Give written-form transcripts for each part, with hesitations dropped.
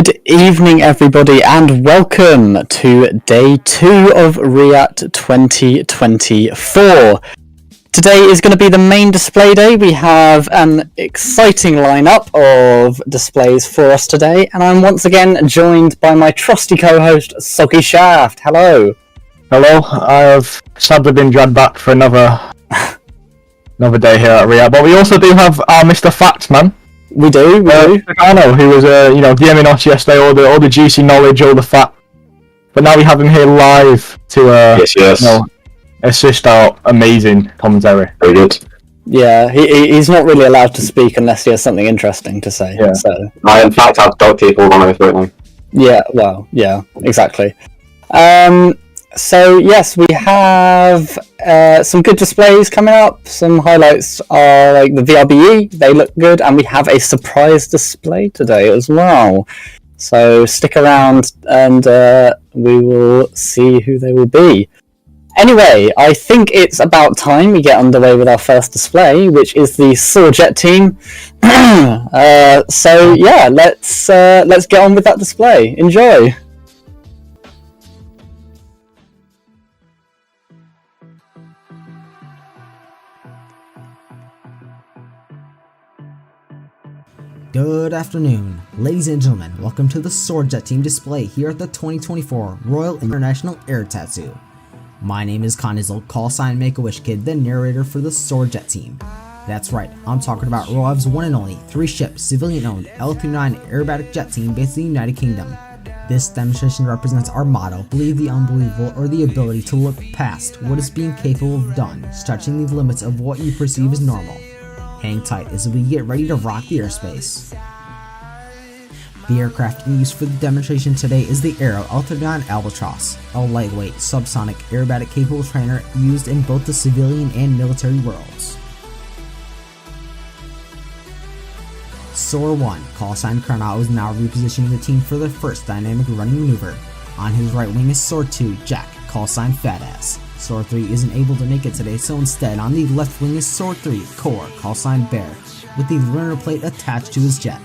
Good evening, everybody, and welcome to day 2 of RIAT 2024. Today is going to be the main display day. We have an exciting lineup of displays for us today, and I'm once again joined by my trusty co-host, Soggy Shaft. Hello. Hello. I have sadly been dragged back for another day here at RIAT, but we also do have our Mr. Factsman. We do. I know, who was giving us yesterday all the juicy knowledge, all the fact. But now we have him here live to assist our amazing commentary. Very good. Yeah, he's not really allowed to speak unless he has something interesting to say. Yeah. So I in fact have dog teeth all on my throat now. yeah, well, yeah, exactly. So yes, we have some good displays coming up. Some highlights are like the VRBE, they look good, and we have a surprise display today as well. So stick around and we will see who they will be. Anyway, I think it's about time we get underway with our first display, which is the SOAR Jet Team. So yeah, let's get on with that display. Enjoy. Good afternoon, ladies and gentlemen. Welcome to the SOAR Jet Team display here at the 2024 Royal International Air Tattoo. My name is Conizel, call sign Make-A-Wish Kid, the narrator for the SOAR Jet Team. That's right, I'm talking about ROAV's one and only 3-ship, civilian-owned L-39 aerobatic jet team based in the United Kingdom. This demonstration represents our motto, believe the unbelievable, or the ability to look past what is being capable of done, stretching the limits of what you perceive as normal. Hang tight as we get ready to rock the airspace. The aircraft in use for the demonstration today is the Aero L-39 Albatross, a lightweight, subsonic, aerobatic capable trainer used in both the civilian and military worlds. SOAR 1, call sign Karnal, is now repositioning the team for their first dynamic running maneuver. On his right wing is SOAR 2, Jack, call sign Fatass. SOAR 3 isn't able to make it today, so instead on the left wing is SOAR 3, Core, call sign Bear, with the learner plate attached to his jet.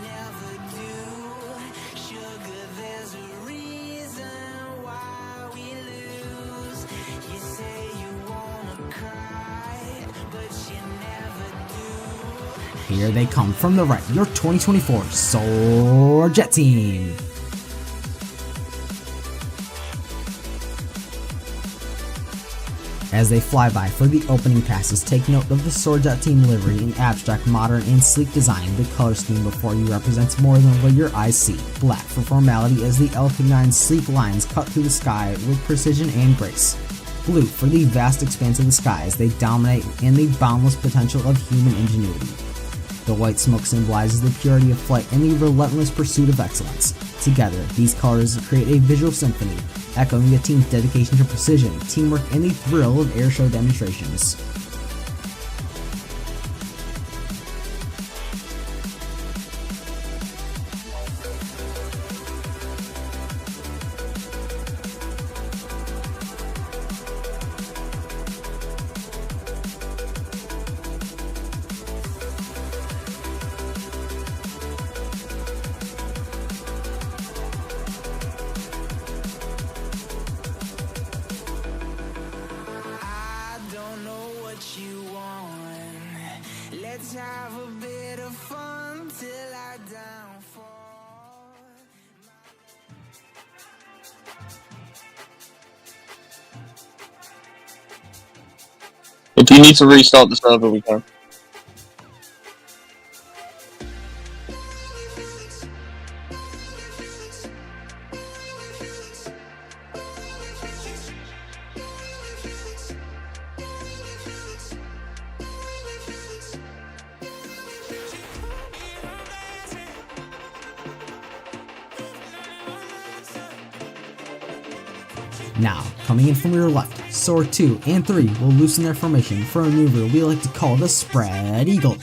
Here they come from the right, your 2024 SOAR Jet Team. As they fly by for the opening passes, take note of the SOAR Jet Team livery, an abstract, modern, and sleek design. The color scheme before you represents more than what your eyes see. Black for formality as the L-39's sleek lines cut through the sky with precision and grace. Blue for the vast expanse of the sky as they dominate and the boundless potential of human ingenuity. The white smoke symbolizes the purity of flight and the relentless pursuit of excellence. Together, these colors create a visual symphony, echoing the team's dedication to precision, teamwork, and the thrill of airshow demonstrations. Let's have a bit of fun till I downfall. If you need to restart the server, we can. Now, coming in from your left, SOAR 2 and 3 will loosen their formation for a maneuver we like to call the Spread Eagle.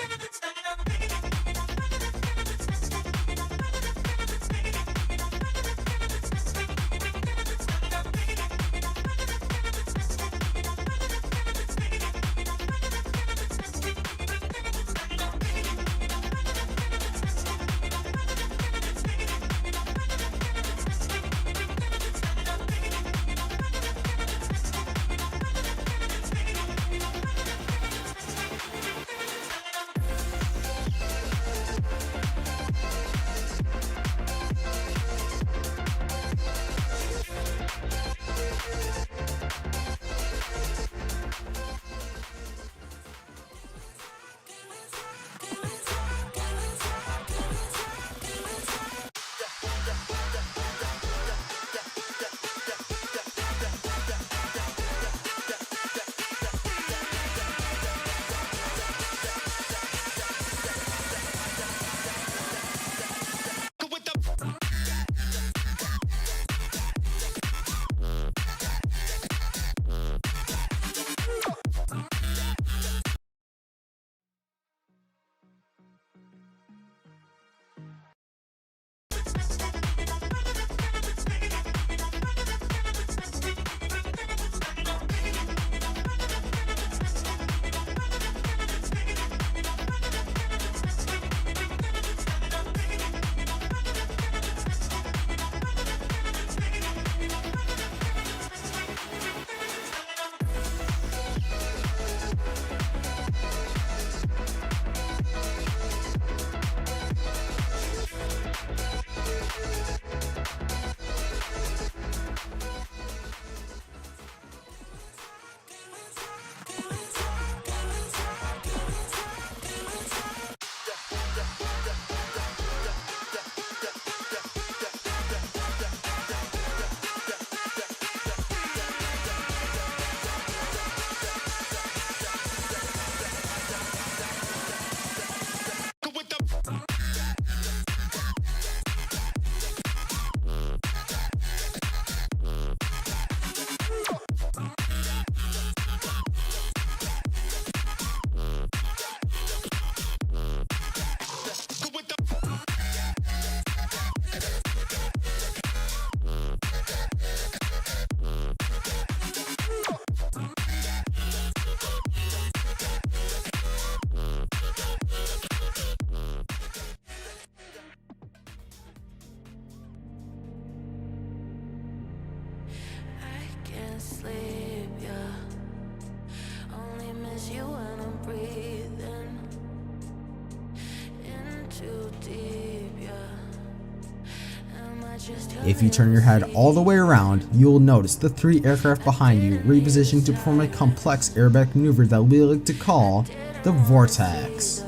If you turn your head all the way around, you will notice the 3 aircraft behind you repositioned to perform a complex aerobatic maneuver that we like to call the Vortex.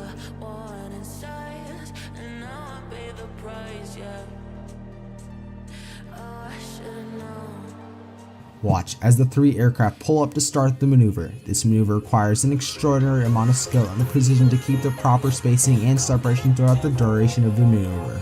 Watch as the 3 aircraft pull up to start the maneuver. This maneuver requires an extraordinary amount of skill and precision to keep the proper spacing and separation throughout the duration of the maneuver.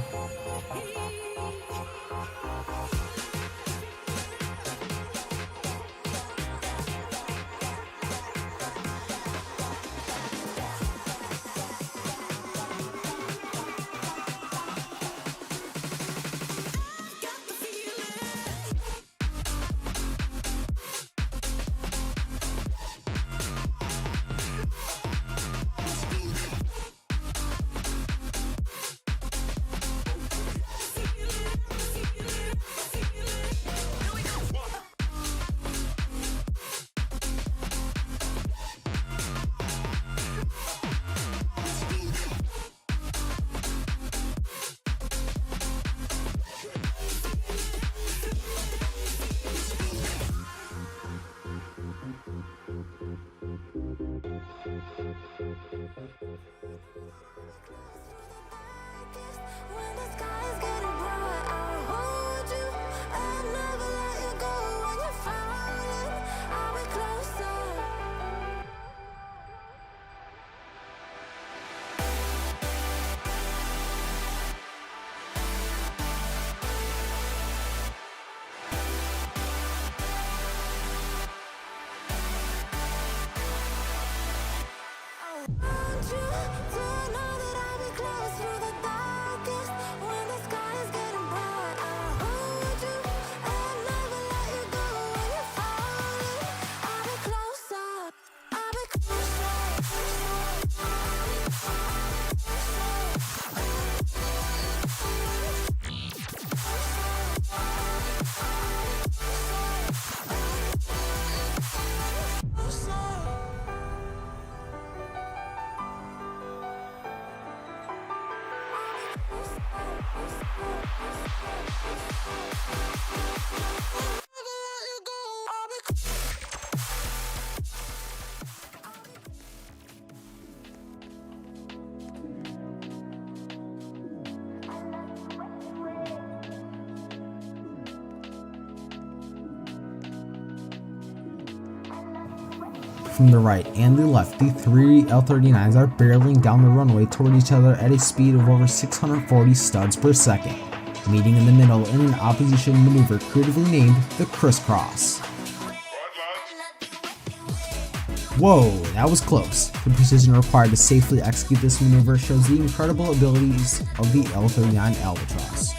From the right and the left, the 3 L-39s are barreling down the runway toward each other at a speed of over 640 studs per second, meeting in the middle in an opposition maneuver creatively named the Crisscross. Whoa, that was close. The precision required to safely execute this maneuver shows the incredible abilities of the L-39 Albatross.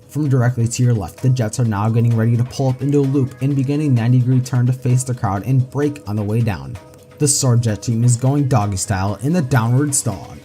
From directly to your left, the jets are now getting ready to pull up into a loop and begin a 90-degree turn to face the crowd and brake on the way down. The SOAR Jet Team is going doggy style in the downward dog.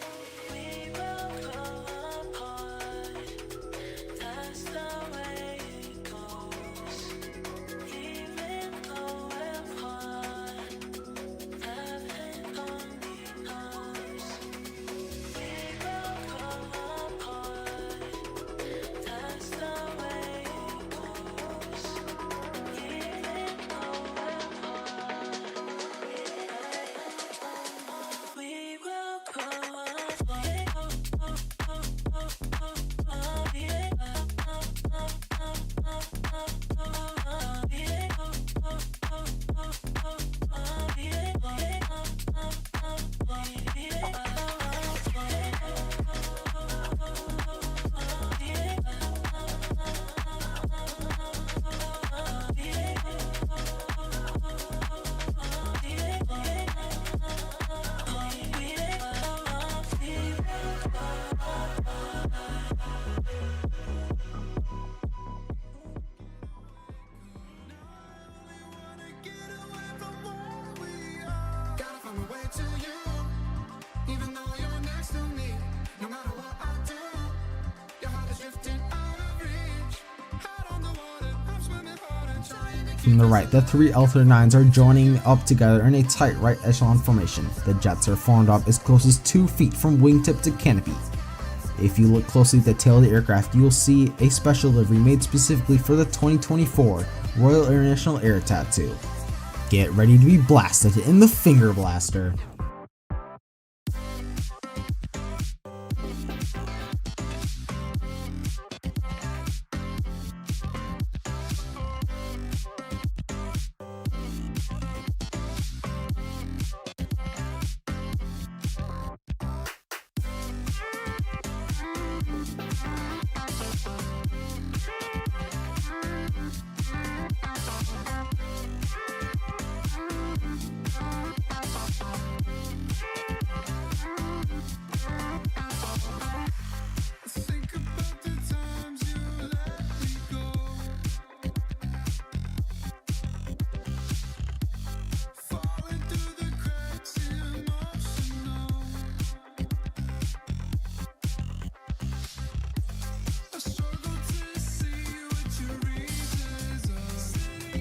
From the right, the three L-39s are joining up together in a tight right echelon formation. The jets are formed up as close as 2 feet from wingtip to canopy. If you look closely at the tail of the aircraft, you will see a special livery made specifically for the 2024 Royal International Air Tattoo. Get ready to be blasted in the Finger Blaster.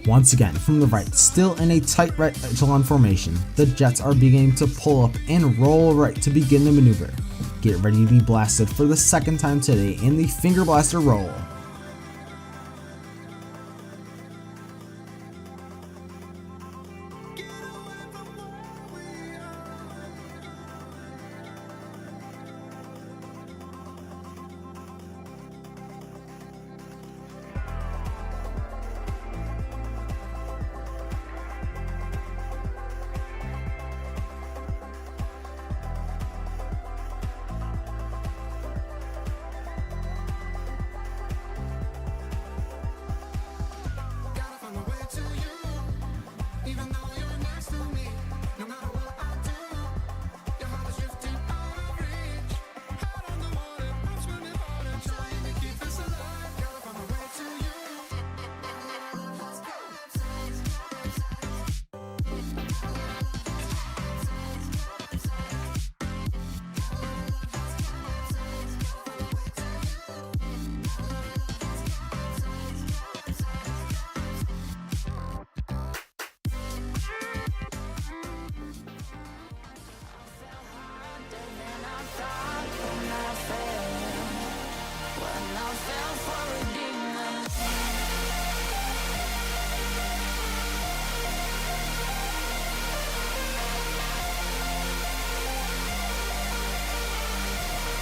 Once again, from the right, still in a tight right echelon formation, the jets are beginning to pull up and roll right to begin the maneuver. Get ready to be blasted for the second time today in the Finger Blaster roll.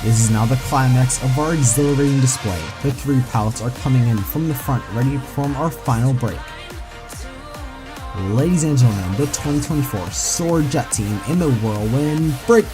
This is now the climax of our exhilarating display. The three pilots are coming in from the front ready to perform our final break. Ladies and gentlemen, the 2024 SOAR Jet Team in the whirlwind break.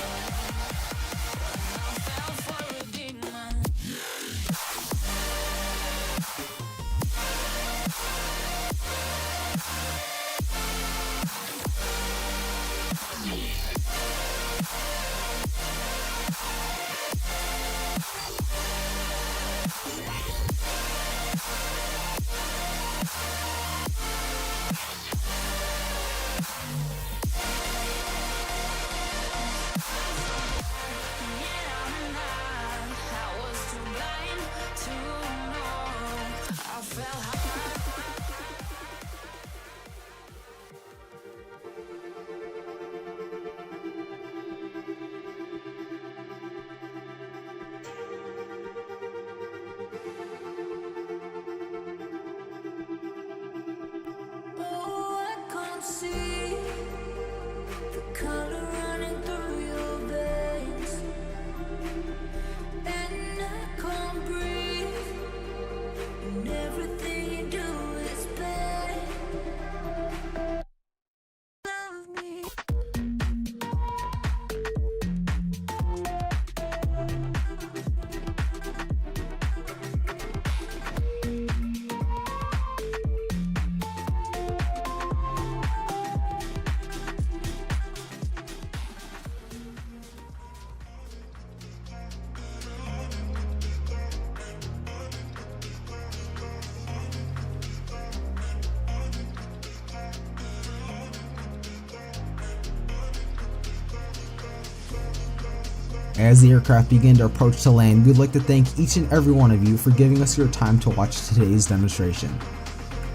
As the aircraft begin to approach to land, we'd like to thank each and every one of you for giving us your time to watch today's demonstration.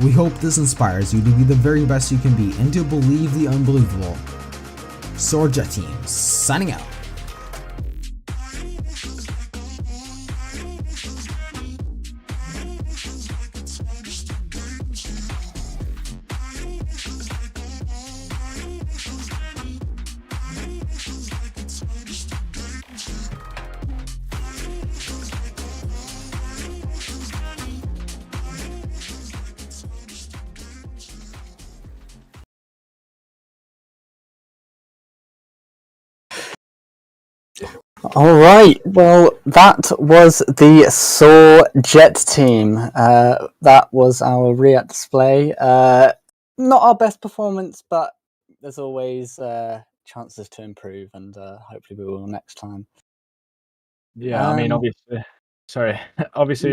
We hope this inspires you to be the very best you can be and to believe the unbelievable. SOAR Jet Team, signing out. All right. Well, that was the SOAR Jet Team. That was our React display. Not our best performance, but there's always chances to improve, and hopefully we will next time. Yeah, I mean, obviously,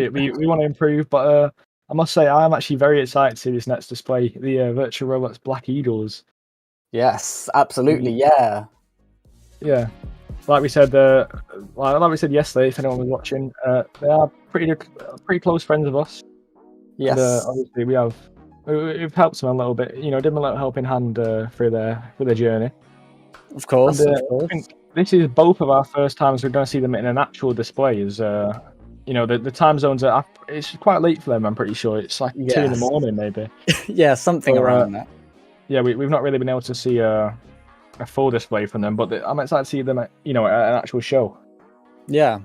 we want to improve, but I must say, I'm actually very excited to see this next display, the Virtual Roblox Black Eagles. Yes, absolutely. Yeah. Yeah. Like we said yesterday, if anyone was watching, they are pretty close friends of us. Yes. And, obviously, we've helped them a little bit. You know, given them a little helping hand through their journey. Of course. And, of course. I think this is both of our first times we're going to see them in an actual display. As you know, the time zones it's quite late for them. I'm pretty sure it's like 2 in the morning, maybe. Yeah, something around that. Yeah, we've not really been able to see a full display from them, but I'm excited to see them at an actual show. Yeah,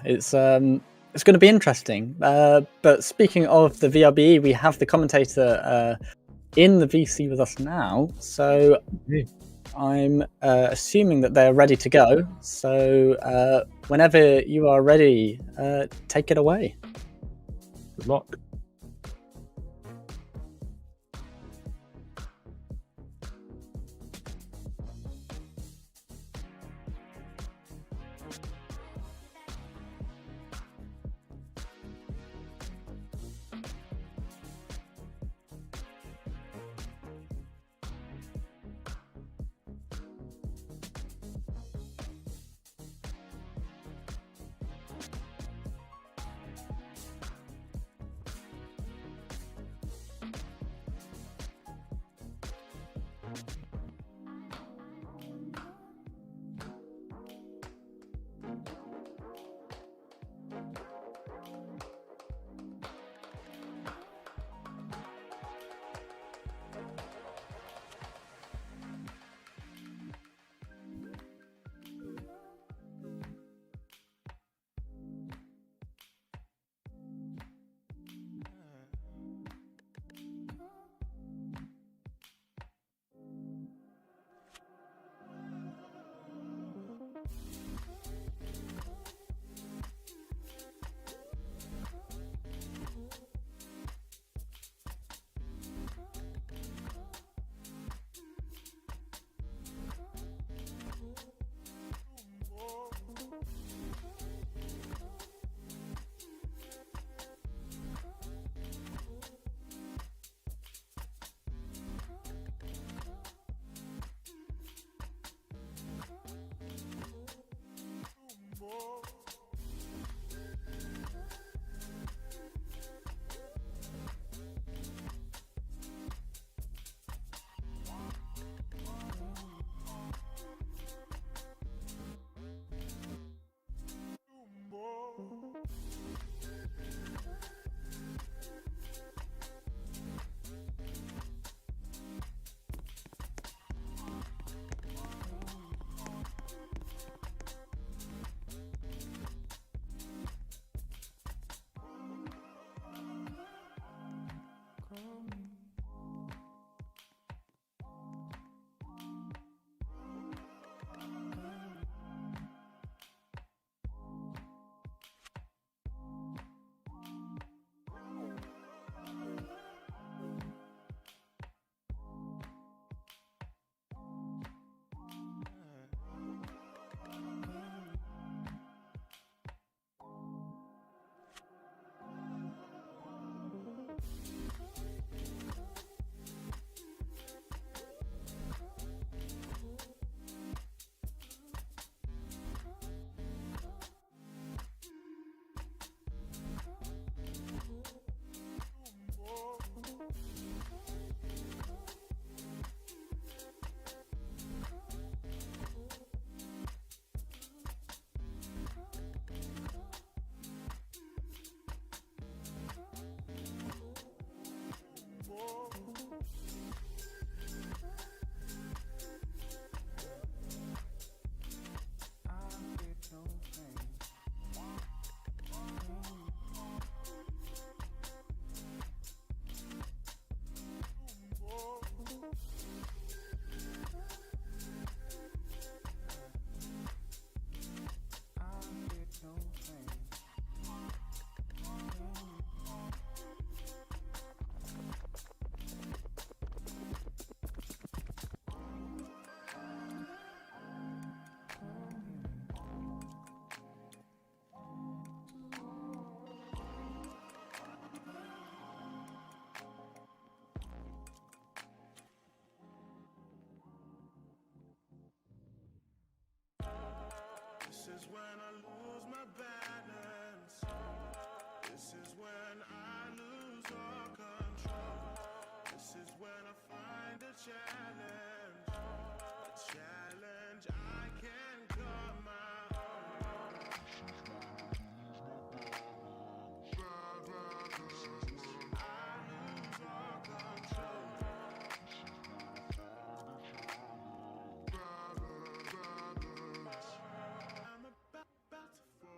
it's going to be interesting. But speaking of the VRBE, we have the commentator in the VC with us now, so I'm assuming that they're ready to go. So whenever you are ready, take it away. Good luck. This is when I lose my balance. This is when I lose all control. This is when I find a challenge. A challenge I can call my own. I lose all control. I'm about to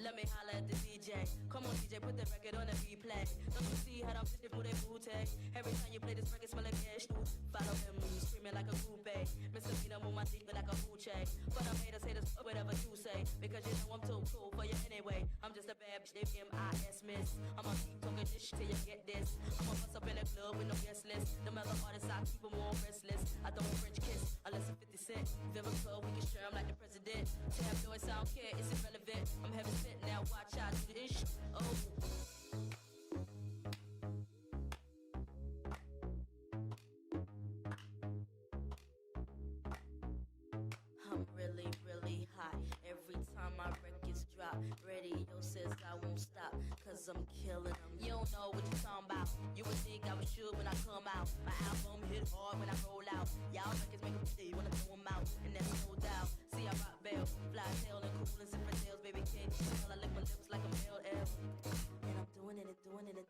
Let me holla at the DJ. Come on, DJ, put the record on the replay. Don't you see how I'm sitting for that booty? Every time you play this record, smell like cash too. Follow him, screaming like a groupie. Misdemeanor, move my dick like a hoochie. But I'm haters, haters, whatever you say. Because you know I'm too cool for you anyway. I'm just a bad bitch, they M.I.S. miss. I'ma keep talking this shit till you get this. I'ma bust up in the club with no guest list. The other artists, I keep them all restless. I don't French kiss unless it's 50 Cent. Viritual, we can share 'em like the president. Tabloids, I don't care, it's irrelevant. I'm heaven sent now, watch out, do this. Oh. I won't stop, cause I'm killing them. You don't know what you're talking about. You would think I was sure when I come out. My album hit hard when I roll out. Y'all records make them say when I throw them out. And that's no doubt. See, I rock bell, fly tail and cool and sip for tails, baby. Can't you tell I lick my lips like I'm LL? And I'm doing it,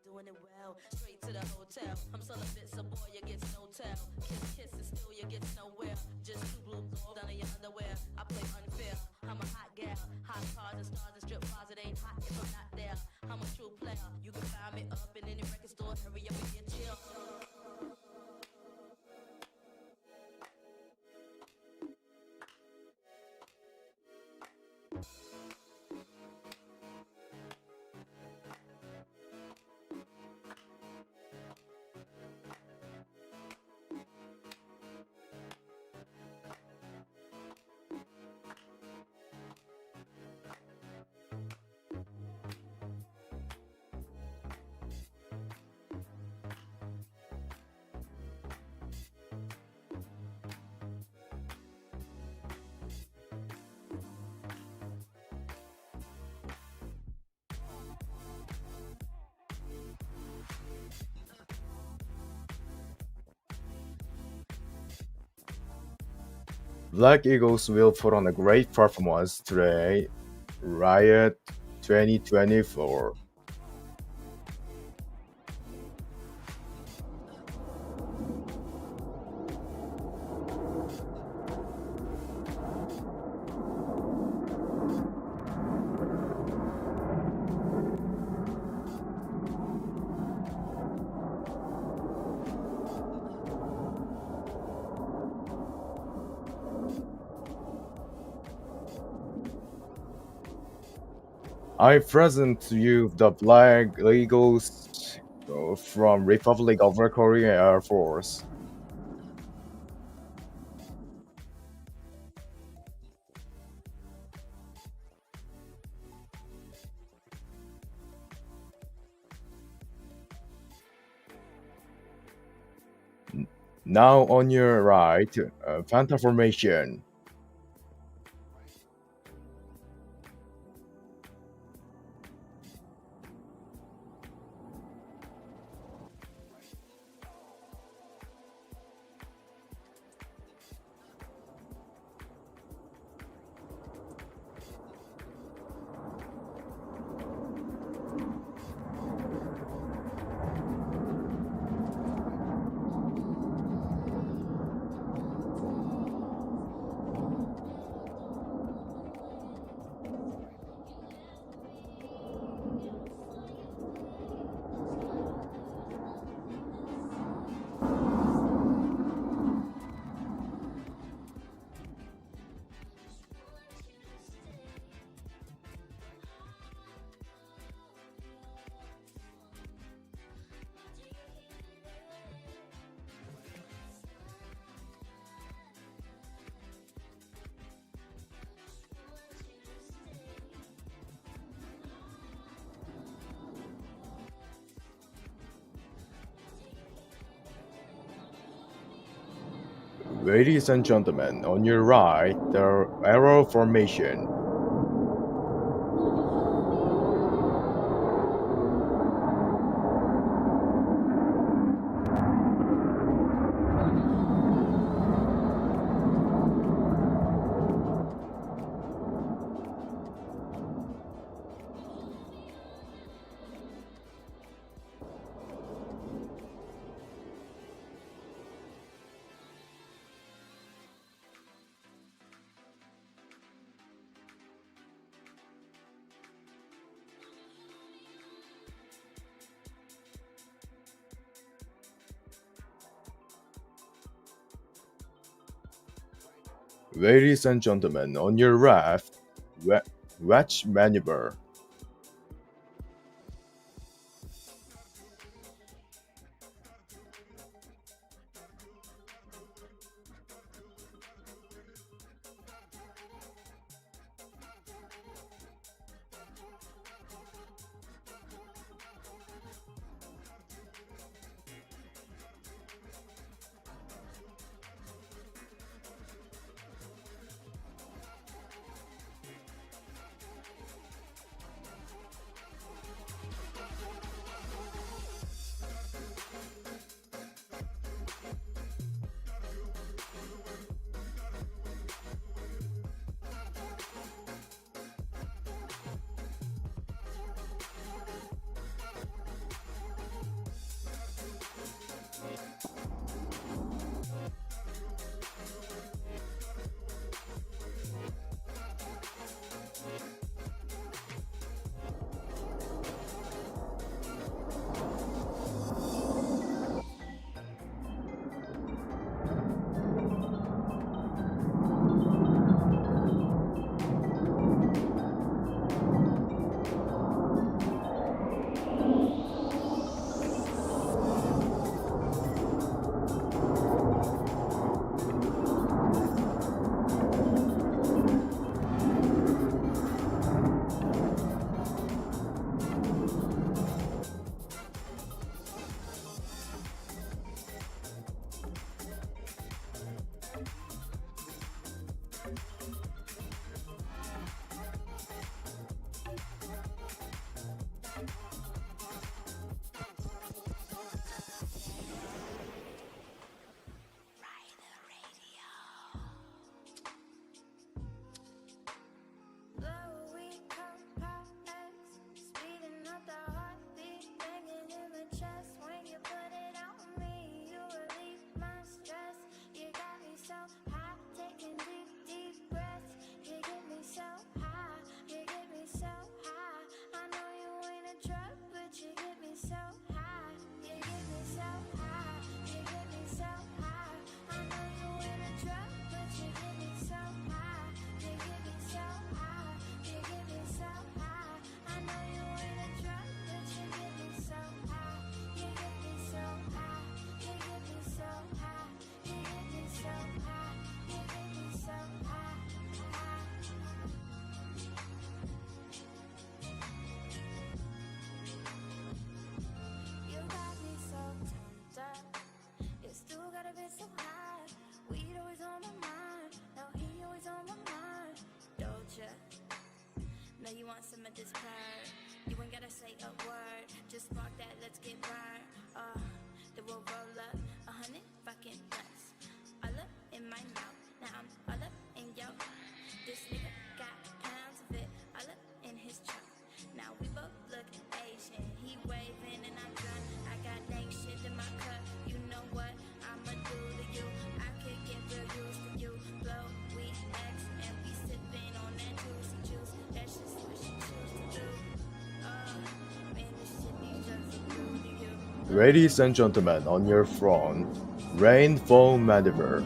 doing it well. Straight to the hotel. I'm celibate, so boy, you get no tell. Kiss, and still you get nowhere. Just two blue balls down in your underwear. I play unfair. I'm a hot gal. Hot cars and stars and strip bars. It ain't hot if I'm not there. I'm a true player. You can find me up in any record store. Hurry up and get chill. Black Eagles will put on a great performance today. Riot 2024. I present to you the Black Eagles from Republic of Korea Air Force. Now on your right, Panther formation. Ladies and gentlemen, on your right, the arrow formation. Ladies and gentlemen, on your left, wedge maneuver. know you want some of this purr. You ain't gotta say a word, just spark that, let's get burned. Then we'll roll up 100 fucking blunts. All up in my mouth, now I'm all up in your. This nigga got pounds of it, all up in his trunk. Now we both look Asian, he waving and I'm drunk. I got dank shit in my cup, you know what I'ma do to you. I could get real used to you. Blow, we X, and we sipping on that juicy juice. That's just what you choose to do. Man, this shit these drugs will do to you. Ladies and gentlemen, on your front, Rainfall Maneuver.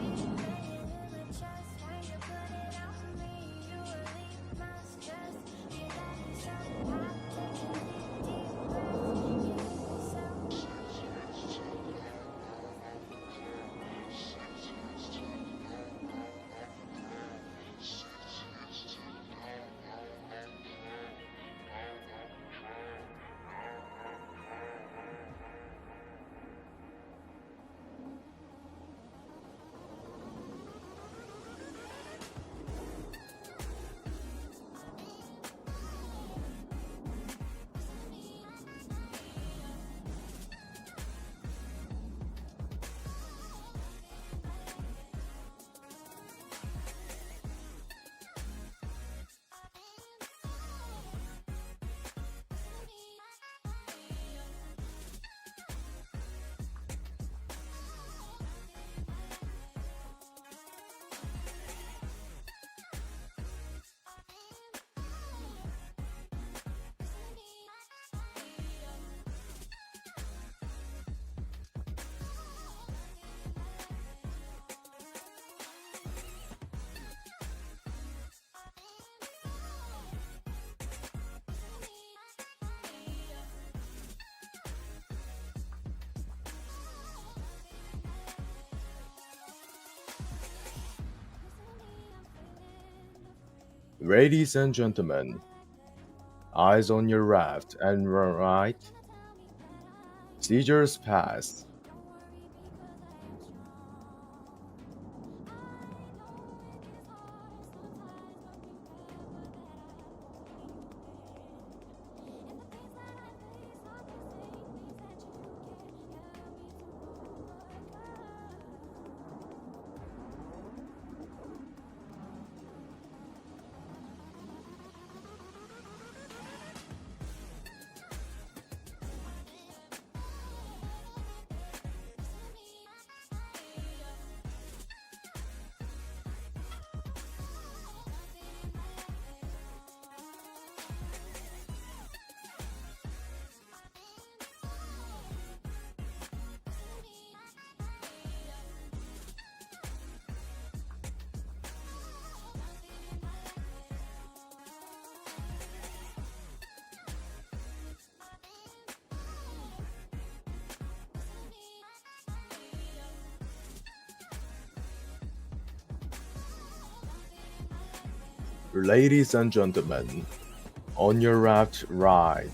Ladies and gentlemen, eyes on your left and right. Seizures pass. Ladies and gentlemen, on your left, right.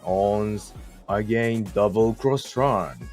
On again, double cross turn.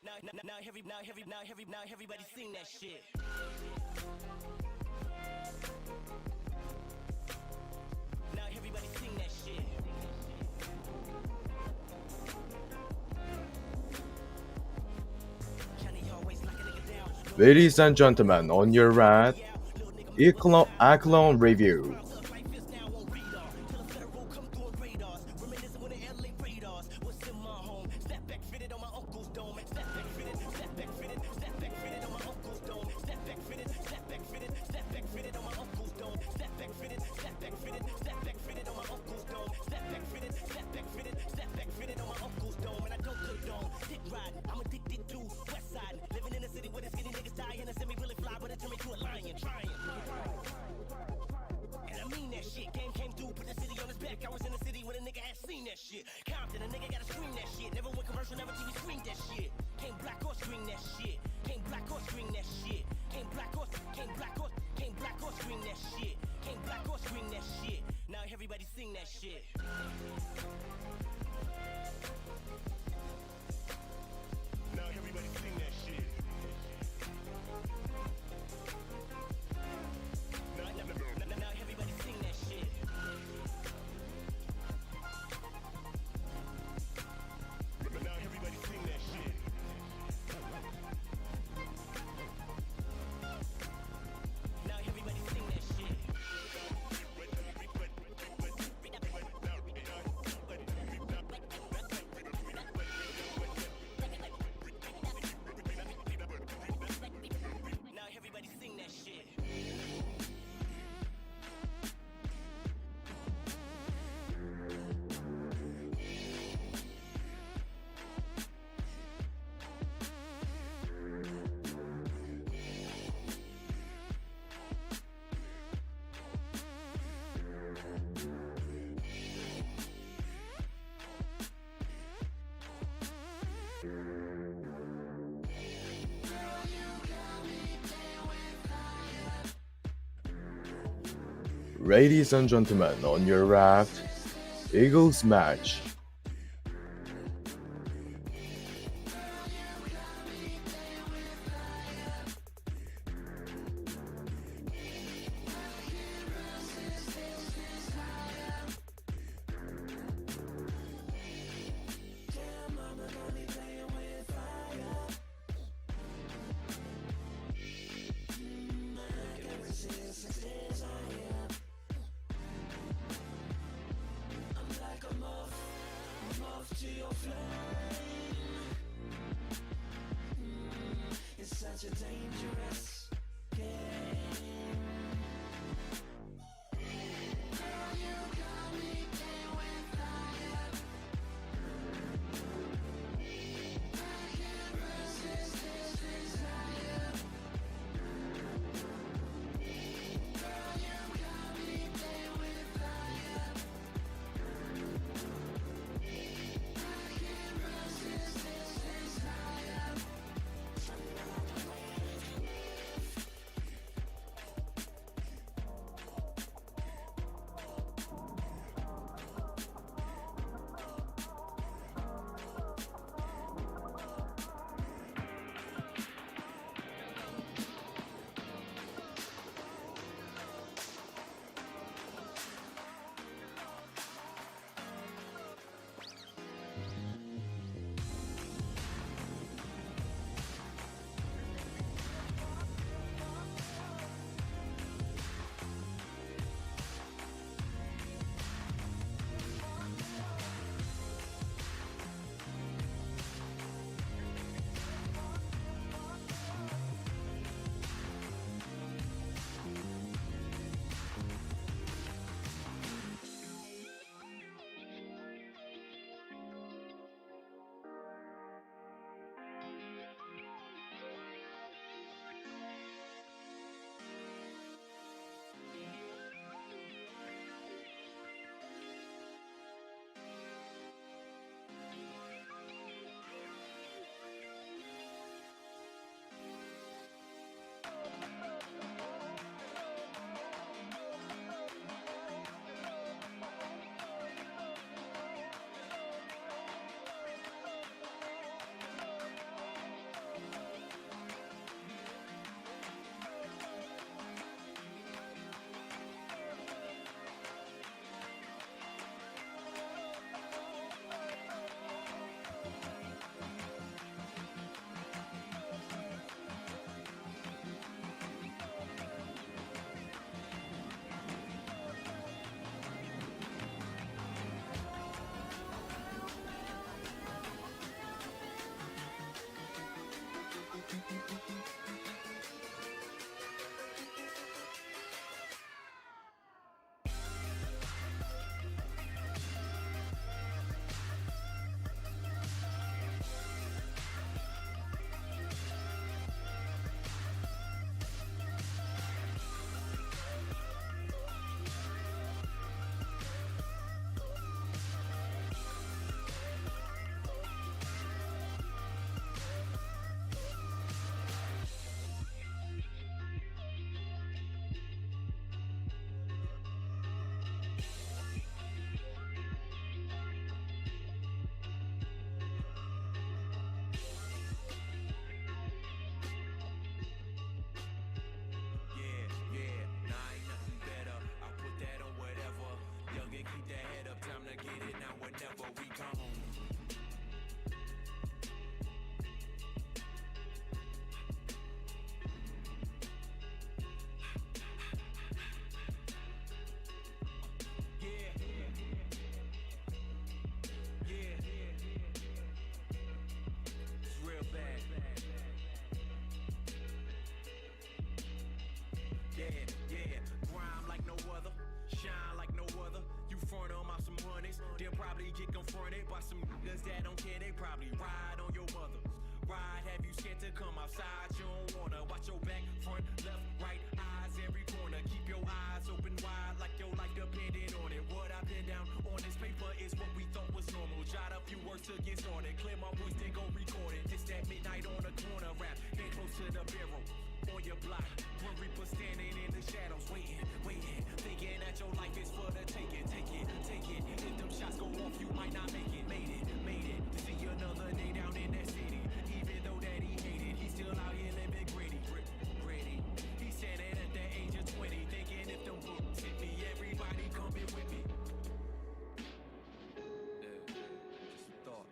Now everybody sing that shit. Now everybody sing that shit. Ladies and gentlemen, on your right, Echelon Review. Ladies and gentlemen, on your left, Eagles match. paper is what we thought was normal. Jot a few words to get started. Clear my voice, then go record it. This that midnight on the corner rap. Get close to the barrel. On your block, Grim Reaper standing in the shadows, waiting, thinking that your life is for the taking, take it. If them shots go off, you might not make it. Made it. To see another day down in that city. Even though that he hated, he's still out here living gritty. He said it at the age of 20, thinking if them books hit me, everybody coming with me. Just thought.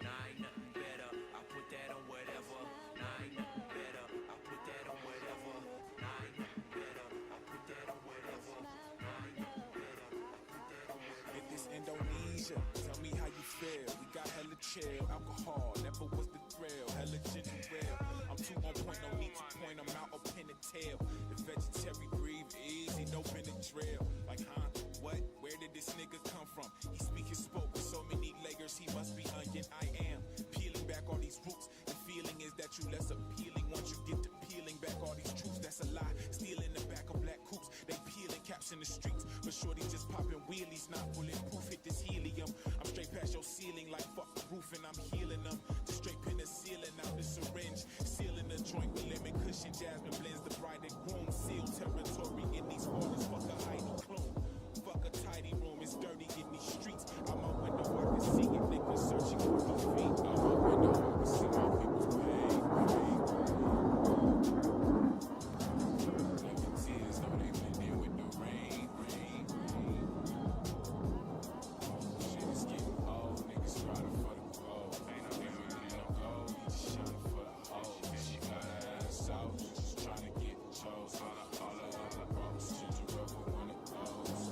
Nah, ain't nothing better. I put that on whatever. Nah, ain't nothing better. I put that on whatever. Nah, ain't nothing better. I put that on whatever. Nah, ain't nothing better. I put that on whatever. If this Indonesia, tell me how you feel. We got hella chill, alcohol, never was the thrill. Hella ginger ale. I'm too on point, no need to point. I'm out up in the tail. The vegetarian breathe easy, no Benadryl. Like, huh? What? Where did this nigga come from? He speak and spoke with so many layers, he must be onion. I am peeling back all these roots. The feeling is that you less appealing once you get to peeling back all these truths. That's a lie. Stealing the back of black coops. They peeling caps in the streets. But shorty just popping wheelies, not bulletproof. Hit this helium. I'm straight past your ceiling like fuck the roof, and I'm healing them. Just straight penicillin out the syringe. Sealing the joint with lemon cushion. Jasmine blends the bride and groom. Seal territory in these waters. Fuck a hiding clue. Fuck a tidy room, it's dirty in these streets. Out my window, I can see it, niggas searching for my feet. Out my window, I can see my people's pain. Like the tears, though they blend in with the rain. Shit is getting old, niggas riding for the gold. Ain't no gold, he just shining for the hoes. She got her ass out, she just trying to get chose. All the other bros, ginger rubber when it goes.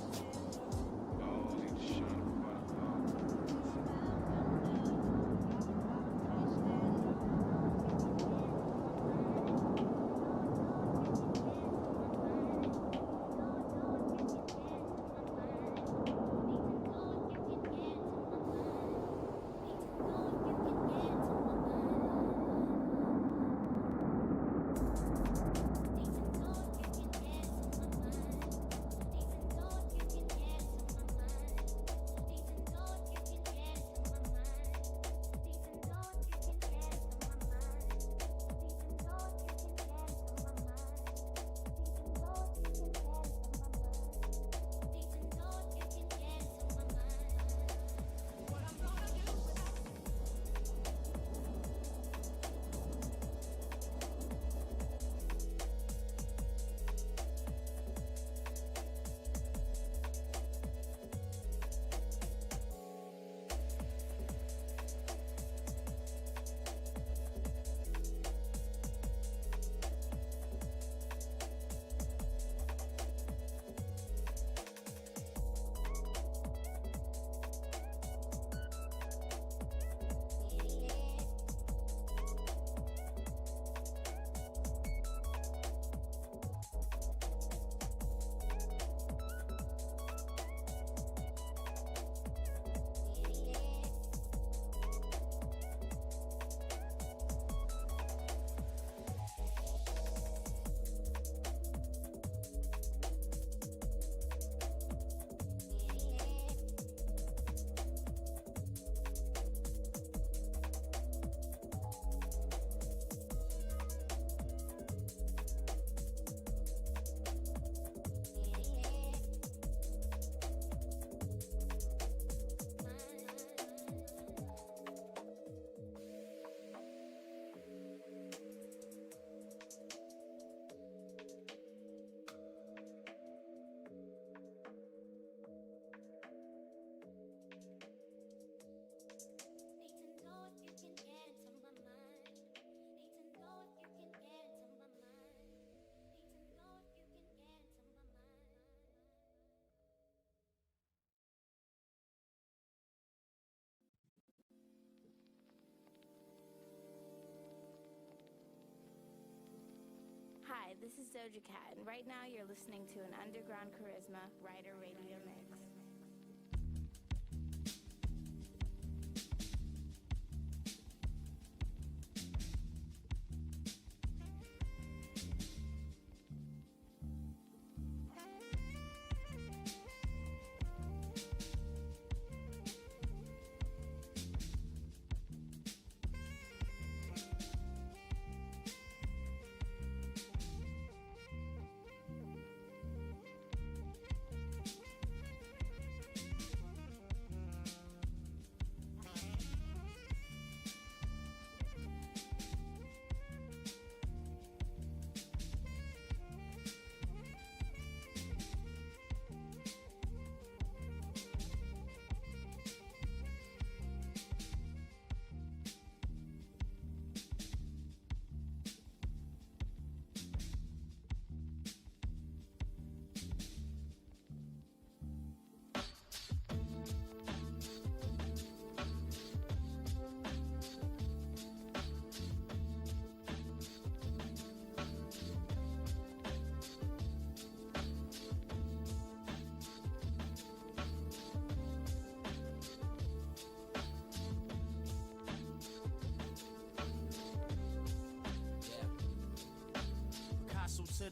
Hi, this is Doja Cat, and right now you're listening to an Underground Charisma Writer Radio Mix.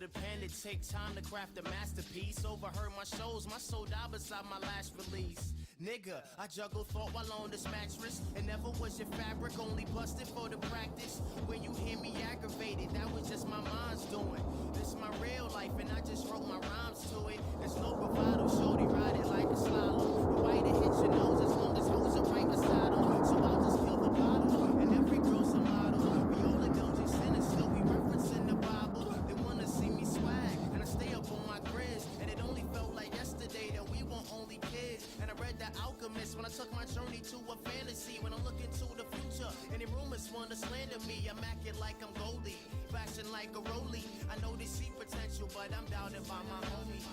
the pen, it take time to craft a masterpiece. Overheard my shows, my soul died beside my last release. Nigga, I juggle thought while on this mattress. And never was your fabric, only busted for the practice. When you hear me aggravated, that was just my mind's doing. This my real life, and I just wrote my rhymes to it. There's no bravado, shorty ride it like a slalom. The white it hits your nose as long as hoes are right beside them. So I'll just kill the bottle, and every girl's a model. We all indulging sinners, still be referencing the Bible. They wanna see me swag, and I stay up on my grizz. And it only felt like yesterday that we were only kids. And I read The Alchemist when I took my journey to a fantasy. When I'm looking to the future, any rumors wanna slander me. I'm acting like I'm Goldie, fashion like a Rollie. I know they see potential, but I'm doubted by my homies.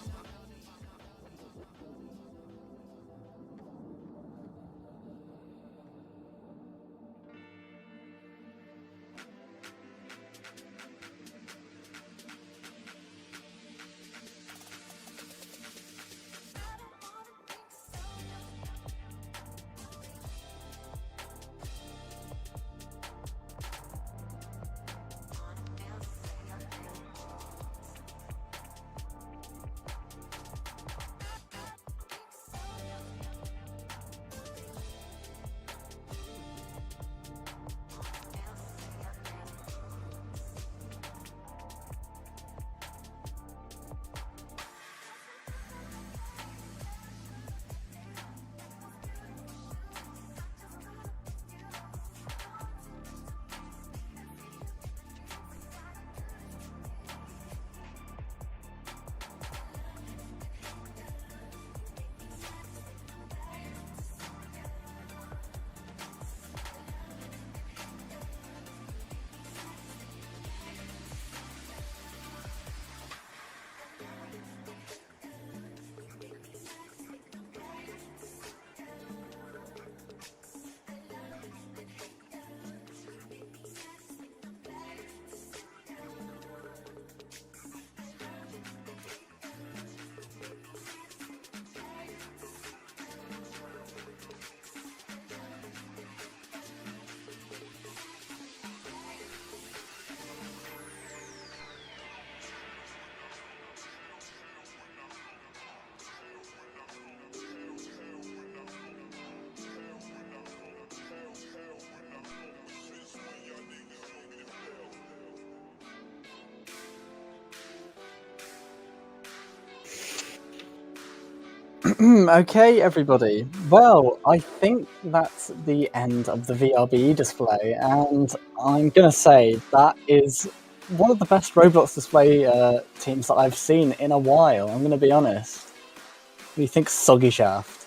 Okay, everybody. Well, I think that's the end of the VRBE display, and I'm gonna say that is one of the best Roblox display teams that I've seen in a while. I'm gonna be honest. What do you think, Soggy Shaft?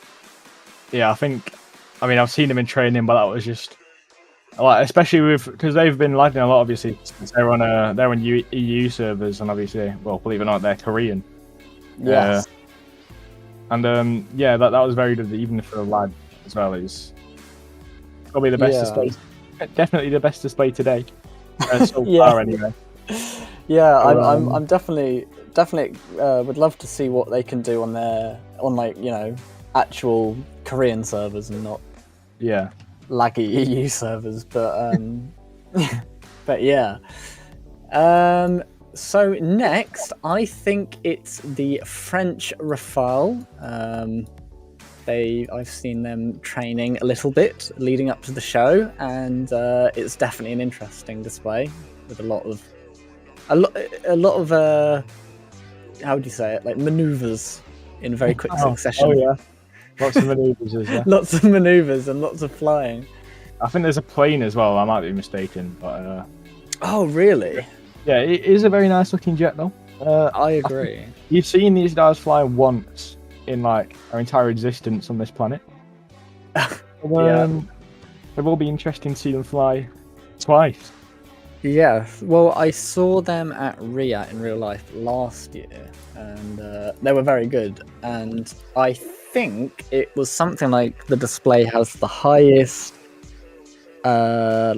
Yeah, I mean, I've seen them in training, but that was just like, especially because they've been lagging a lot, obviously, since they're on EU servers, and obviously, well, believe it or not, they're Korean. Yes. And yeah, that was very good, even for a lag as well. Is probably the best display, definitely the best display today so far, anyway. Yeah, I'm definitely would love to see what they can do on like, you know, actual Korean servers and not laggy EU servers. But but yeah. So next, I think it's the French Rafale. I've seen them training a little bit leading up to the show, and it's definitely an interesting display with a lot of how would you say it? Like maneuvers in very quick succession. Oh yeah, lots of maneuvers. Lots of maneuvers and lots of flying. I think there's a plane as well. I might be mistaken, but oh really? Yeah, it is a very nice looking jet though. I agree. You've seen these guys fly once in like our entire existence on this planet. It will be interesting to see them fly twice. Yeah, well, I saw them at RIA in real life last year, and they were very good. And I think it was something like the display has the highest, I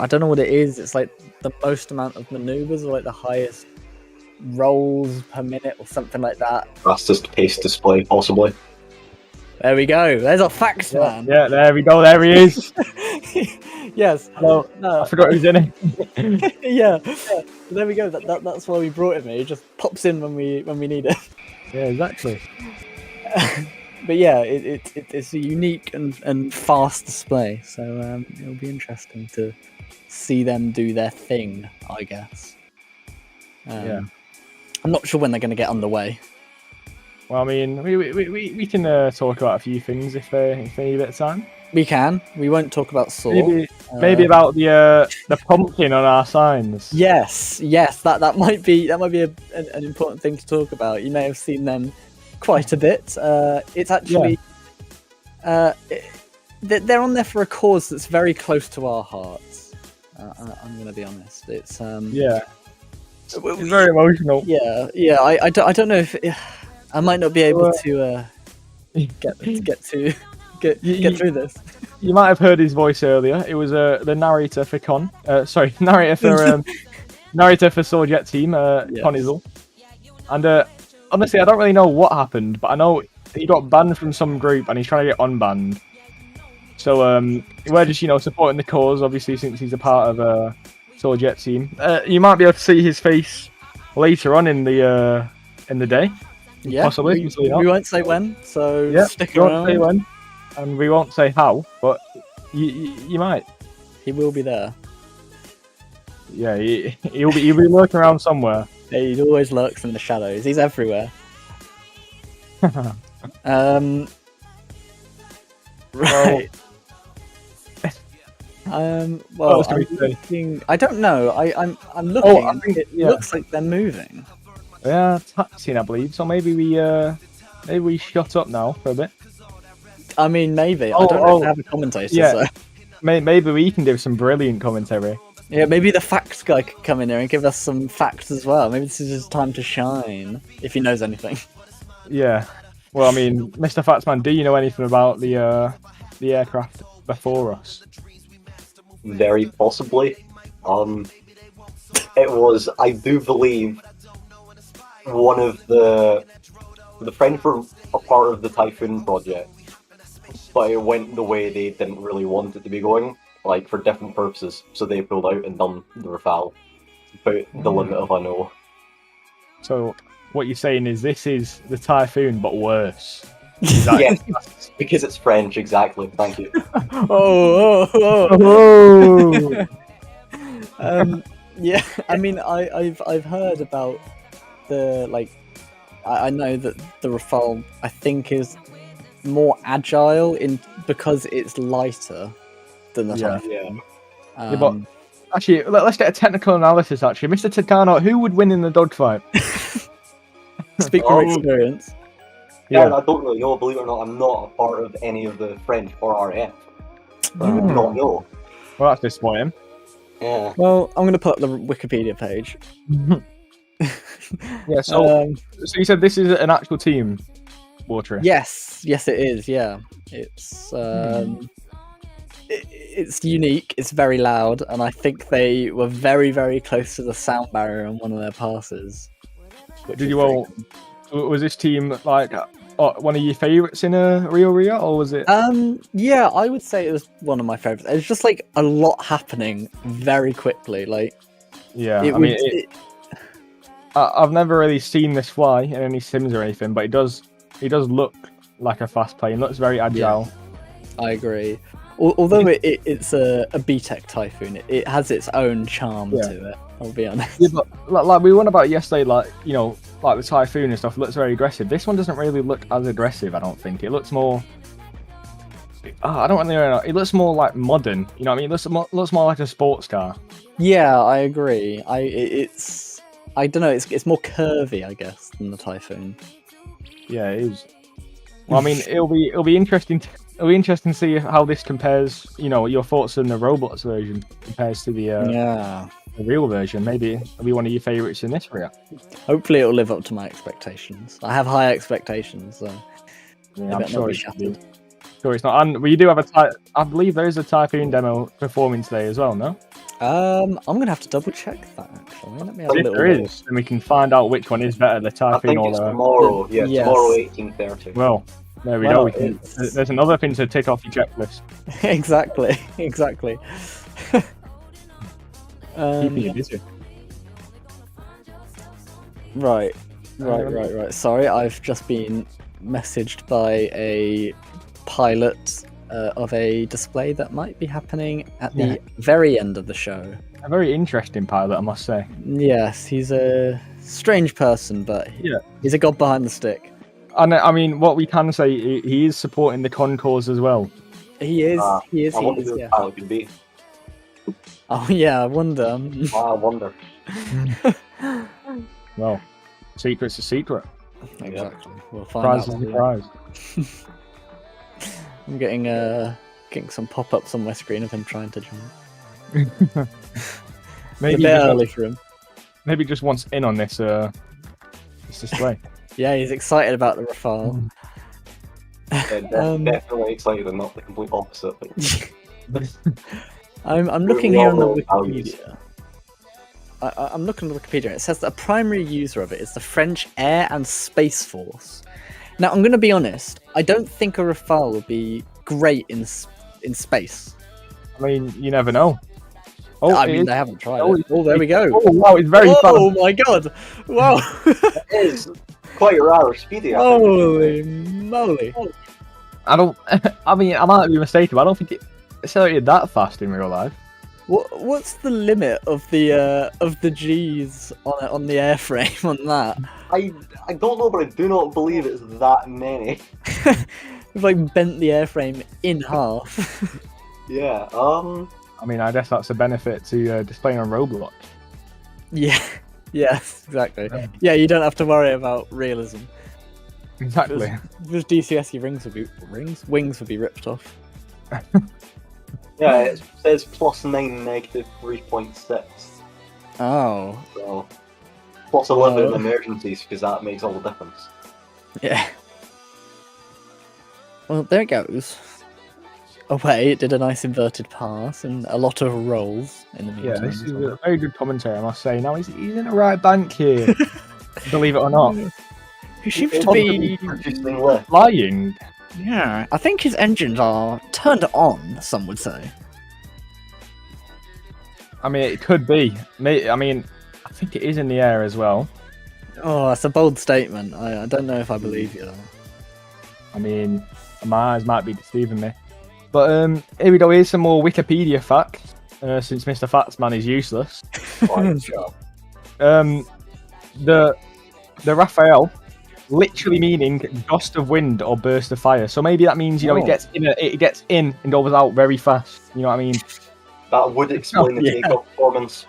don't know what it is. It's like the most amount of maneuvers, or like the highest rolls per minute, or something like that. Fastest pace display, possibly. There we go. There's a facts man. Yeah, there we go. There he is. Yes. Hello. No. I forgot who's in it. Yeah. there we go. That's why we brought him here. He just pops in when we need it. Yeah, exactly. But yeah, it's a unique and fast display, so it'll be interesting to see them do their thing, I guess. Yeah. I'm not sure when they're going to get underway. Well, I mean, we can talk about a few things if they need a bit of time. We can. We won't talk about SOAR. Maybe about the pumpkin on our signs. Yes. That might be an important thing to talk about. You may have seen them quite a bit. It's actually they're on there for a cause that's very close to our hearts. I'm going to be honest. It's it's very emotional. Yeah. I don't know if I might not be able to get through this. You might have heard his voice earlier. It was the narrator for narrator for SOAR Jet Team, Conizel. And honestly, I don't really know what happened, but I know he got banned from some group and he's trying to get unbanned. So we're just supporting the cause, obviously, since he's a part of SOAR Jet Team. You might be able to see his face later on in the day. Yeah, possibly. We won't say when, so stick around. We won't say when, and we won't say how, but you might. He will be there. Yeah, he'll be lurking around somewhere. Yeah, he always lurks in the shadows. He's everywhere. Right. Well, I don't know. I'm looking. I think it looks like they're moving. Yeah, taxiing, I believe. So maybe we shut up now for a bit. I mean, maybe. I don't know if they have a commentator. Yeah. So. Maybe we can do some brilliant commentary. Yeah, maybe the facts guy could come in here and give us some facts as well. Maybe this is his time to shine, if he knows anything. Yeah. Well, I mean, Mr. Fatsman, do you know anything about the aircraft before us? Very possibly. It was, I do believe, one of the French were a part of the Typhoon project, but it went the way they didn't really want it to be going, like for different purposes. So they pulled out and done the Rafale. About the limit of I know. So what you're saying is this is the Typhoon, but worse. Yeah, because it's French, exactly. Thank you. Yeah, I mean, I've heard about the I know that the Rafale I think is more agile because it's lighter than the Typhoon. Yeah, but actually, let's get a technical analysis. Actually, Mr. Tadcano, who would win in the dogfight? Speak from experience. Yeah, I don't really know. Believe it or not, I'm not a part of any of the French or RAF. I would not know. Well, that's disappointing. Yeah. Well, I'm going to put up the Wikipedia page. Yeah. So you said this is an actual team, Watery? Yes, it is. Yeah, it's it's unique. It's very loud, and I think they were very, very close to the sound barrier on one of their passes. Did you all? Was this team like one of your favourites in a Rio, or was it? Yeah, I would say it was one of my favourites. It was just like a lot happening very quickly. Like, yeah, I mean, I've never really seen this fly in any sims or anything, but it does look like a fast plane. It looks very agile. Yeah, I agree. Although it's a B-Tech Typhoon, it has its own charm to it. I'll be honest. Yeah, but like we went about yesterday, like the Typhoon and stuff looks very aggressive. This one doesn't really look as aggressive. I don't think it looks more. I don't really know. It looks more like modern. You know what I mean? It looks more like a sports car. Yeah, I agree. I don't know. It's more curvy, I guess, than the Typhoon. Yeah, it is. Well, I mean, it'll be interesting. It'll be interesting to see how this compares. Your thoughts on the Roblox version compares to the real version. Maybe it'll be one of your favourites in this react. Hopefully, it'll live up to my expectations. I have high expectations, so yeah, I'm sure it's not. And we do have I believe there is a Typhoon demo performing today as well. No. I'm gonna have to double check that actually. Let me have a if little there is, then we can find out which one is better, the Typhoon or the. Tomorrow. Yeah, Yes. tomorrow 18:30. Well, there we Well, go. There's another thing to tick off your checklist. exactly. Keeping you busy. Right. Sorry, I've just been messaged by a pilot of a display that might be happening at the very end of the show. A very interesting pilot, I must say. Yes, he's a strange person, but he's a god behind the stick. And I mean, what we can say, he is supporting the concourse as well. He is. I wonder who the pilot could be. Oh yeah, I wonder. I wonder. Well, secret's a secret. Exactly. We'll find Surprise out. is a surprise. I'm getting some pop-ups on my screen of him trying to jump. Maybe a bit early for him. Maybe just wants in on this display. Yeah, he's excited about the Rafale. Definitely excited and not the complete opposite. I'm looking here on the Wikipedia. I'm looking at the Wikipedia. It says that a primary user of it is the French Air and Space Force. Now, I'm going to be honest. I don't think a Rafale would be great in space. I mean, you never know. Oh, I mean, they haven't tried it. Oh, there we go. Oh, wow, it's very fun. Oh my god! Wow! It is quite rather speedy. Holy moly! I don't. I mean, I might be mistaken, but I don't think it accelerated that fast in real life. What's the limit of the G's on the airframe on that? I don't know, but I do not believe it's that many. We've like bent the airframe in half. Yeah. I mean, I guess that's a benefit to displaying on Roblox. Yeah. Yes, exactly. Yeah, you don't have to worry about realism. Exactly. Those DCSE wings would be ripped off. Yeah, it says +9, -3.6. Oh. So, plus 11 in emergencies, because that makes all the difference. Yeah. Well, there it goes. Away, it did a nice inverted pass and a lot of rolls in the meantime. Yeah, this is a very good commentary, I must say. Now, he's in the right bank here, believe it or not. He seems to be flying. Yeah, I think his engines are turned on, some would say. I mean, it could be. I mean, I think it is in the air as well. Oh, that's a bold statement. I don't know if I believe you, though. I mean, my eyes might be deceiving me. But here we go, here's some more Wikipedia facts, since Mr. Fatsman is useless. The Rafale, literally meaning gust of wind or burst of fire. So maybe that means, it gets in and goes out very fast. You know what I mean? That would explain the takeoff performance.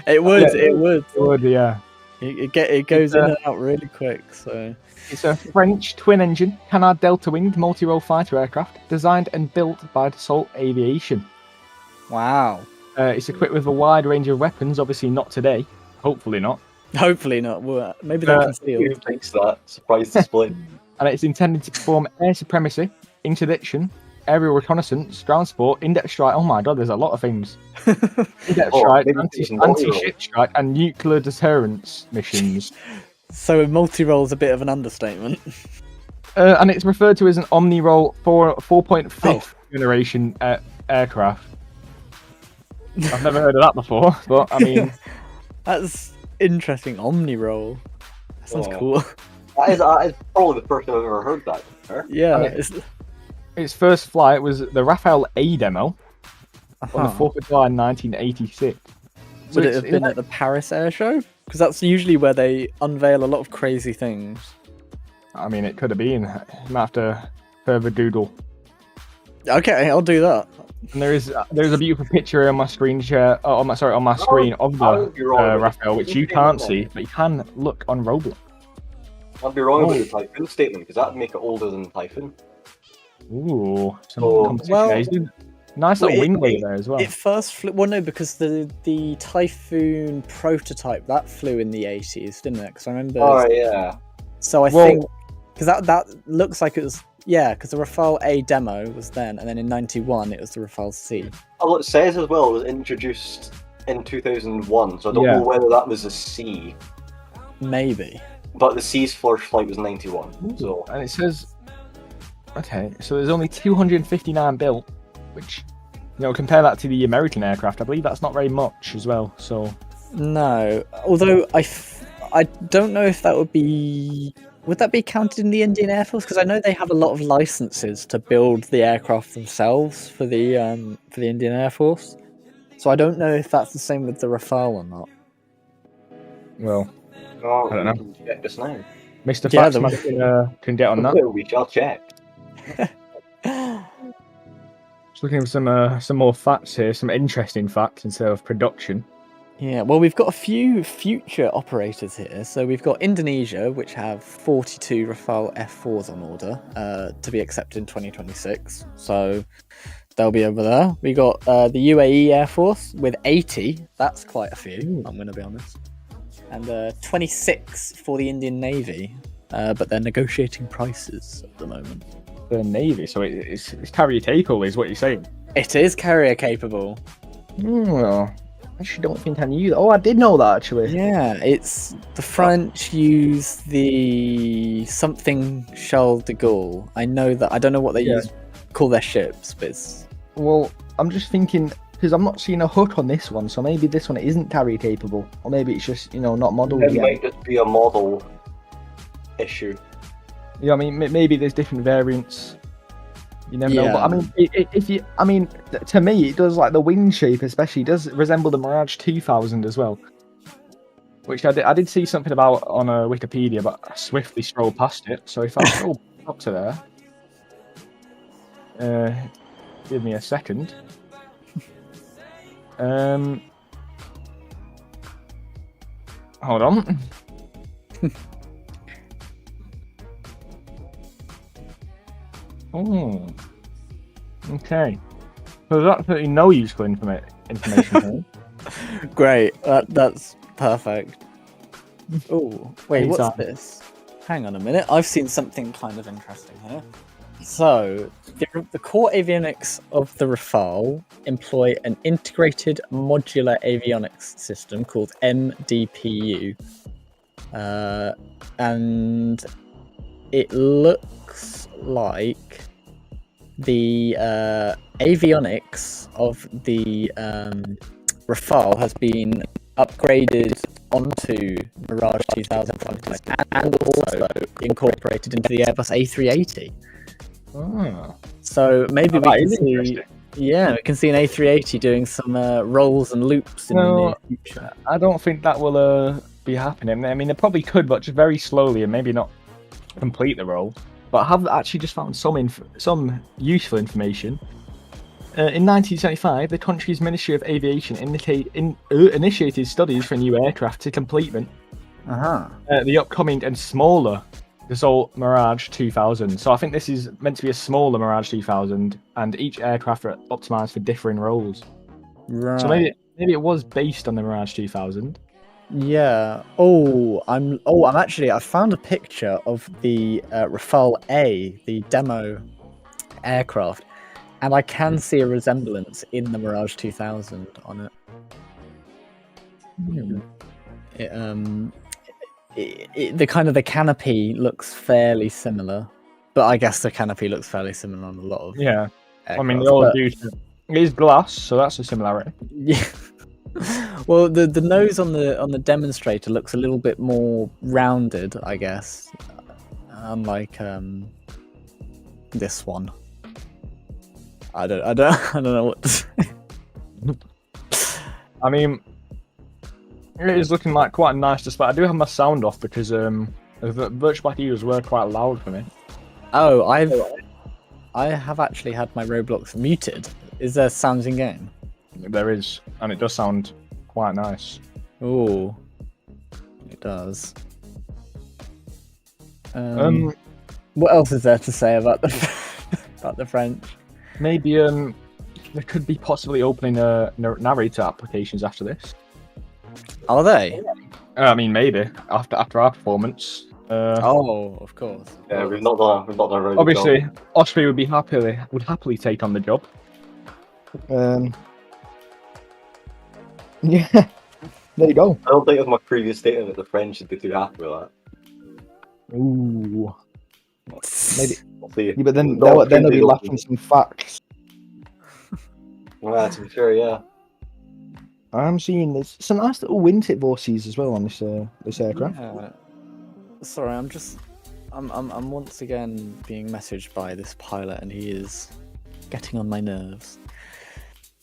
It would, yeah, it would. It would, yeah. It goes in and out really quick, so... It's a French twin-engine Canard Delta-winged multi-role fighter aircraft designed and built by Dassault Aviation. Wow. It's equipped with a wide range of weapons, obviously not today. Hopefully not. Hopefully not. Well, maybe they're concealed. Who thinks that? Surprise display. And it's intended to perform air supremacy, interdiction, aerial reconnaissance, ground support, in-depth strike. Oh my god, there's a lot of things. In-depth strike, anti-ship strike, and nuclear deterrence missions. So multi-role is a bit of an understatement. And it's referred to as an omni-role for 4.5 generation aircraft. I've never heard of that before, but I mean... That's interesting, omni-role. That sounds cool. That is probably the first time I've ever heard that. Yeah. Its first flight was the Rafale A demo on the 4th of July 1986. Would it have been at the Paris Air Show? Because that's usually where they unveil a lot of crazy things. I mean, it could have been. You might have to further doodle. Okay, I'll do that. And there's a beautiful picture on my screen share. On my screen of the Rafale, which you can't see, but you can look on Roblox. I'd be wrong about the Typhoon statement because that'd make it older than the Typhoon. Ooh, nice little wing weight there as well. It first flew. Well, no, because the Typhoon prototype that flew in the 80s, didn't it? Because I remember. Oh yeah. So I think because that looks like it was because the Rafale A demo was then, and then in '91 it was the Rafale C. Oh, it says as well it was introduced in 2001, so I don't know whether that was a C. Maybe. But the C's first flight was 91. So. And it says. Okay, so there's only 259 built, which, compare that to the American aircraft, I believe that's not very much as well, so... No, although I I don't know if that would be. Would that be counted in the Indian Air Force? Because I know they have a lot of licenses to build the aircraft themselves for the Indian Air Force. So I don't know if that's the same with the Rafale or not. Well, Oh, I don't know. we can check this now. Mr. Yeah, Faxman can get on that. We shall check. Just looking for some more facts here, some interesting facts instead of production. Yeah, well, we've got a few future operators here. So we've got Indonesia, which have 42 Rafale F4s on order to be accepted in 2026. So they'll be over there. We got the UAE Air Force with 80. That's quite a few, I'm going to be honest. And 26 for the Indian Navy, but they're negotiating prices at the moment. The Navy, so it's carrier capable, is what you're saying? It is carrier capable. Well, I actually don't think I knew that. Oh, I did know that actually. Yeah, it's the French use the something Charles de Gaulle. I know that. I don't know what they call their ships, but it's... Well, I'm just thinking because I'm not seeing a hook on this one, so maybe this one isn't carrier capable, or maybe it's just not modeled It yet. might just be a model issue. Yeah, I mean, maybe there's different variants. You never know. But I mean, to me, it does, like, the wing shape especially does resemble the Mirage 2000 as well. Which I did see something about on Wikipedia, but I swiftly scrolled past it. So if I scroll up to there, give me a second. Hold on. Oh, okay. So there's absolutely no useful information here. Great, that's perfect. Oh, wait, what's this? Hang on a minute, I've seen something kind of interesting here. So, the core avionics of the Rafale employ an integrated modular avionics system called MDPU. And it looks like the avionics of the Rafale has been upgraded onto Mirage 2000 fighters and also incorporated into the Airbus A380. Oh. So maybe we can see, we can see an A380 doing some rolls and loops in the near future. I don't think that will be happening. I mean, they probably could, but just very slowly and maybe not complete the roll. But I have actually just found some useful information. In 1975, the country's Ministry of Aviation initiated studies for new aircraft to complement the upcoming and smaller Dassault Mirage 2000. So I think this is meant to be a smaller Mirage 2000, and each aircraft are optimized for differing roles. Right. So maybe it was based on the Mirage 2000. Yeah. I found a picture of the Rafale A, the demo aircraft, and I can see a resemblance in the Mirage 2000 on it. The kind of the canopy looks fairly similar, but I guess the canopy looks fairly similar on a lot of aircraft, I mean, they but... all do. It is glass, so that's a similarity. Yeah. Well, the nose on the demonstrator looks a little bit more rounded, I guess, unlike this one. I don't know what to say. I mean, it is looking like quite a nice display. I do have my sound off because the Virtual Black Eagles were quite loud for me. Oh, I have actually had my Roblox muted. Is there sounds in game? There is, and it does sound quite nice. Oh, it does. What else is there to say about the French? Maybe they could be possibly opening narrator applications after this. Are they? I mean, maybe after our performance. Of course. Yeah, we've not done a really Obviously, job. Austria would happily take on the job. Yeah, there you go. I don't think of my previous statement that the French should be too happy with that. Ooh. Maybe. We'll see. Yeah, but then they'll be lacking some facts. Well, to be fair, yeah. I'm seeing there's some nice little wingtip vortices as well on this aircraft. Yeah. Sorry, I'm once again being messaged by this pilot, and he is getting on my nerves.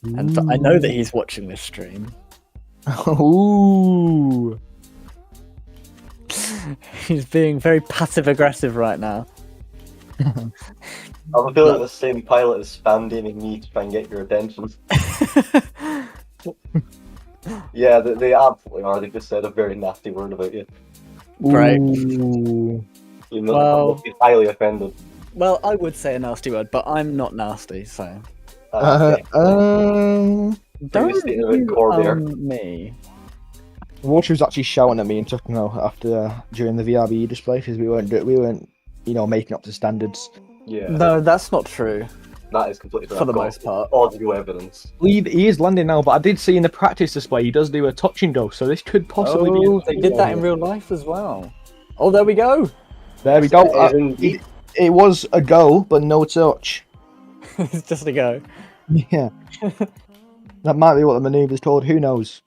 And I know that he's watching this stream. Ooh. He's being very passive aggressive right now. I'm feeling the same pilot is spam DMing me to try and get your attention. Yeah, they absolutely are. They just said a very nasty word about you. Right. Ooh. You know, Well- I'm be highly offended. Well, I would say a nasty word, but I'm not nasty, so Okay. don't Previously, a bit you Corvair. me. Water was actually shouting at me and took after during the VRBE display because we weren't making up to standards. Yeah, No, that's not true that is completely for the I've got most part. audio evidence. He is landing now, but I did see in the practice display he does do a touch and go, so this could possibly be. Oh, they did that in real life as well. Oh, there we go. There we go. It is indeed. It was a go, but no touch. It's just a go. Yeah. That might be what the manoeuvre's called. Who knows?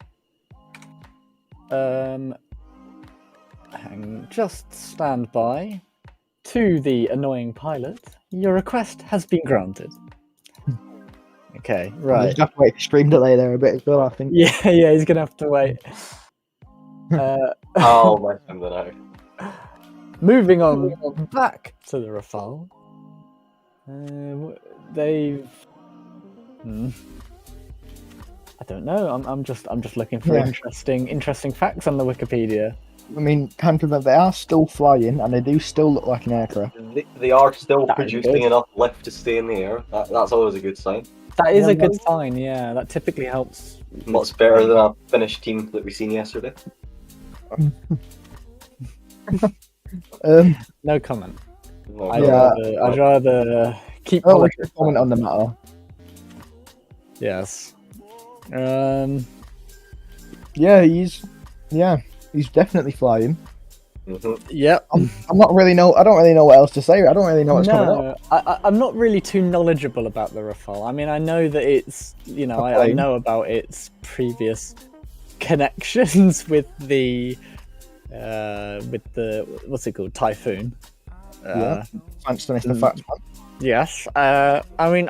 Just stand by. To the annoying pilot, your request has been granted. Okay, Right. right. Just have to wait for stream delay there a bit as well, I think. Yeah, he's gonna have to wait. Oh my god, no. Moving on back to the Rafale. They've. I don't know. I'm just looking for interesting facts on the Wikipedia. I mean, they are still flying, and they do still look like an aircraft. They are still That is producing good. enough lift to stay in the air. That's always a good sign. That is Yeah, a good sign. Yeah, that typically helps. Much better than a Finnish team that we seen yesterday. No comment. Oh, I'd God. rather keep. I don't like politics to comment on the matter. Yes. Yeah, he's definitely flying. Mhm. Yep. I don't really know what else to say. I don't really know what's coming up. I'm not really too knowledgeable about the Rafale. I mean, I know that it's, I know about its previous connections with the what's it called, Typhoon. Yeah. Thanks to Mr. Fatsman. Yes. I mean,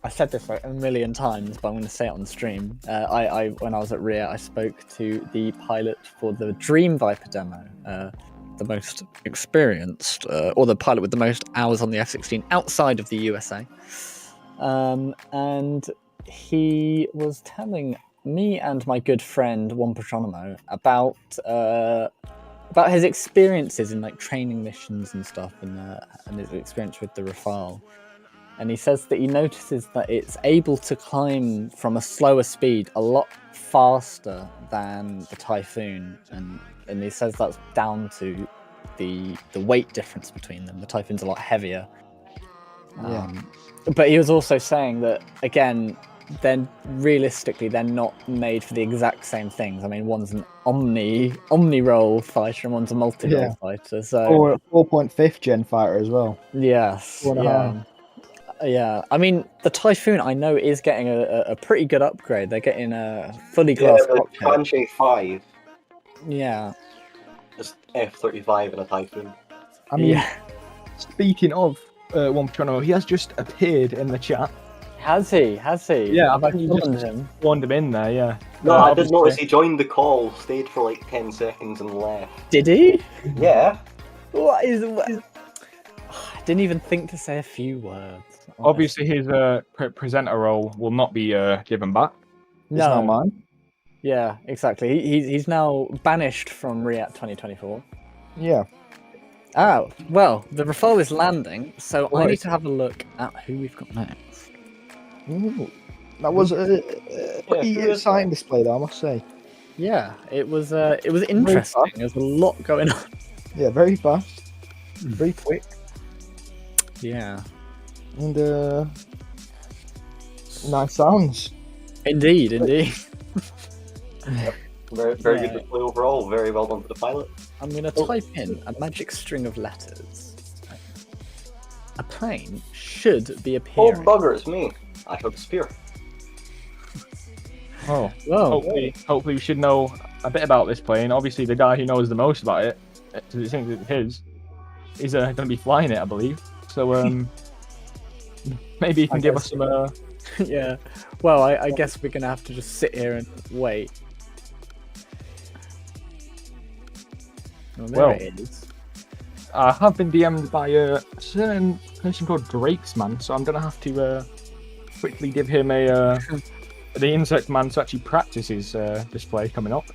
I said this like a million times, but I'm going to say it on stream. When I was at RIA, I spoke to the pilot for the Dream Viper demo, the most experienced, or the pilot with the most hours on the F-16 outside of the USA. And he was telling me and my good friend Juan Petronomo about his experiences in like training missions and stuff, and his experience with the Rafale. And he says that he notices that it's able to climb from a slower speed a lot faster than the Typhoon, and he says that's down to the weight difference between them. The Typhoon's a lot heavier. But he was also saying that, again, then realistically they're not made for the exact same things. I mean, one's an omni-role fighter and one's a multi-role fighter. So Or a 4.5 gen fighter as well. yes, yeah. I mean, the Typhoon I know is getting a pretty good upgrade. They're getting a fully glass the cockpit. Tranche 5, Yeah. just F-35 in a Typhoon. I mean, speaking of Juan Petrono, he has just appeared in the chat. Has he? Yeah, Have I you followed just him? warned him in there, yeah. No, I did obviously- notice he joined the call, stayed for like 10 seconds and left. Did he? Yeah. What is? I didn't even think to say a few words. Obviously, his presenter role will not be given back. It's not mine. Yeah, exactly. He's now banished from React 2024. Yeah. Oh, well, the Rafale is landing, so I Right. need to have a look at who we've got next. Ooh, that was a pretty exciting display, though, I must say. Yeah, it was interesting. There's a lot going on. Yeah, very fast, very quick, Yeah. and nice sounds. Indeed. Very good display overall. Very well done for the pilot. I'm going to type in a magic string of letters. A plane should be Oh appearing. bugger, it's me. I have a spear. Oh, Whoa. hopefully we should know a bit about this plane. Obviously, the guy who knows the most about it, because it seems it's his, is going to be flying it, I believe. So maybe he can give us some. Yeah. Well, I guess we're gonna have to just sit here and wait. There it is. I have been DM'd by a certain person called Drakesman, so I'm going to have to quickly give him the insect man to actually practice his display coming up.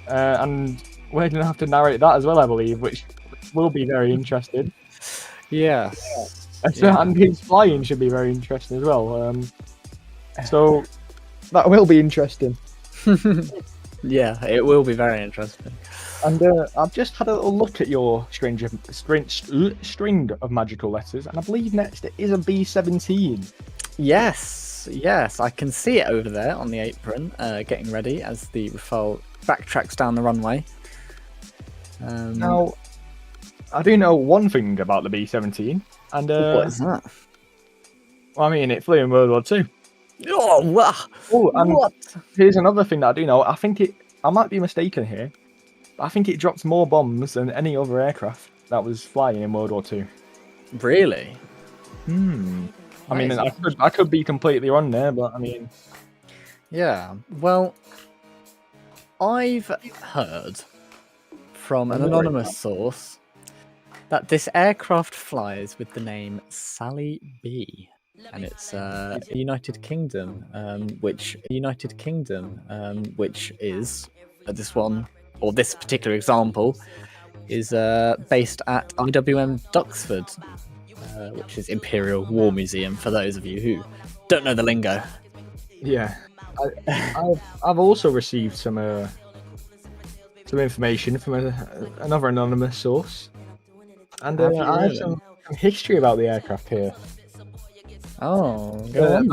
And we're going to have to narrate that as well, I believe, which will be very interesting. Yes. And his flying should be very interesting as well. So that will be interesting. Yeah, it will be very interesting. And I've just had a little look at your string of magical letters, and I believe next it is a B-17. Yes, I can see it over there on the apron, getting ready as the Rafale backtracks down the runway. Now, I do know one thing about the B-17, and what is that? Well, I mean, it flew in World War II. Oh, what? Here's another thing that I do know. I might be mistaken here, but I think it dropped more bombs than any other aircraft that was flying in World War II. Really? I mean, I could be completely wrong there, but I mean... Yeah, well, I've heard from an anonymous source that this aircraft flies with the name Sally B. And it's United Kingdom, which is this one, or this particular example, is based at IWM Duxford, which is Imperial War Museum. For those of you who don't know the lingo. Yeah, I've also received some information from another anonymous source, and I have some history about the aircraft here. Oh, I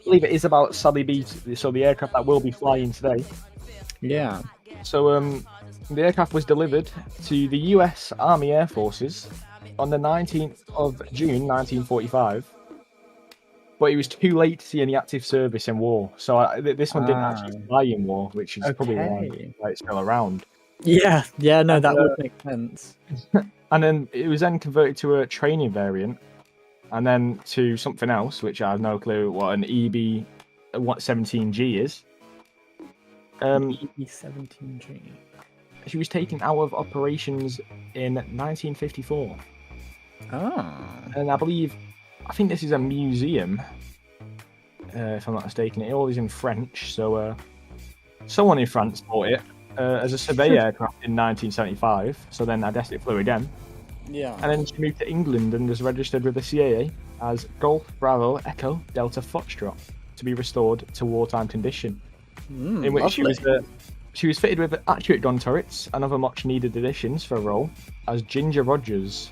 believe it is about Sally B, so the aircraft that will be flying today. Yeah. So the aircraft was delivered to the US Army Air Forces on the 19th of June 1945, but it was too late to see any active service in war. So this one didn't actually fly in war, which is probably why it's still around. Yeah, no, that would make sense. And then it was then converted to a training variant, and then to something else, which I have no clue what an EB-17G is. EB-17G. She was taken out of operations in 1954. And I think this is a museum, if I'm not mistaken. It all is in French, so someone in France bought it as a survey aircraft in 1975, so then I guess it flew again. Yeah. And then she moved to England and was registered with the CAA as Golf Bravo Echo Delta Foxtrot to be restored to wartime condition. In which she was fitted with accurate gun turrets and other much needed additions for a role as Ginger Rogers,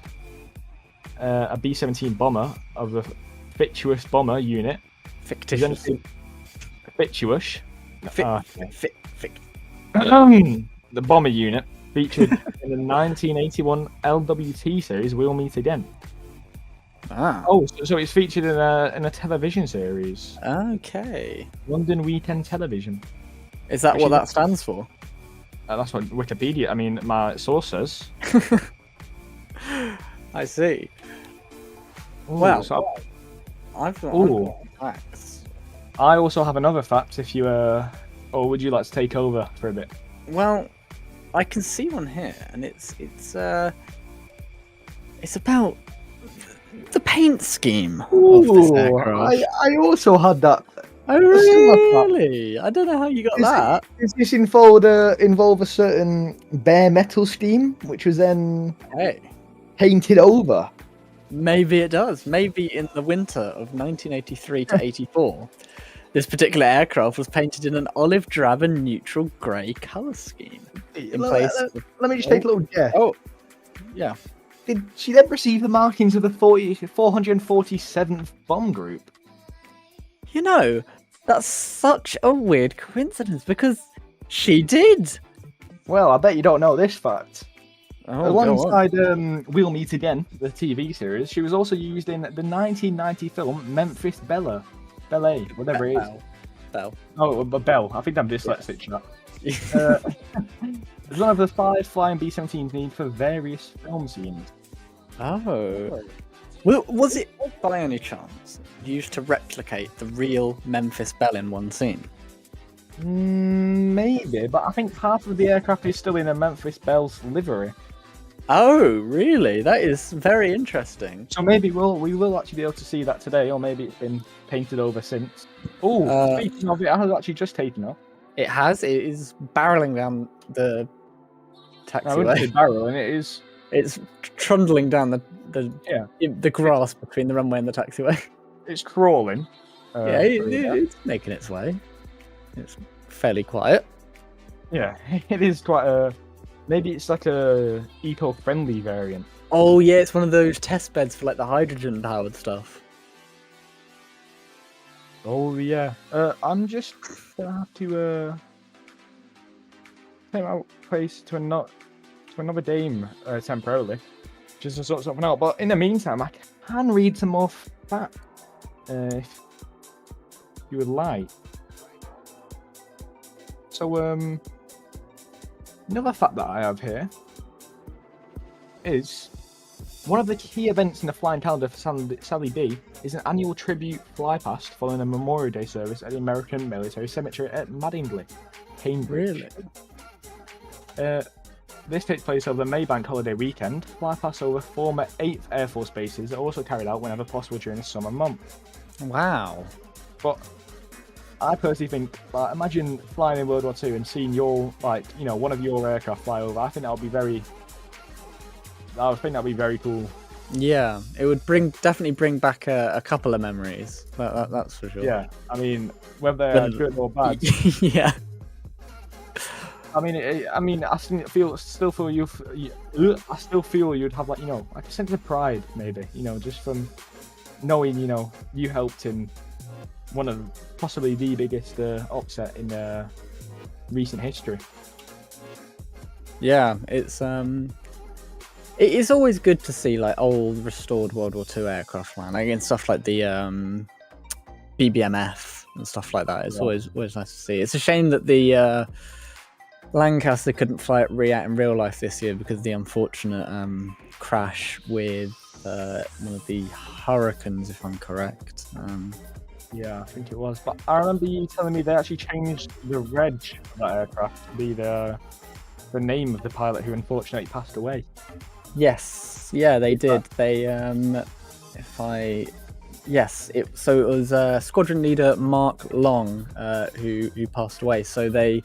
a B-17 bomber of the Fictitious Bomber Unit. Fictitious. Fictitious. The bomber unit featured in the 1981 LWT series We'll Meet Again. Oh, so it's featured in a television series. Okay. London Weekend Television. Is that what that stands for? That's what Wikipedia, my source says. I see. Well, I've got facts. I also have another fact if you, or would you like to take over for a bit? Well, I can see one here, and it's about the paint scheme of this aircraft. I also had that. Oh, really? I don't know how you got that. Does this involve a certain bare metal scheme, which was then painted over? Maybe it does. Maybe in the winter of 1983 to 84, this particular aircraft was painted in an olive drab and neutral grey colour scheme. Let me just take a little guess. Oh, yeah. Did she then receive the markings of the 447th Bomb Group? You know, that's such a weird coincidence because she did. Well, I bet you don't know this fact. Oh, alongside We'll Meet Again, the TV series, she was also used in the 1990 film Memphis Ballet, whatever it is. Bell. Oh, but Bell. I think I'm dyslexic. Chat. It's one of the 5 flying B-17s needed for various film scenes. Oh. Well, was it by any chance used to replicate the real Memphis Belle in one scene? Maybe, but I think half of the aircraft is still in a Memphis Belle's livery. Oh, really? That is very interesting. So maybe we will actually be able to see that today, or maybe it's been painted over since. Oh, speaking of, it has actually just taken off. It has. It is barreling down the I wouldn't say taxiway. barreling. It is. It's trundling down the grass between the runway and the taxiway. It's crawling. Yeah, it's making its way. It's fairly quiet. Yeah, it is quite a. Maybe it's like a eco-friendly variant. Oh yeah, it's one of those test beds for like the hydrogen-powered stuff. Oh yeah. I'm just gonna have to take my place to another game temporarily, just to sort something out. But in the meantime, I can read some more facts if you would like. So another fact that I have here is one of the key events in the flying calendar for Sally B is an annual tribute flypast following a Memorial Day service at the American Military Cemetery at Madingley, Cambridge. Really? This takes place over the Maybank holiday weekend. Flypasts over former 8th Air Force bases are also carried out whenever possible during the summer month. Wow. But I personally think, like, imagine flying in World War II and seeing your, like, you know, one of your aircraft fly over. I think that would be very cool. Yeah, it would definitely bring back a couple of memories. That's for sure. Yeah, I mean, whether they're good or bad. Yeah. I still feel you'd have, like, you know, like a sense of pride, maybe, you know, just from knowing, you know, you helped in one of possibly the biggest upset in recent history. Yeah, it is always good to see like old restored World War II aircraft flying, like, and stuff like the BBMF and stuff like that. It's always nice to see. It's a shame that the Lancaster couldn't fly at Riyadh in real life this year because of the unfortunate crash with one of the Hurricanes, if I'm correct. Yeah, I think it was. But I remember you telling me they actually changed the reg of that aircraft to be the name of the pilot who unfortunately passed away. Yes, yeah, they did. They so it was squadron leader Mark Long who passed away. So they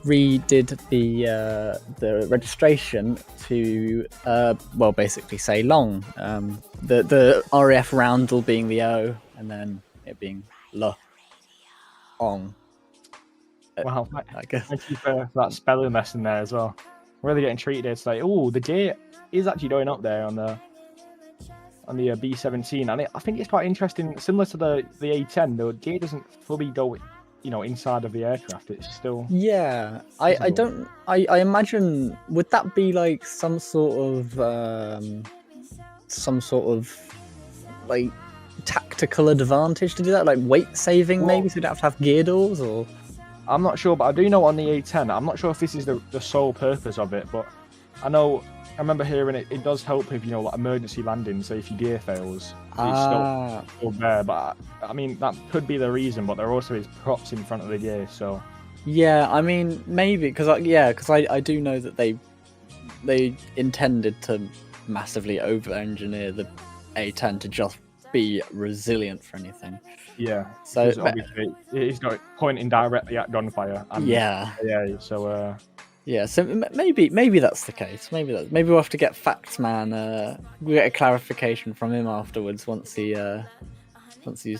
redid the registration to basically say Long. The RAF roundel being the O, and then it being Long. Wow, I guess. Thank you for that spelling lesson there as well. Really getting treated here today. Oh, the gear is actually going up there on the B-17, and I think it's quite interesting. Similar to the A-10, the gear doesn't fully go, you know, inside of the aircraft. It's still. Yeah, I imagine, would that be like some sort of like tactical advantage to do that, like weight saving, maybe, so you don't have to have gear doors, or. I'm not sure, but I do know on the A-10, I'm not sure if this is the sole purpose of it, but I remember hearing it does help with, you know, like emergency landing, so if your gear fails, it's still there. But I mean, that could be the reason, but there also is props in front of the gear, so. Yeah, I mean, maybe, because I do know that they intended to massively over-engineer the A-10 to just be resilient for anything. Yeah, so obviously it's not pointing directly at gunfire. Yeah. So maybe that's the case. Maybe we'll have to get Facts Man. We'll get a clarification from him afterwards once he's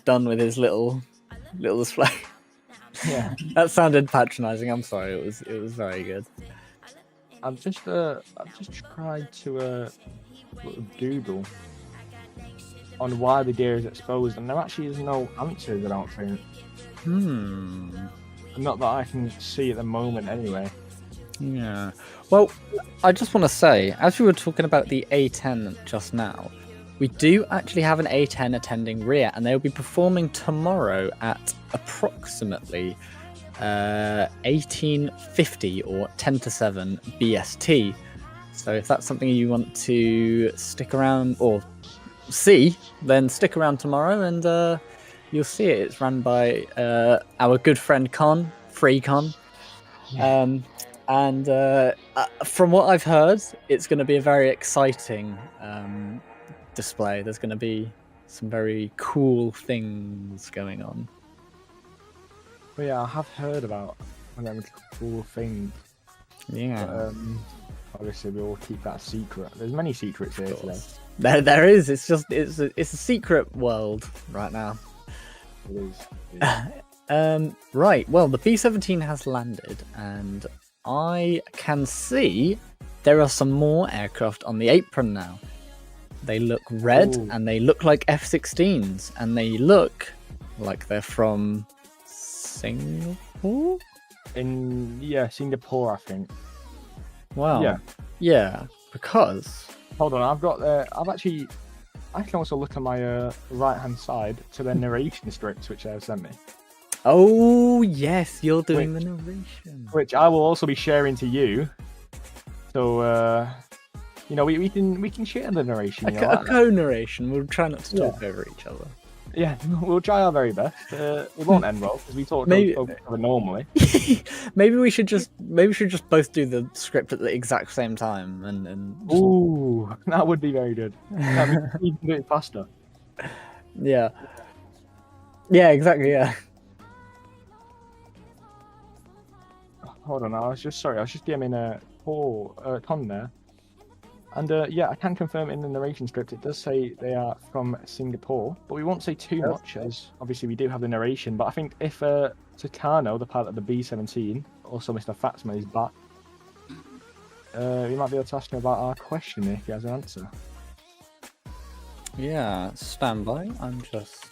done with his little display. Yeah, that sounded patronising. I'm sorry. It was very good. I've just tried to Google on why the gear is exposed, and there actually is no answers, I don't think. Not that I can see at the moment, anyway. Yeah. Well, I just want to say, as we were talking about the A-10 just now, we do actually have an A10 attending rear, and they'll be performing tomorrow at approximately 1850 or 10 to 7 BST. So if that's something you want to stick around or see, then stick around tomorrow and you'll see it. It's run by our good friend Con, Free Con. And from what I've heard, it's going to be a very exciting display. There's going to be some very cool things going on. But yeah, I have heard about them cool things. Yeah. But, obviously, we will keep that secret. There's many secrets here today. There is. It's a secret world right now. It is. Right. Well, the B-17 has landed, and I can see there are some more aircraft on the apron now. They look red, and they look like F-16s, and they look like they're from Singapore? Singapore, I think. Wow. Yeah, because... Hold on, I can also look at my right-hand side to the narration scripts which they have sent me. Oh, yes, you're doing the narration. Which I will also be sharing to you. So, we can share the narration. A co-narration. We'll try not to talk over each other. Yeah, we'll try our very best. It won't end well because we talk over normally. Maybe we should just both do the script at the exact same time and Ooh, that would be very good. We can do it faster. Yeah. Yeah, exactly. Yeah. Hold on, I was just getting a Con there. And I can confirm in the narration script it does say they are from Singapore, but we won't say too much as obviously we do have the narration. But I think if Takano, the pilot of the B-17, also Mr. Fatsman, is back, we might be able to ask him about our question if he has an answer. Yeah, stand by. I'm just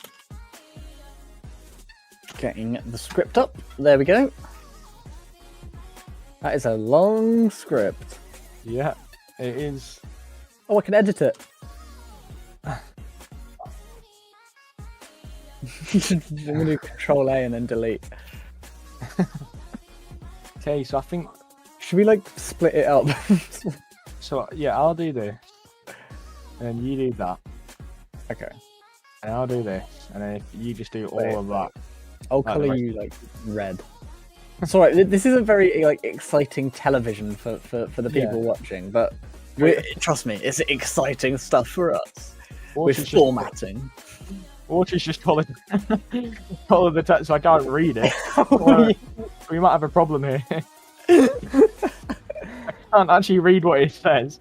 getting the script up. There we go. That is a long script. Yeah. It is. Oh, I can edit it. I'm gonna do Control A and then delete. Okay, so I think. Should we split it up? So yeah, I'll do this, and you do that. Okay. And I'll do this, and then if you just do all of that. I'll colour you red. Sorry, this isn't very exciting television for the people watching, but trust me, it's exciting stuff for us. With formatting. Watch just follow the text, so I can't read it. We might have a problem here. I can't actually read what it says.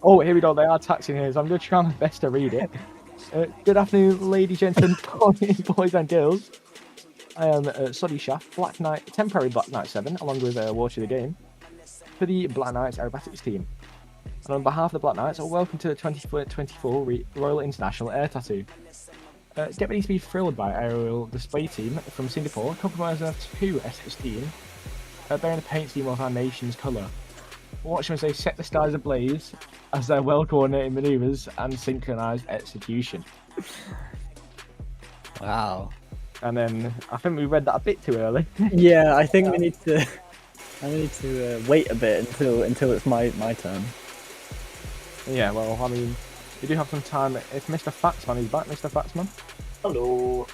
Oh, here we go. They are taxing here, so I'm going to try my best to read it. Good afternoon, ladies, gentlemen, boys and girls. I am Soddy Shaft, Black Knight, temporary Black Knight 7, along with WateryThegame, for the Black Knights Aerobatics team. And on behalf of the Black Knights, welcome to the 2024 Royal International Air Tattoo. Get ready to be thrilled by aerial display team from Singapore, comprised of 2 S-16, bearing the paint scheme of our nation's colour. Watch them as they set the stars ablaze as their well-coordinated manoeuvres and synchronised execution. Wow. And then I think we read that a bit too early. Yeah, I think we need to wait a bit until it's my turn. Yeah, well, I mean, we do have some time. If Mr. Fatsman is back, Mr. Fatsman. Hello.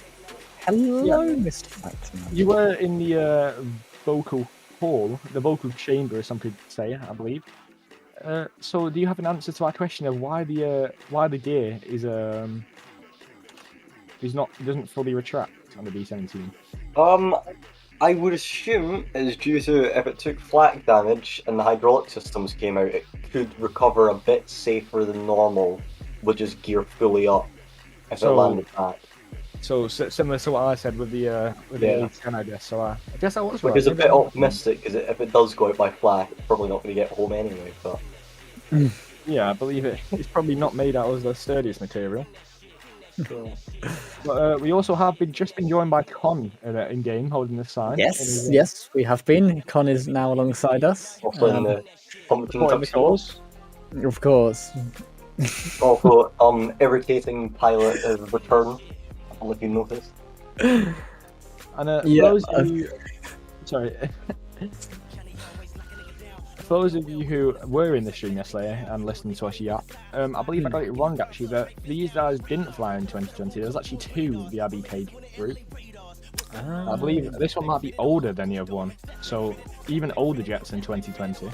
Hello, Mr. Fatsman. You were in the vocal hall, the vocal chamber, as some could say, I believe. So, do you have an answer to our question of why the gear doesn't fully retract on the B-17? I would assume it's due to if it took flak damage and the hydraulic systems came out, it could recover a bit safer than normal, with just gear fully up if it landed back. So similar to what I said with the A10, I guess. So I guess that was right. Which is a bit optimistic because if it does go out by flak, it's probably not going to get home anyway. But yeah, I believe it's probably not made out of the sturdiest material. But we also have just been joined by Con in game, holding the sign. Yes, we have been. Con is now alongside us. Also in the supporting the cause. Of course. Also, irritating pilot has returned. I don't know if you noticed. And Yeah, for those of you, sorry, for those of you who were in the stream yesterday and listening to us yap, I believe I got it wrong actually that these guys didn't fly in 2020. There was actually 2 VRBK group. I believe this one might be older than the other one, so even older jets in 2020.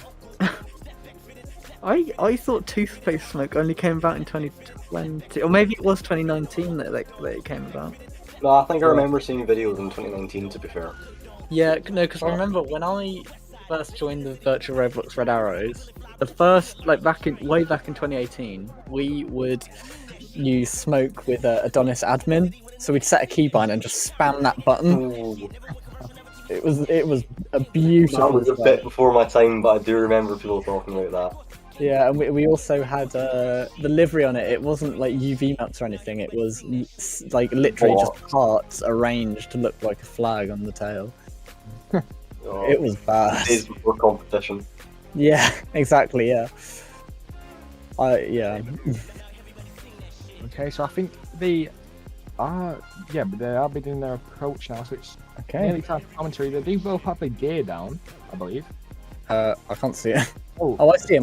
I thought Toothpaste Smoke only came about in 2020, or maybe it was 2019 that it came about. No, I think I remember seeing videos in 2019, to be fair. Yeah, no, because I remember when I first joined the virtual Roblox Red Arrows, the first, like way back in 2018, we would use Smoke with Adonis admin, so we'd set a keybind and just spam that button. Ooh. It was a beautiful. That was a bit before my time, but I do remember people talking about that. Yeah, and we also had the livery on it. It wasn't like UV maps or anything. It was like literally just parts arranged to look like a flag on the tail. It was bad. Days before competition. Yeah, exactly. Yeah. Yeah. Okay, so I think they are, but they are beginning their approach now, so it's nearly time for commentary. They do both have the gear down, I believe. I can't see it. Oh, I see him.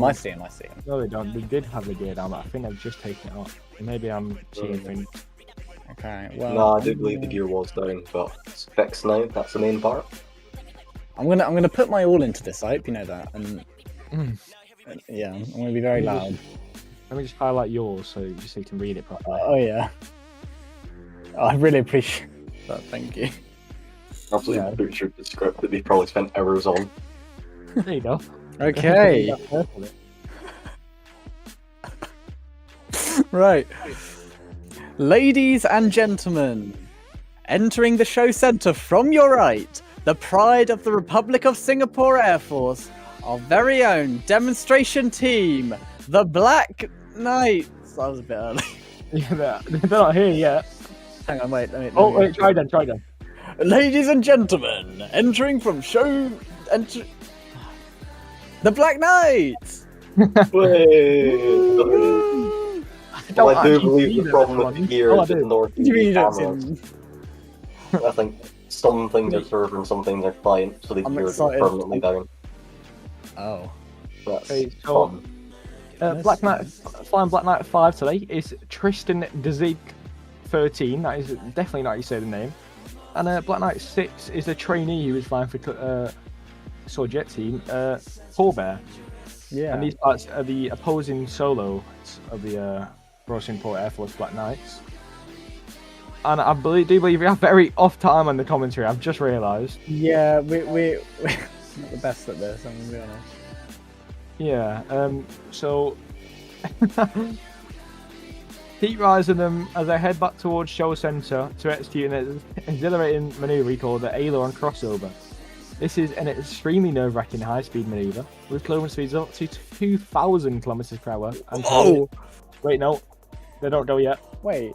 No, they don't. They did have the gear down, but I think they've just taken it off. Maybe I'm seeing things. Okay, well. No, I do believe the gear was down, but it's fixed now. That's the main part. I'm gonna put my all into this. I hope you know that. And yeah, I'm gonna be very loud. Let me just highlight yours so you can read it properly. Oh yeah. I really appreciate that. Thank you. Absolutely butchered the script that they probably spent hours on. There you go. Okay. Right. Ladies and gentlemen, entering the show center from your right, the pride of the Republic of Singapore Air Force, our very own demonstration team, the Black Knights. That was a bit early. Yeah, they're not here yet. Hang on, wait. Let me try then. Ladies and gentlemen, entering from the Black Knights! Well, I do believe the problem with the gear is the NorTv cameras. I think some things are server and some things are client, so the gear is permanently down. Oh. That's so, fun. Black Knight, flying Black Knight 5 today is Tristan Dzig 13. That is definitely not how you say the name. And Black Knight 6 is a trainee who is flying for SOAR Jet Team, Paul Bear. Yeah. And these parts are the opposing solo of the Royal Singapore Air Force Black Knights. And I do believe we are very off time on the commentary, I've just realised. Yeah, we're not the best at this, I'm going to be honest. Yeah, so keep rising them as they head back towards Show Centre to execute an exhilarating manoeuvre called the aileron crossover. This is an extremely nerve-wracking high-speed manoeuvre with closing speeds up to 2,000 kilometers per hour. Oh! Wait, no, they don't go yet. Wait,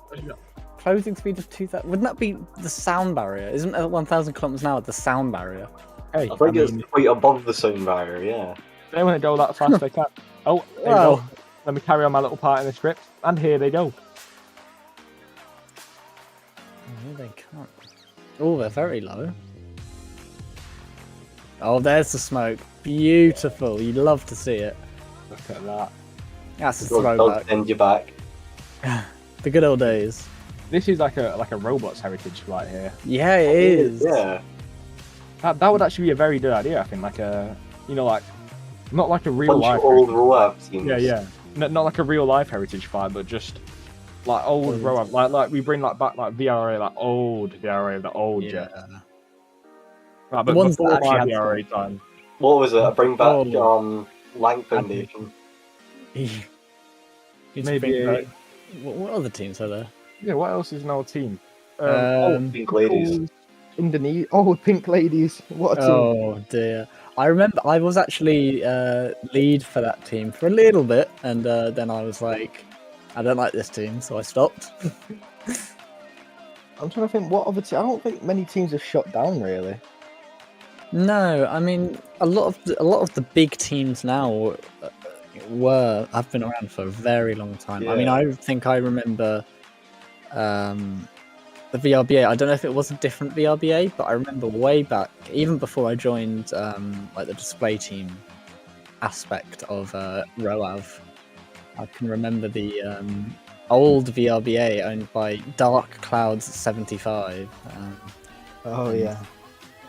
closing speed of 2,000? Wouldn't that be the sound barrier? Isn't 1,000 kilometers an hour the sound barrier? Hey, I think it's quite above the sound barrier, yeah. They want to go that fast, they can. Oh, there you go. Let me carry on my little part in the script, and here they go. No, they can't. Oh, they're very low. Oh, there's the smoke. Beautiful. You'd love to see it. Look at that. That's a throwback. Send you back. The good old days. This is like a Roblox heritage flight here. Yeah, it is. Yeah. That would actually be a very good idea, I think. Like a, like, not like a real life. Old roll-up teams. Yeah. Not like a real life heritage flight, but just like old roll-up. Like we bring back VRA, like old VRA, the old jet. Right, but ones before that my actually VRA time. What was it? I bring back Lang Foundation. Maybe. What other teams are there? Yeah, what else is in our team? Pink Ladies. Indonesia. Oh, Pink Ladies. What a team. Oh dear. I remember I was actually lead for that team for a little bit, and then I was like, I don't like this team, so I stopped. I'm trying to think what other team. I don't think many teams have shut down really. No, I mean a lot of the big teams now have been around for a very long time. I mean, Yeah. I think I remember the VRBA. I don't know if it was a different VRBA, but I remember way back, even before I joined like the display team aspect of ROAV, I can remember the old VRBA owned by Dark Clouds 75. Oh yeah.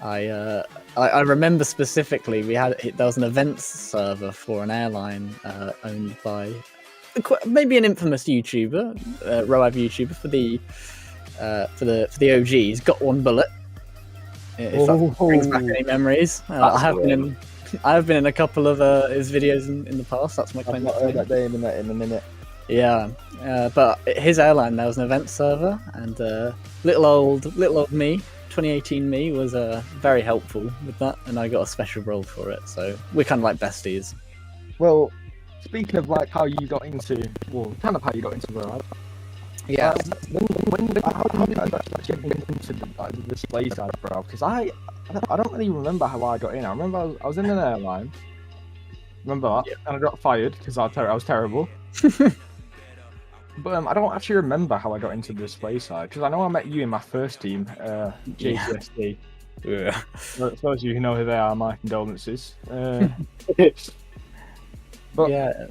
I remember specifically there was an events server for an airline owned by maybe an infamous YouTuber, ROAV YouTuber for the OGs. Got one bullet. If that brings back any memories, I have been in a couple of his videos in the past. That's my claim. I've not heard that name in a minute. Yeah, but his airline, there was an event server, and little old me, 2018 me, was very helpful with that, and I got a special role for it. So we're kind of like besties. Well, speaking of like how you got into, kind of how you got into ROAV. Yeah. How did you actually get into the display side of ROAV? Because I don't really remember how I got in. I remember I was in an airline. Remember that? Yeah. And I got fired because I was terrible. But I don't actually remember how I got into the display side, because I know I met you in my first team, JTSD. Yeah. For those of you who know who they are, my condolences. But yeah,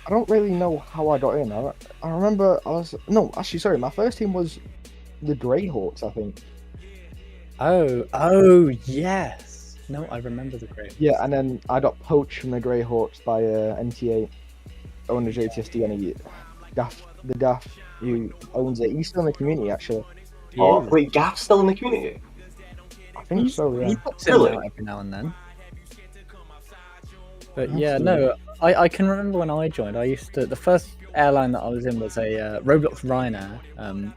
I don't really know how I got in. I remember my first team was the Greyhawks, I think. Oh yes. No, I remember the Greyhawks. Yeah, and then I got poached from the Greyhawks by NTA owner JTSD, and the Gaff who owns it. He's still in the community, actually. Wait, Gaff's still in the community? I think so, yeah. He pops in every now and then. But yeah, no, I can remember when I joined. The first airline that I was in was a Roblox Ryanair, and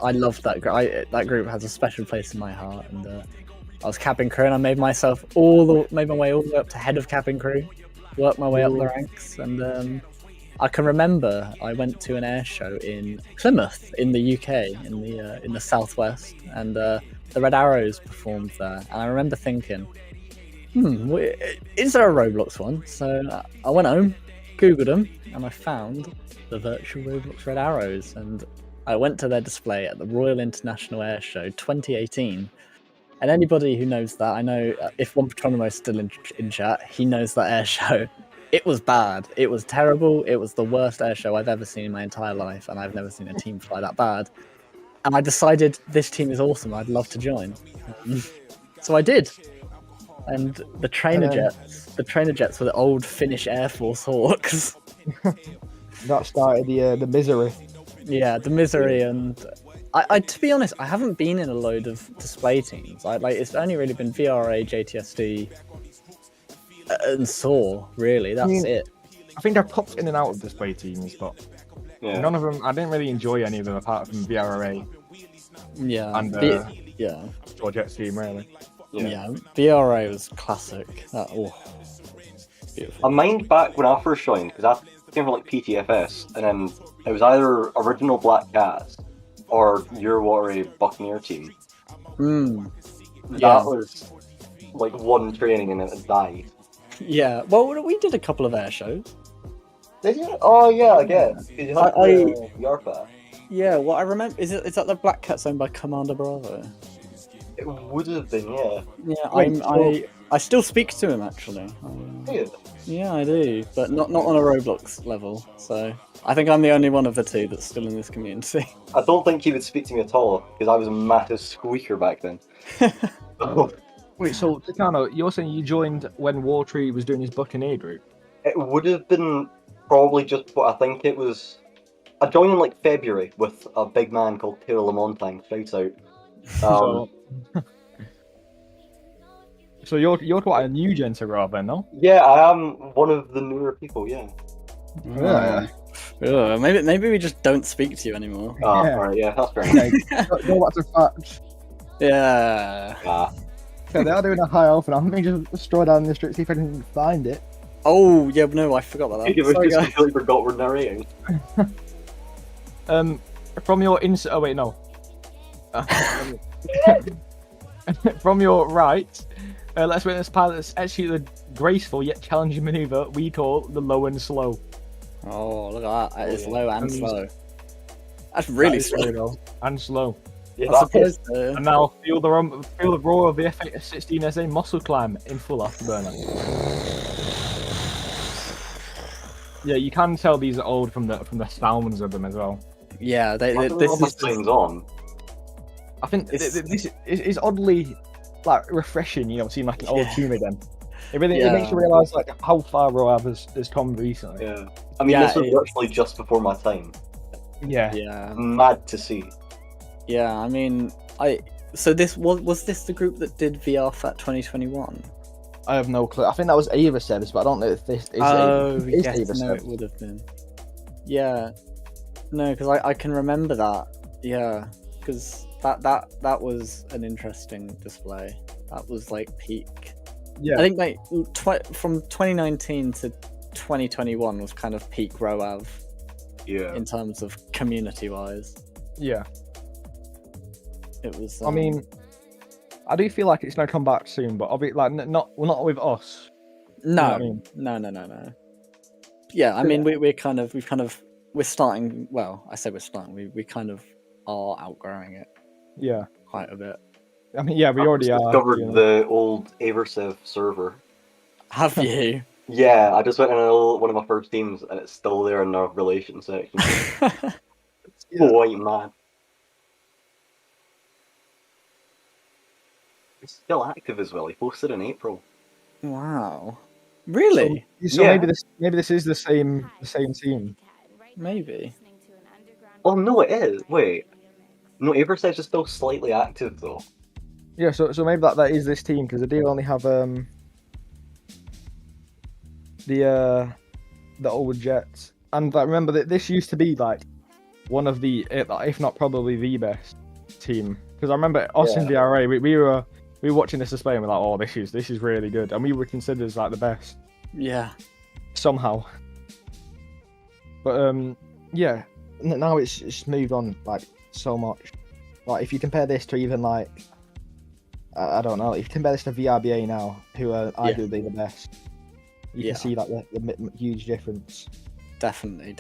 I loved that group. That group has a special place in my heart, and I was cabin crew, and I made my way all the way up to head of cabin crew, worked my way up the ranks, and I can remember I went to an air show in Plymouth in the UK, in the southwest, and the Red Arrows performed there, and I remember thinking, is there a Roblox one? So I went home, googled them, and I found the virtual Roblox Red Arrows, and I went to their display at the Royal International Air Show 2018. And anybody who knows that, I know if One Patronomo is still in chat, he knows that air show. It was bad. It was terrible. It was the worst air show I've ever seen in my entire life, and I've never seen a team fly that bad. And I decided this team is awesome. I'd love to join. So I did. And the trainer jets were the old Finnish Air Force Hawks. That started the misery. Yeah, the misery, and I to be honest, I haven't been in a load of display teams. It's only really been VRA, JTSD, and SOAR. Really, that's it. I think I popped in and out of display teams, but none of them. I didn't really enjoy any of them apart from VRA. Yeah, and SOAR Jet Team, really. Yeah, VRA was classic. Beautiful. I mind back when I first joined, because I came from like PTFS, and then it was either original Black Cats or your Watery Buccaneer team. That was like one training and it died. Yeah, well, we did a couple of air shows. Did you? Oh yeah, I guess. Yarpa. Yeah, what I remember is that the Black Cats owned by Commander Bravo. It would have been, yeah. Yeah, I still speak to him actually. Yeah, I do, but not on a Roblox level. So I think I'm the only one of the two that's still in this community. I don't think he would speak to me at all because I was a massive squeaker back then. Wait, so Takano, you're saying you joined when Watery was doing his Buccaneer group? It would have been probably just what I think it was. I joined in like February with a big man called Taylor Lamontagne. Shout out. So you're quite a new gen to ROAV then, no? Yeah, I am one of the newer people. Yeah. Maybe we just don't speak to you anymore. Oh, yeah. Right, yeah, that's fair. Go back to facts. Yeah. So they are doing a high alpha. I'm going to just stroll down the street, see if I can find it. Oh, yeah, no, I forgot about that. We just completely forgot we're narrating. From your oh wait, no. From your right, Let's witness pilots execute the graceful yet challenging maneuver we call the low and slow. Oh, look at that. That is low and And- slow. That's really That is slow. really low and slow. Yeah, I that suppose. is- And now feel the roar of the F-16 as a muscle climb in full afterburner. Yeah, you can tell these are old from the sounds of them as well. Yeah, Why do they all have things on? I think this is oddly like refreshing, you know, seeing like an old team again. It really it makes you realise like how far Roab has come recently. Yeah. I mean, this was virtually just before my time. Yeah. Yeah. Mad to see. Yeah, I mean, so this was this the group that did VR FAT 2021? I have no clue. I think that was Ava Sebs, but I don't know if this is Oh, Ava yes, no, it would have been. Yeah, no, because I can remember that. Yeah, because that was an interesting display. That was like peak. Yeah. I think like from 2019 to 2021 was kind of peak ROAV. Yeah. In terms of community wise. Yeah. It was. I mean, I do feel like it's gonna come back soon, but obviously, like not with us. No, You know what I mean? no. Yeah, I mean we're starting. Well, I say we're starting. We kind of are outgrowing it. Yeah. Quite a bit. I mean, yeah, we I already just are. discovered You know. the old Aversev server. Have you? Yeah, I just went on one of my first teams, and it's still there in the relations section. It's quite mad. It's still active as well. He posted in April. Wow. Really? So Yeah. maybe this is the same team. Maybe. Oh no, it is. Wait, no, Aversev's is still slightly active though. Yeah, so maybe that is this team because they do only have the old jets, and like, remember that this used to be like one of the, if not probably the best team, because I remember us in VRA we were watching this display and we're like, oh, this is really good, and we were considered as like the best. Yeah. Somehow. But yeah, now it's moved on like so much. Like if you compare this to even like I don't know, if you compare this to VRBA now, who are arguably the best, you can see like the huge difference. Definitely.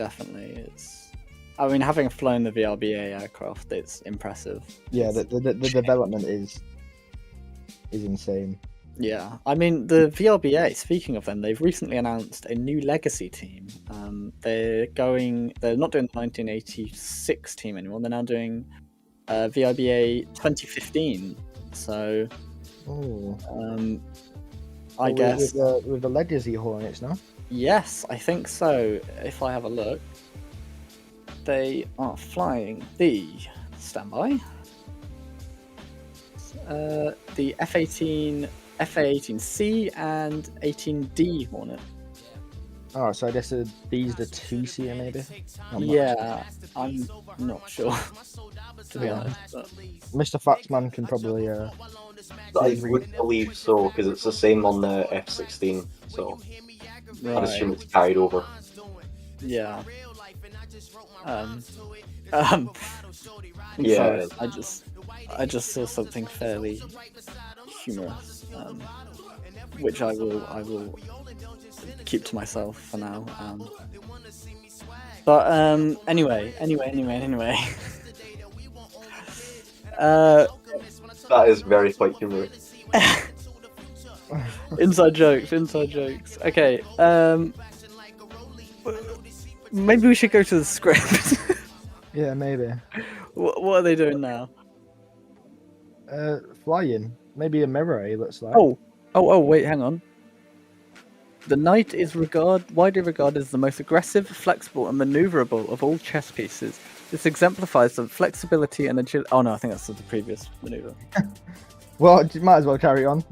It's. I mean, having flown the VRBA aircraft, it's impressive. Yeah, the development is insane. Yeah, I mean, the VRBA, speaking of them, they've recently announced a new legacy team. They're not doing the 1986 team anymore, they're now doing VRBA 2015. So, I guess. With the legacy Hornets, no? Yes, I think so. If I have a look, they are flying the standby. The FA-18C and 18D Hornet. Oh, so I guess these the 2-seater maybe? Yeah, I'm not sure, to be honest. But... Mr. Fatsman can probably... I would believe so, because it's the same on the F-16, so I'd assume it's carried over. Yeah. Yeah. Sorry, I just saw something fairly humorous, which I will keep to myself for now. But anyway. That is very quite humorous. Inside jokes. Okay. Maybe we should go to the script. Yeah, maybe. What are they doing now? Flying. Maybe a mirror, it looks like. Oh, wait, hang on. The Knight is widely regarded as the most aggressive, flexible, and maneuverable of all chess pieces. This exemplifies the flexibility and agility. Oh no, I think that's the previous maneuver. Well, you might as well carry on.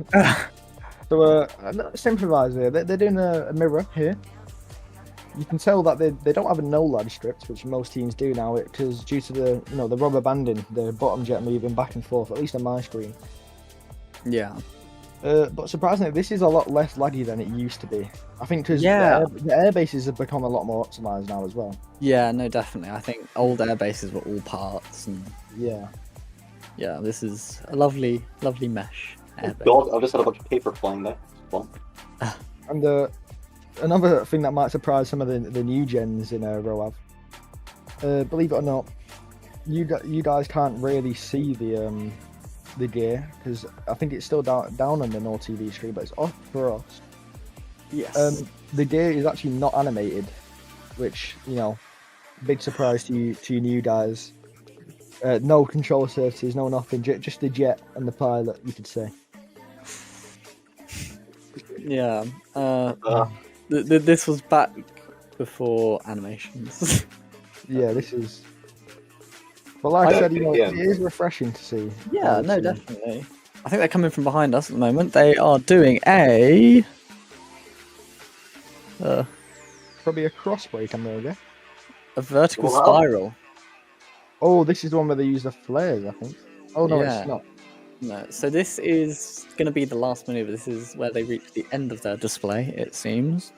So, let's improvise here. They're doing a mirror here. You can tell that they don't have a no-lag script, which most teams do now, because due to the the rubber banding, the bottom jet moving back and forth, at least on my screen. Yeah. But surprisingly, this is a lot less laggy than it used to be. I think because the air bases have become a lot more optimized now as well. Yeah, no, definitely. I think old air bases were all parts, and yeah, this is a lovely mesh Epic. God, I've just had a bunch of paper flying there. Fun. And another thing that might surprise some of the new gens in ROAV, believe it or not, you guys can't really see the gear because I think it's still down on the NorTv stream, but it's off for us. Yes. The gear is actually not animated, which, you know, big surprise to you new guys. No control surfaces, no nothing, just the jet and the pilot, you could say. Yeah. This was back before animations. Yeah, this is. But like I said, you know, yeah. it is refreshing to see. Yeah, no, definitely. I think they're coming from behind us at the moment. They are doing a Probably a crossbreak, I'm going to guess. a vertical Wow. spiral. Oh, this is the one where they use the flares, I think. Oh no, Yeah. it's not. No, so this is going to be the last maneuver. This is where they reach the end of their display, it seems.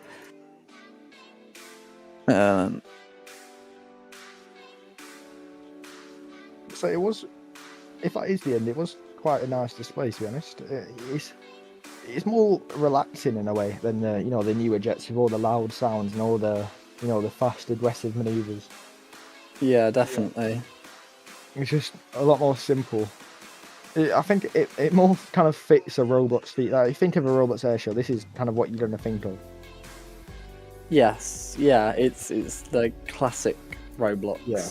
So it was, if that is the end, it was quite a nice display, to be honest. It's more relaxing in a way than the newer jets with all the loud sounds and all the the fast aggressive maneuvers. Yeah, definitely. It's just a lot more simple. I think it more kind of fits a Roblox feat. Like, you think of a Roblox airshow, this is kind of what you're going to think of. Yes, yeah, it's the classic Roblox. Yeah.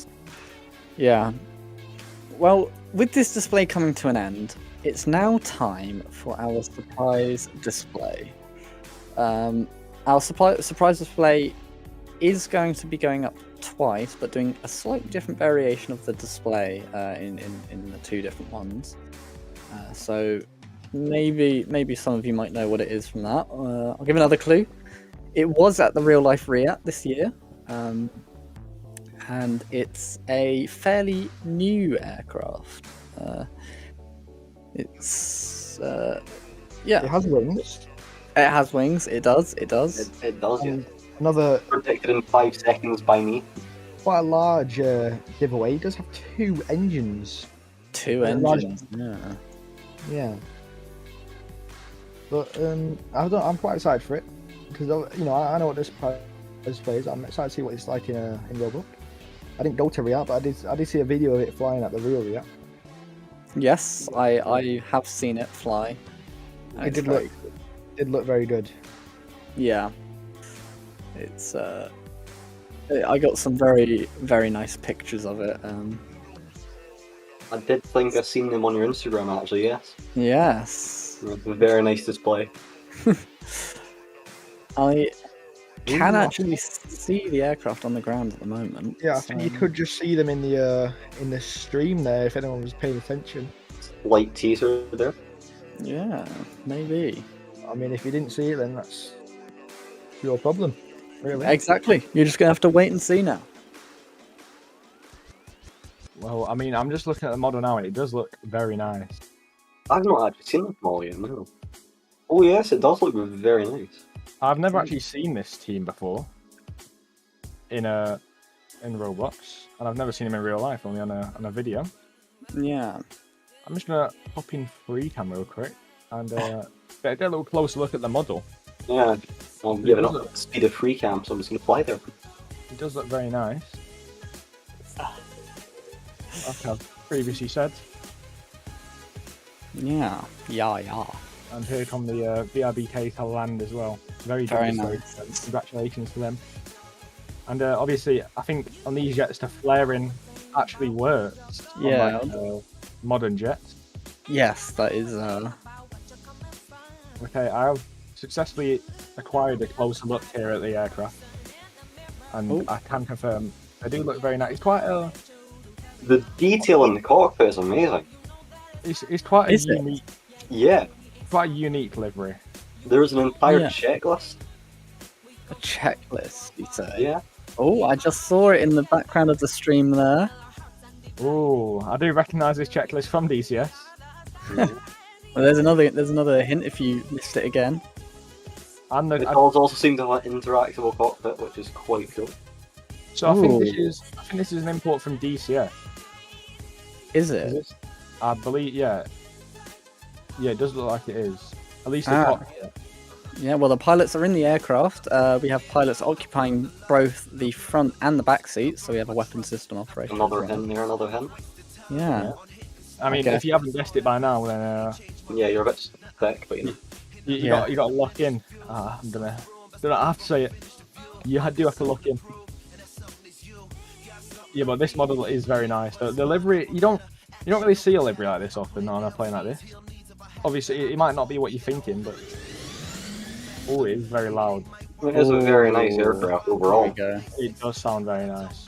Yeah. Well, with this display coming to an end, it's now time for our surprise display. Our surprise display is going to be going up twice, but doing a slightly different variation of the display in the two different ones. So maybe some of you might know what it is from that. I'll give another clue. It was at the Real Life RIAT this year, and it's a fairly new aircraft. It's yeah. It has wings. It has wings. It does. It does. It does, yeah. Another Predicted in 5 seconds by me. quite a large giveaway. It does have 2 engines. Two Yeah, large- engines. Yeah. Yeah. But I'm quite excited for it because I know what this display is. I'm excited to see what it's like in Roblox. I didn't go to RIAT, but I did see a video of it flying at the real RIAT. Yes, I have seen it fly. It did look very good. Yeah. It's I got some very, very nice pictures of it. I did think I've seen them on your Instagram, actually, yes. Yes. A very nice display. I can actually see the aircraft on the ground at the moment. Yeah, I think you could just see them in the stream there if anyone was paying attention. Light teaser there. Yeah, maybe. I mean, if you didn't see it, then that's your problem, really. Exactly. You're just gonna have to wait and see now. Well, I mean, I'm just looking at the model now, and it does look very nice. I've not actually seen the model yet, no. Oh yes, it does look very nice. I've never actually seen this team before in Roblox, and I've never seen him in real life, only on a video. Yeah. I'm just gonna hop in free cam real quick and get a little closer look at the model. Yeah, I'm giving up the speed of free cam, so I'm just going to fly there. It does look very nice. Like I've previously said. Yeah. Yeah. And here come the VRBK to land as well. Very nice. Congratulations to them. And obviously, I think on these jets, the flaring actually works. Yeah. Unlike, modern jets. Yes, that is. Okay, I have successfully acquired a closer look here at the aircraft, and I can confirm they do look very nice. It's quite a. The detail in the cockpit is amazing. It's quite a unique. Yeah. Quite a unique livery. There's an entire checklist. A checklist, you say? Yeah. Oh, I just saw it in the background of the stream there. Oh, I do recognise this checklist from DCS. Well, there's another hint if you missed it again. And it does also seem to have an interactable cockpit, which is quite cool. So I think this is an import from DCS. Is it? I believe, yeah. Yeah, it does look like it is. At least the Ah. cockpit. Yeah, well, the pilots are in the aircraft. We have pilots occupying both the front and the back seats, so we have a weapon system operator. Another as well. hint there, another hint. Yeah. I mean, Okay. if you haven't guessed it by now, then Yeah, you're a bit thick, but you know. you got to lock in. I'm gonna. I have to say it. You do have to lock in. Yeah, but this model is very nice. The livery, you don't really see a livery like this often on a plane like this. Obviously, it might not be what you're thinking, but oh, it is very loud. It is a very nice aircraft overall. There we go. It does sound very nice.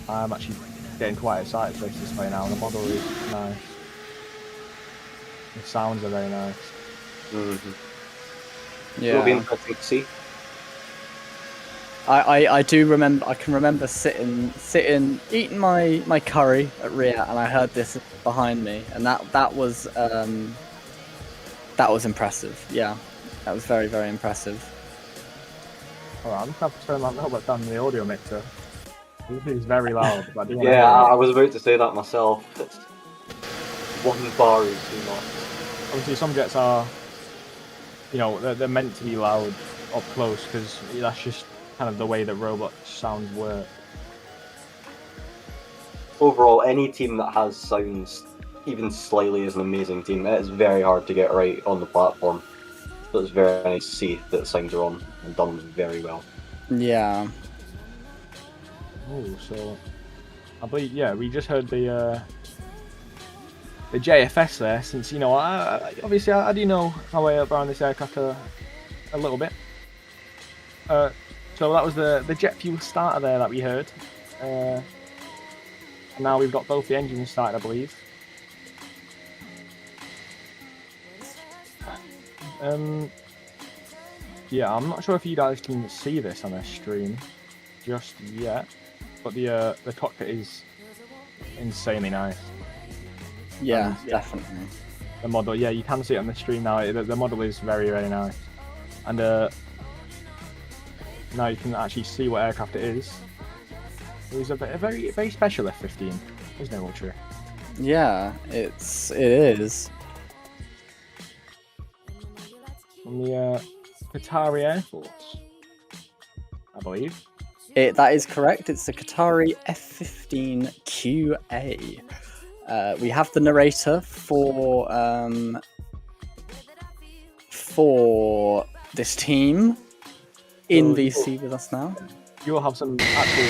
I'm actually getting quite excited to race this plane now. The model is nice. The sounds are very nice. It'll be Yeah. interesting to see. I do remember. I can remember sitting, eating my curry at Riyadh, and I heard this behind me, and that was impressive. Yeah, that was very, very impressive. Alright, I'm just gonna have to turn my notebook down in the audio mixer. This is very loud. But I do wanna Yeah, hear it. I was about to say that myself. It's... One bar is too much. Obviously, some jets are, they're meant to be loud up close because that's just kind of the way that Roblox sounds work. Overall, any team that has sounds even slightly is an amazing team. It is very hard to get right on the platform. So it's very nice to see that the sounds are on and done very well. Yeah. Oh, so I believe we just heard the JFS there. Since obviously I do know my way up around this aircraft a little bit. So that was the jet fuel starter there that we heard. And now we've got both the engines started, I believe. Yeah, I'm not sure if you guys can see this on their stream just yet, but the cockpit is insanely nice. Yeah, definitely. The model, yeah, you can see it on the stream now. The model is very, very nice, and now you can actually see what aircraft it is. It was a very, very special F-15, isn't it, Ultra? Yeah, it is. From the Qatari Air Force, I believe. That is correct. It's the Qatari F-15OA. We have the narrator for this team in VC with us now. You will have some actual,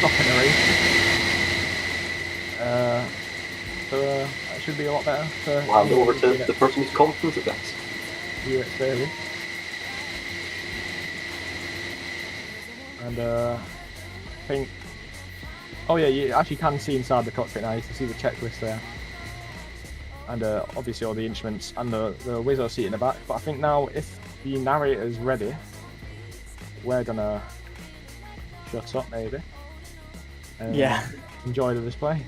proper narration. So that should be a lot better. I'll hand over to the person who's confident at this. US Bailey. And I think, oh yeah, you actually can see inside the cockpit now. You can see the checklist there, and obviously all the instruments and the Wizzo seat in the back. But I think now, if the narrator's ready, we're gonna shut up maybe. And Yeah. Enjoy the display.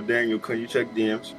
Daniel, can you check DMs?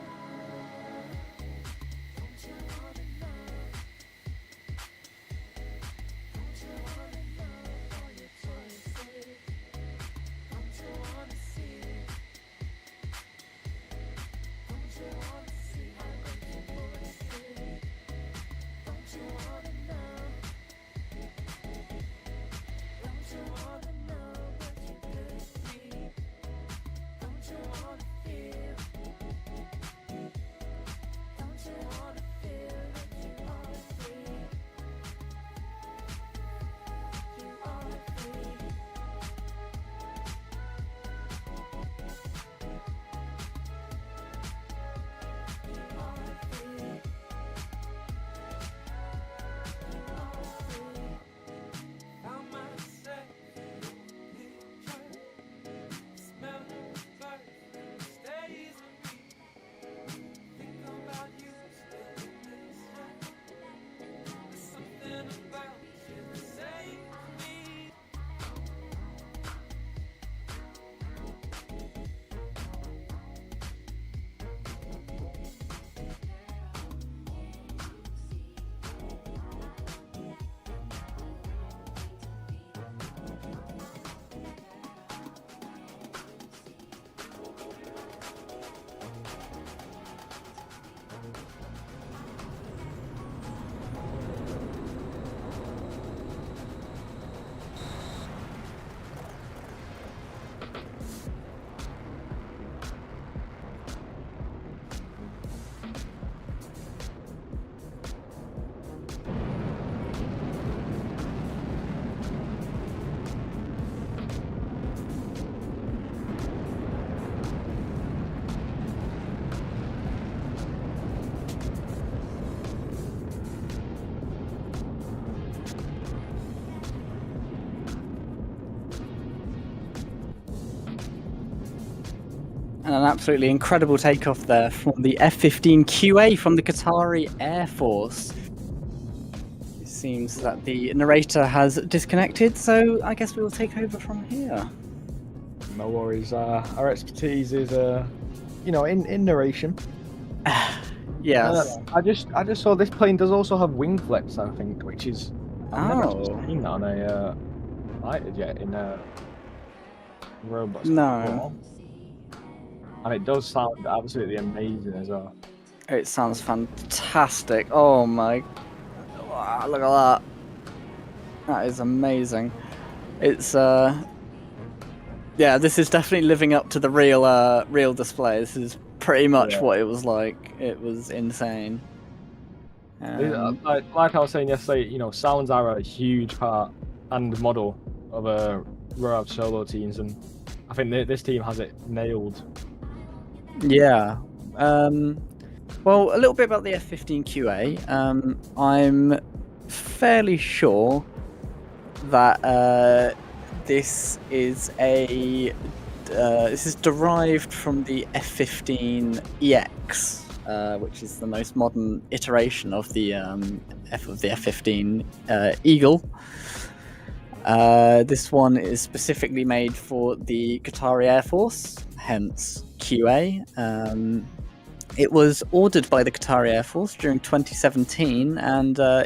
And an absolutely incredible takeoff there from the F-15QA from the Qatari Air Force. It seems that the narrator has disconnected, so I guess we will take over from here. No worries. Our expertise is, in narration. Yes. I just saw this plane does also have wing flips, I think, which is I've never actually seen that on a fighter jet in a Roblox. No. before. And it does sound absolutely amazing as well. It sounds fantastic. Oh my. Wow, look at that. That is amazing. It's yeah, this is definitely living up to the real display. This is pretty much what it was like. It was insane. Like I was saying yesterday, sounds are a huge part and model of a ROAV solo teams, and I think this team has it nailed. Yeah. Well, a little bit about the F-15QA. I'm fairly sure that this is derived from the F-15EX, which is the most modern iteration of the F-15 Eagle. This one is specifically made for the Qatari Air Force, hence QA. It was ordered by the Qatari Air Force during 2017, and a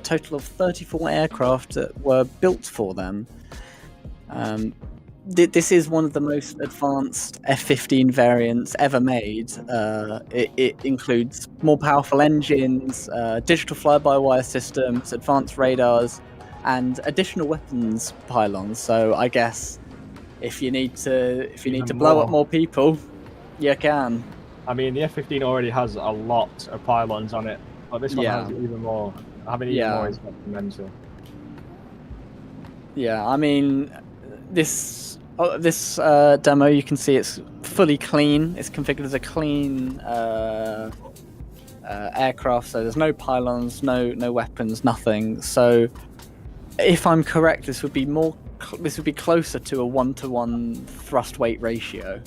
total of 34 aircraft were built for them. This is one of the most advanced F-15 variants ever made. It includes more powerful engines, digital fly-by-wire systems, advanced radars, and additional weapons pylons. So I guess if you need to blow up more people, you can. I mean, the F-15 already has a lot of pylons on it, but this one has even more. Having even more is mental. Yeah, I mean, this demo, you can see it's fully clean. It's configured as a clean aircraft, so there's no pylons, no weapons, nothing. So, if I'm correct, this would be closer to a 1-to-1 thrust weight ratio.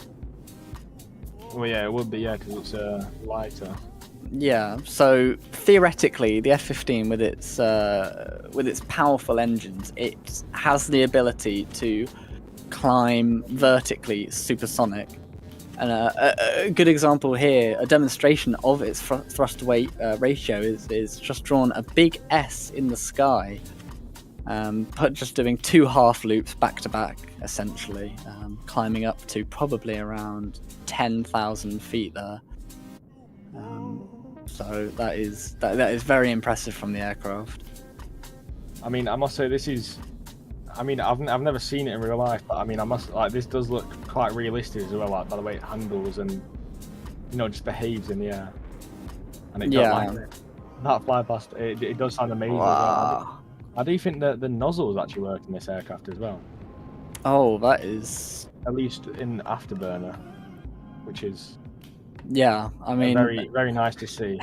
Well, yeah, it would be, because it's lighter. Yeah, so theoretically, the F-15 with its powerful engines, it has the ability to climb vertically supersonic. And a good example here, a demonstration of its thrust to weight ratio is just drawn a big S in the sky, but just doing 2 half loops back to back, essentially, climbing up to probably around 10,000 feet there. So that is very impressive from the aircraft. I mean, I must say this is. I mean, I've never seen it in real life, but I mean, this does look quite realistic as well, like by the way it handles and just behaves in the air. And it does, like, that fly past, it does sound amazing. Wow. As well. I do think that the nozzles actually work in this aircraft as well. Oh, that is at least in afterburner, which is I mean, very very nice to see.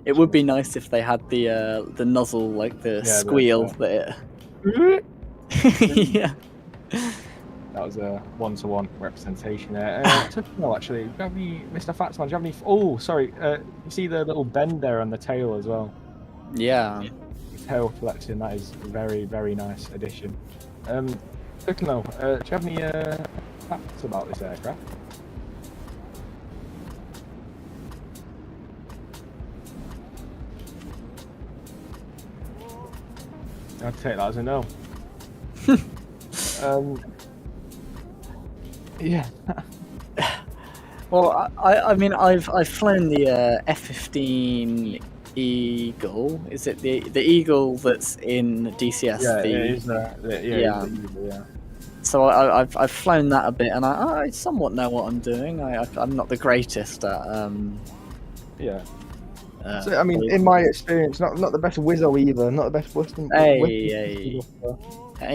It would be nice if they had the nozzle, like the squeal that it. Yeah. That was a one-to-one representation there. No, actually, do you have any, Mr. Fatsman? Do you have any? Oh, sorry. You see the little bend there on the tail as well. Yeah. Tail flexion. That is a very very nice addition. Tucano, do you have any facts about this aircraft? I'd take that as a no. Yeah. Well, I mean, I've flown the F-15 Eagle. Is it the Eagle that's in DCS? Yeah, it is. Yeah. So I've flown that a bit, and I somewhat know what I'm doing. I'm not the greatest at Yeah. So, I mean, in my experience, not the best Wizzo either, not the best Western. Hey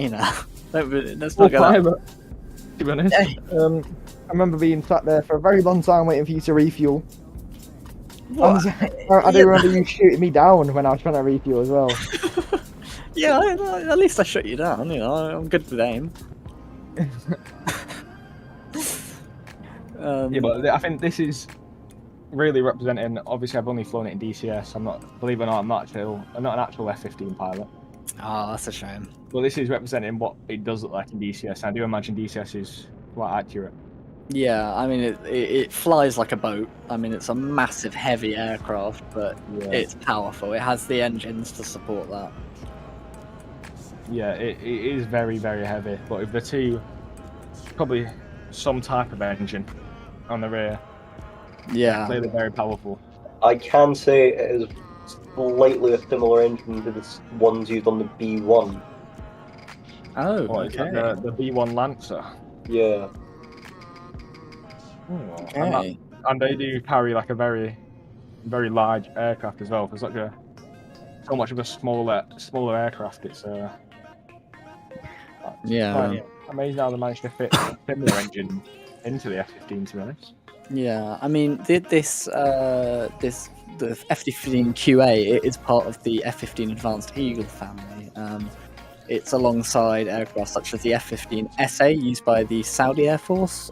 now. Let's not go there. To be honest. Hey. I remember being sat there for a very long time waiting for you to refuel. What? I do remember you shooting me down when I was trying to refuel as well. Yeah, at least I shut you down. I'm good with aim. Yeah, but I think this is really representing. Obviously, I've only flown it in DCS. I'm not, believe it or not, I'm not an actual F-15 pilot. Oh, that's a shame. Well, this is representing what it does look like in DCS. I do imagine DCS is quite accurate. Yeah, I mean, it flies like a boat. I mean, it's a massive, heavy aircraft, but it's powerful. It has the engines to support that. Yeah, it is very, very heavy. But with the two, probably some type of engine on the rear. Yeah. Clearly very powerful. I can say it is slightly a similar engine to the ones used on the B1. Oh, okay. The B1 Lancer. Yeah. Okay. And they do carry like a very, very large aircraft as well. For so much of a smaller aircraft, it's amazing how they managed to fit a similar engine into the F-15. To be honest. Yeah, I mean, the F-15QA is part of the F-15 Advanced Eagle family. It's alongside aircraft such as the F-15SA used by the Saudi Air Force,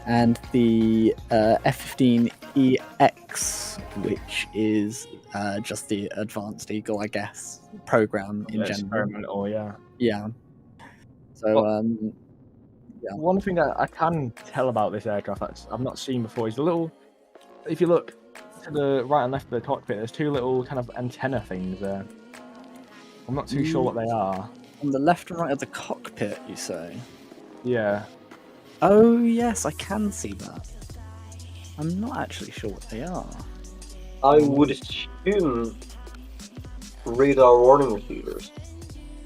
and the F-15EX, which is just the Advanced Eagle, I guess, program in general. Experimental, yeah. Yeah. So, yeah. One thing that I can tell about this aircraft that I've not seen before is the little. If you look to the right and left of the cockpit, there's two little kind of antenna things there. I'm not too sure what they are. On the left and right of the cockpit, you say? Yeah. Oh, yes, I can see that. I'm not actually sure what they are. I would assume radar warning receivers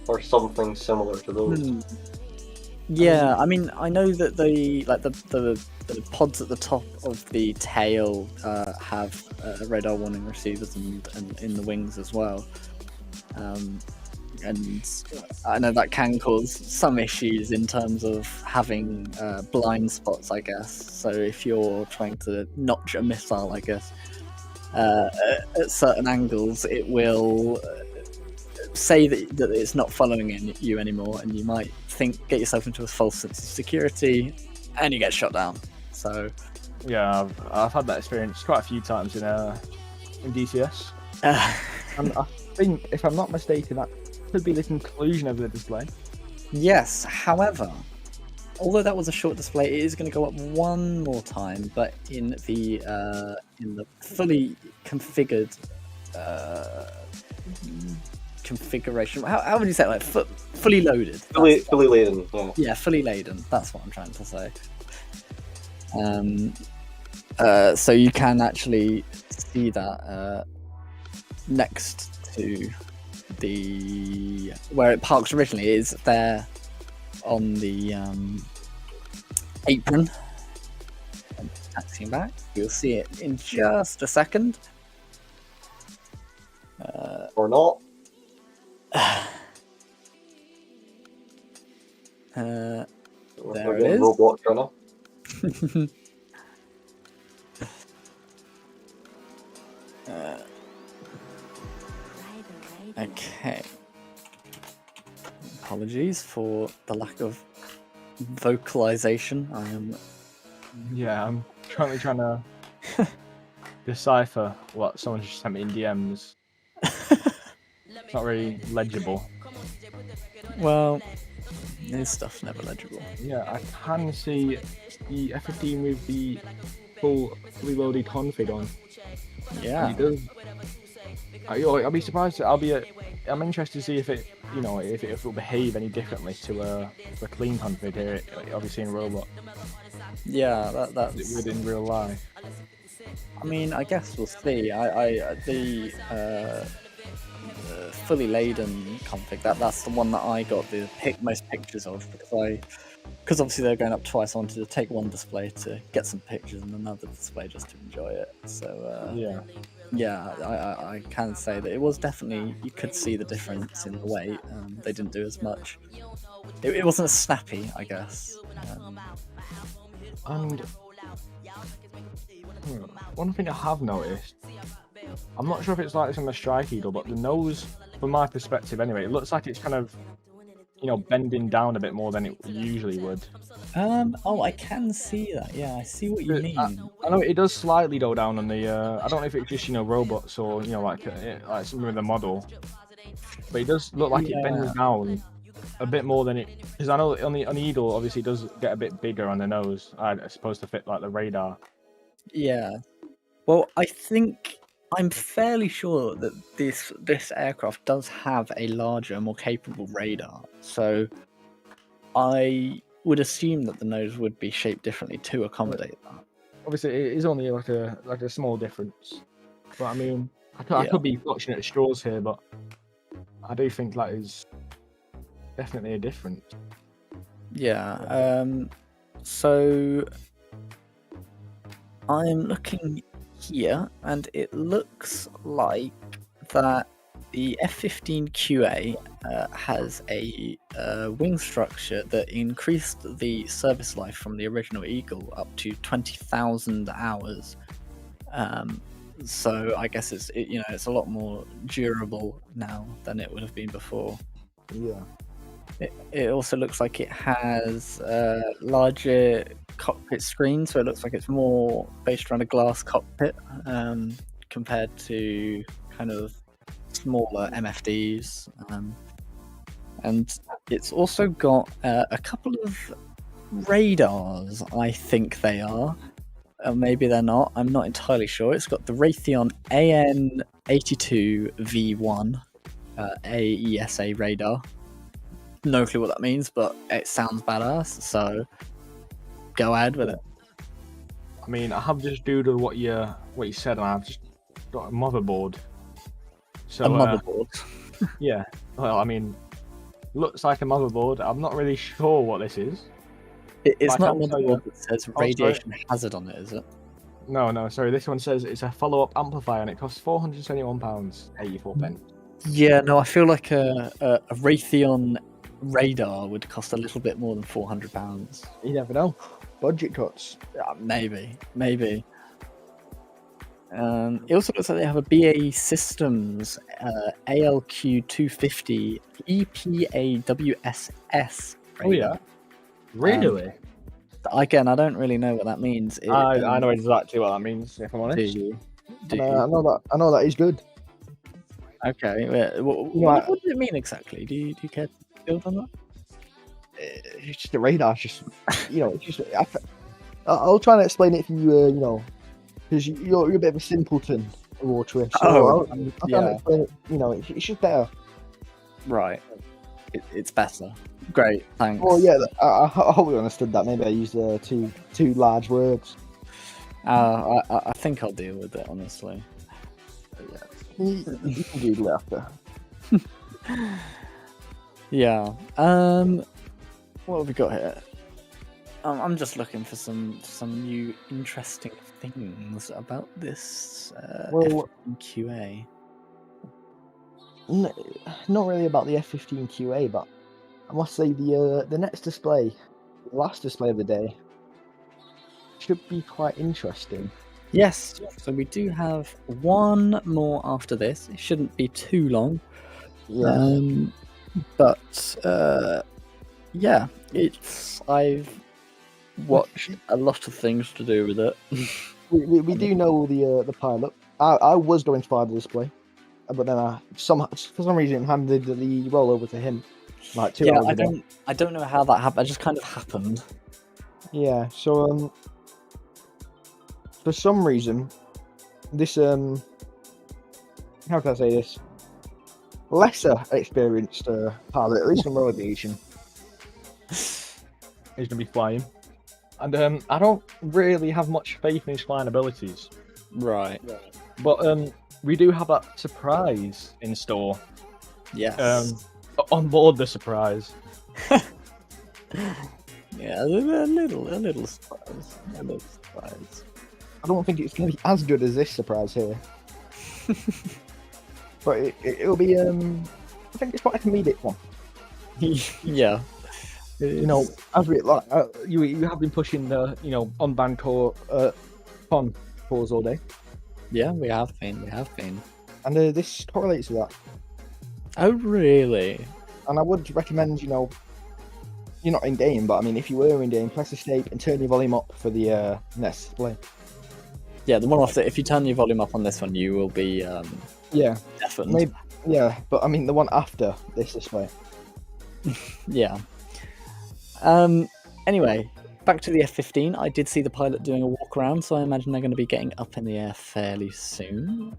or something similar to those. Yeah, I mean, I know that the pods at the top of the tail have radar warning receivers and in the wings as well. And I know that can cause some issues in terms of having blind spots, I guess. So if you're trying to notch a missile, I guess, at certain angles, it will say that it's not following you anymore, and you might get yourself into a false sense of security, and you get shot down. So yeah, I've had that experience quite a few times in DCS. And I think, if I'm not mistaken, that could be the conclusion of the display. Yes, however, although that was a short display, it is going to go up one more time, but in the fully configured configuration. How would you say it? Like fully loaded? Fully laden. Yeah. Yeah, fully laden. That's what I'm trying to say. So you can actually see that next to the where it parks originally is there on the apron. And taxiing back, you'll see it in just a second. Or not. There We're it getting is. Roblox runner. Okay. Apologies for the lack of vocalization. I'm currently trying to decipher what someone just sent me in DMs. It's not really legible. Well, this stuff's never legible. Yeah, I can see the F-15 with the fully loaded config on. Yeah. It does. I'll be surprised. I'm interested to see if it, if it will behave any differently to a clean config here, obviously in Roblox. Yeah, that's It would in real life. I mean, I guess we'll see. The fully laden config, that's the one that I got the most pictures of, because obviously they're going up twice. I wanted to take one display to get some pictures and another display just to enjoy it. So yeah, I can say that it was definitely, you could see the difference in the weight. They didn't do as much. It wasn't as snappy, I guess. And one thing I have noticed, I'm not sure if it's like this on the Strike Eagle, but the nose, from my perspective anyway, it looks like it's kind of, bending down a bit more than it usually would. Oh, I can see that. Yeah, I see what you mean. I know it does slightly go down on the. I don't know if it's just robots or like something with the model, but it does look like it bends down a bit more than it. Because I know on the Eagle, obviously, it does get a bit bigger on the nose. I suppose to fit like the radar. Yeah. Well, I'm fairly sure that this aircraft does have a larger, more capable radar. So I would assume that the nose would be shaped differently to accommodate that. Obviously, it is only like a small difference. But I mean, I could be clutching at straws here, but I do think that is definitely a difference. Yeah. So I'm looking here, and it looks like that the F-15QA has a wing structure that increased the service life from the original Eagle up to 20,000 hours. So I guess it's a lot more durable now than it would have been before. Yeah. It also looks like it has larger cockpit screen, so it looks like it's more based around a glass cockpit compared to kind of smaller MFDs. And it's also got a couple of radars, I think they are. Maybe they're not. I'm not entirely sure. It's got the Raytheon AN82V1 AESA radar. No clue what that means, but it sounds badass, so go ahead with it. I mean, I have just doodled what you said, and I've just got a motherboard. So, a motherboard? Yeah. Well, I mean, looks like a motherboard. I'm not really sure what this is. It's not a motherboard that says radiation hazard on it, is it? No, sorry. This one says it's a follow-up amplifier, and it costs £471.84. Yeah, no, I feel like a Raytheon radar would cost a little bit more than £400. You never know. Budget cuts. Yeah, maybe. It also looks like they have a BAE Systems ALQ250 EPAWSS radar. Oh yeah, really? Again, I don't really know what that means. I know exactly what that means. If I'm honest, I know that is good. Okay, what does it mean exactly? Do you care to build on that? it's just a radar. It's just, it's just. I'll try and explain it for you, because you're a bit of a simpleton, Watery. So I'll try and explain it. It's just better. Right. It's better. Great, thanks. Well, yeah, I hope you understood that. Maybe I used two large words. I think I'll deal with it, honestly. You can Google it after. Yeah. What have we got here? I'm just looking for some new interesting things about this F-15QA. Not really about the F-15QA, but I must say the next display, the last display of the day, should be quite interesting. Yes, so we do have one more after this. It shouldn't be too long. Yeah. I've watched a lot of things to do with it. we do know the pilot. I was going to fire the display, but then for some reason handed the rollover to him. Like 2 hours ago. I don't know how that happened. It just kind of happened. Yeah. So for some reason, this how can I say this? Lesser experienced pilot, at least from road aviation, He's gonna be flying, and I don't really have much faith in his flying abilities. Right. But we do have that surprise in store. Yes. On board the surprise. Yeah, a little surprise. A little surprise. I don't think it's going to be as good as this surprise here. But it'll be, I think it's quite a comedic one. Yeah. As we you have been pushing the, on-band con cores all day. Yeah, we have been. And this correlates with that. Oh, really? And I would recommend, you're not in game, but I mean, if you were in game, press escape and turn your volume up for the next display. Yeah, the one after, if you turn your volume up on this one, you will be deafened. Maybe, yeah, but I mean, the one after this display. Yeah. Anyway, back to the F-15. I did see the pilot doing a walk around, so I imagine they're going to be getting up in the air fairly soon.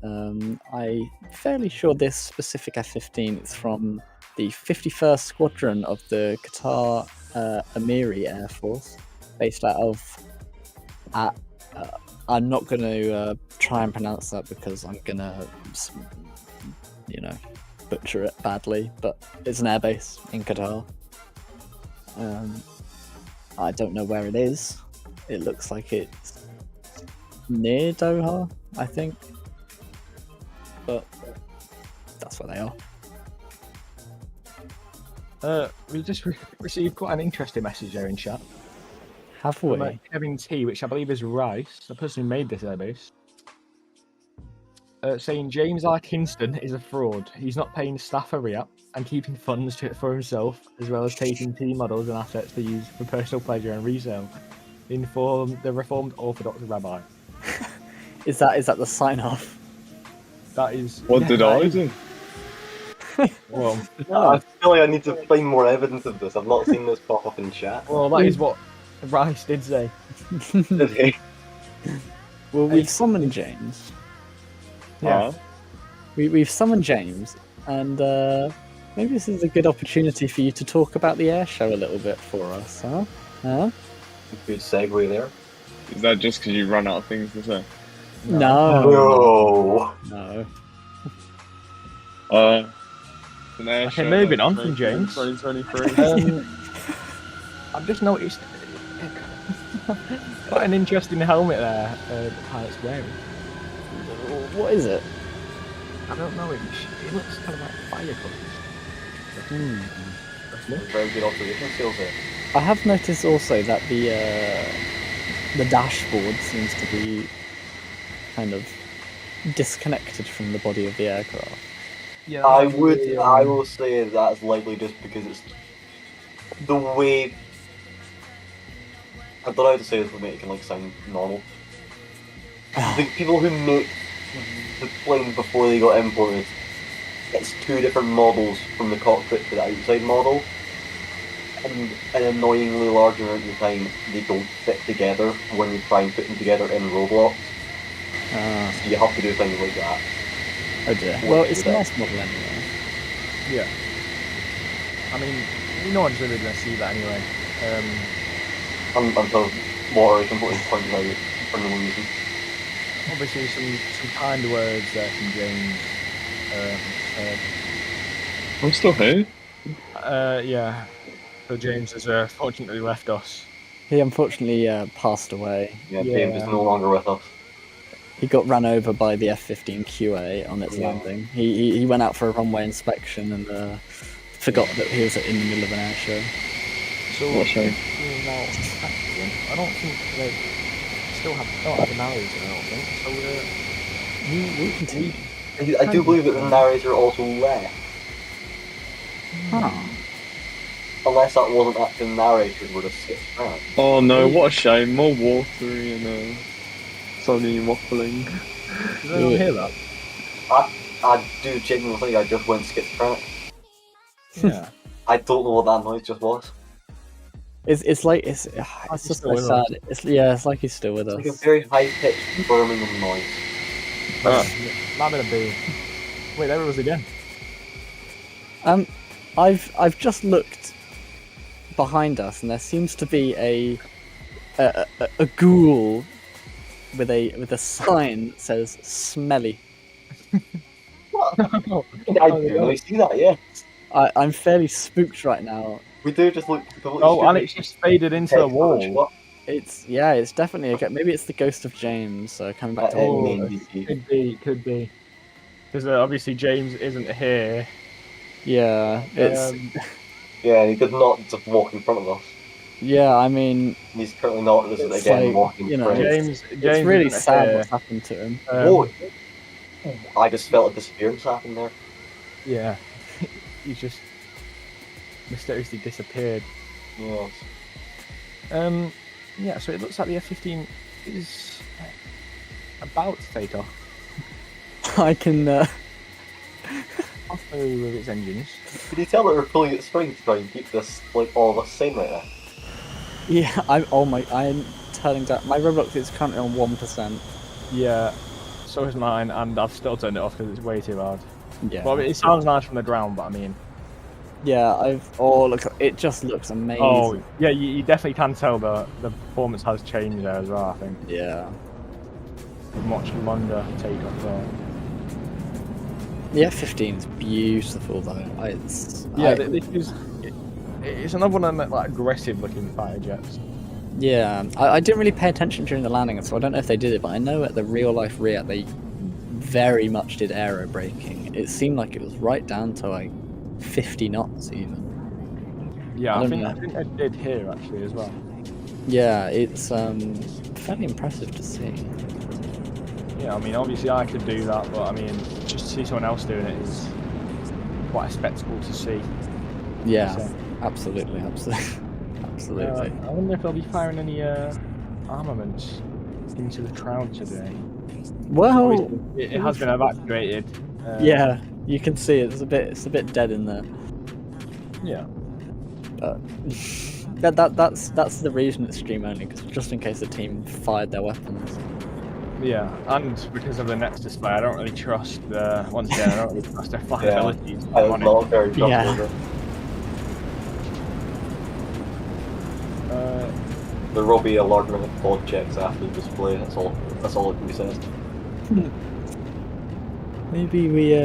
I'm fairly sure this specific F-15 is from the 51st Squadron of the Qatar Emiri Air Force, based out of... I'm not going to try and pronounce that because I'm going to, butcher it badly, but it's an airbase in Qatar. I don't know where it is. It looks like it's near Doha, I think. But that's where they are. We just received quite an interesting message there in chat. Have we? From Kevin T, which I believe is Rice, the person who made this airbase. Saying James R. Kingston is a fraud. He's not paying staff a re-up and keeping funds for himself, as well as taking T models and assets to use for personal pleasure and resale. Inform the Reformed Orthodox rabbi. Is that the sign off? That is. What did I do? Well, I feel like I need to find more evidence of this. I've not seen this pop up in chat. Well, that is what Rice did say. Did he? Well, we've summoned James. Yeah. We've summoned James, and maybe this is a good opportunity for you to talk about the air show a little bit for us, huh? Good segue there. Is that just because you run out of things to say? No. Okay, moving on from James. 2023. I've just noticed quite an interesting helmet there the pilot's wearing. What is it? I don't know, it looks kind of like fire colours. Very good observation skills there. I have noticed also that the dashboard seems to be kind of disconnected from the body of the aircraft. Yeah, I will say that's likely just because it's the way. I don't know how to say this would make it sound normal. The people who make the plane before they got imported, it's two different models from the cockpit to the outside model. and an annoyingly large amount of the time they don't fit together when you try and put them together in Roblox. So you have to do things like that. Oh dear. Well, it's a nice model anyway. Yeah. I mean, no one's really going to see that anyway. Until Watery completely pointed out for no reason. Obviously, some kind words there from James. I'm still here. Yeah. So James has fortunately left us. He unfortunately passed away. Yeah, James is no longer with us. He got run over by the F-15OA on its landing. He went out for a runway inspection and forgot that he was in the middle of an air show. So, What show? now, I don't think they don't have a narrator, I don't think. So, we continue. I do believe that the narrator also left. Huh. Unless that wasn't actually the narrator, would have skipped around. Oh no, what a shame. More watery and Sony waffling. Did anyone hear that? I do genuinely think I just went schizophrenic. Yeah. I don't know what that noise just was. It's like it's just so sad. It's like he's still with us. It's like a very high-pitched Birmingham noise. Might have been. Wait, there it was again. I've just looked behind us, and there seems to be a ghoul with a sign that says "smelly." I do really see that, yeah. I'm fairly spooked right now. We do just look. Oh, and it's just faded into the wall. It's definitely maybe it's the ghost of James coming back to Could be. Because obviously James isn't here. Yeah, it's yeah, he could not just walk in front of us. Yeah, I mean, he's currently not. This is again walking. James it's really sad what's happened to him. I just felt a disappearance happen there. Yeah, he's just mysteriously disappeared. Yes. Yeah, so it looks like the F-15 is about to take off. I can off with its engines. Can you tell that we're pulling at strings to try and keep this all of us sane right now? Yeah, I'm turning down. My Roblox is currently on 1%. Yeah, so is mine, and I've still turned it off because it's way too loud. Yeah. Well, it sounds nice from the ground, but I mean. Yeah, look, it just looks amazing. Oh, yeah, you definitely can tell the performance has changed there as well, I think. Yeah. Much longer takeoff there. The F-15 is beautiful though. It's another one of them like aggressive looking fighter jets. Yeah, I didn't really pay attention during the landing, so I don't know if they did it, but I know at the real life RIAT they very much did aero braking. It seemed like it was right down to like 50 knots even. Yeah, I think I did here actually as well. Yeah, it's fairly impressive to see. Yeah, I mean obviously I could do that, but I mean just to see someone else doing it is quite a spectacle to see. Yeah, so, absolutely. I wonder if they'll be firing any armaments into the crowd today. Well, obviously, it has been evacuated. Yeah, you can see it's a bit dead in there. Yeah. That's the reason it's stream only, because just in case the team fired their weapons. Yeah, and because of the next display, I don't really trust once again, I don't really trust their flyabilities. Yeah, I'm not very trustworthy. There will be a large amount of pod checks after the display. That's all that can be said. Maybe we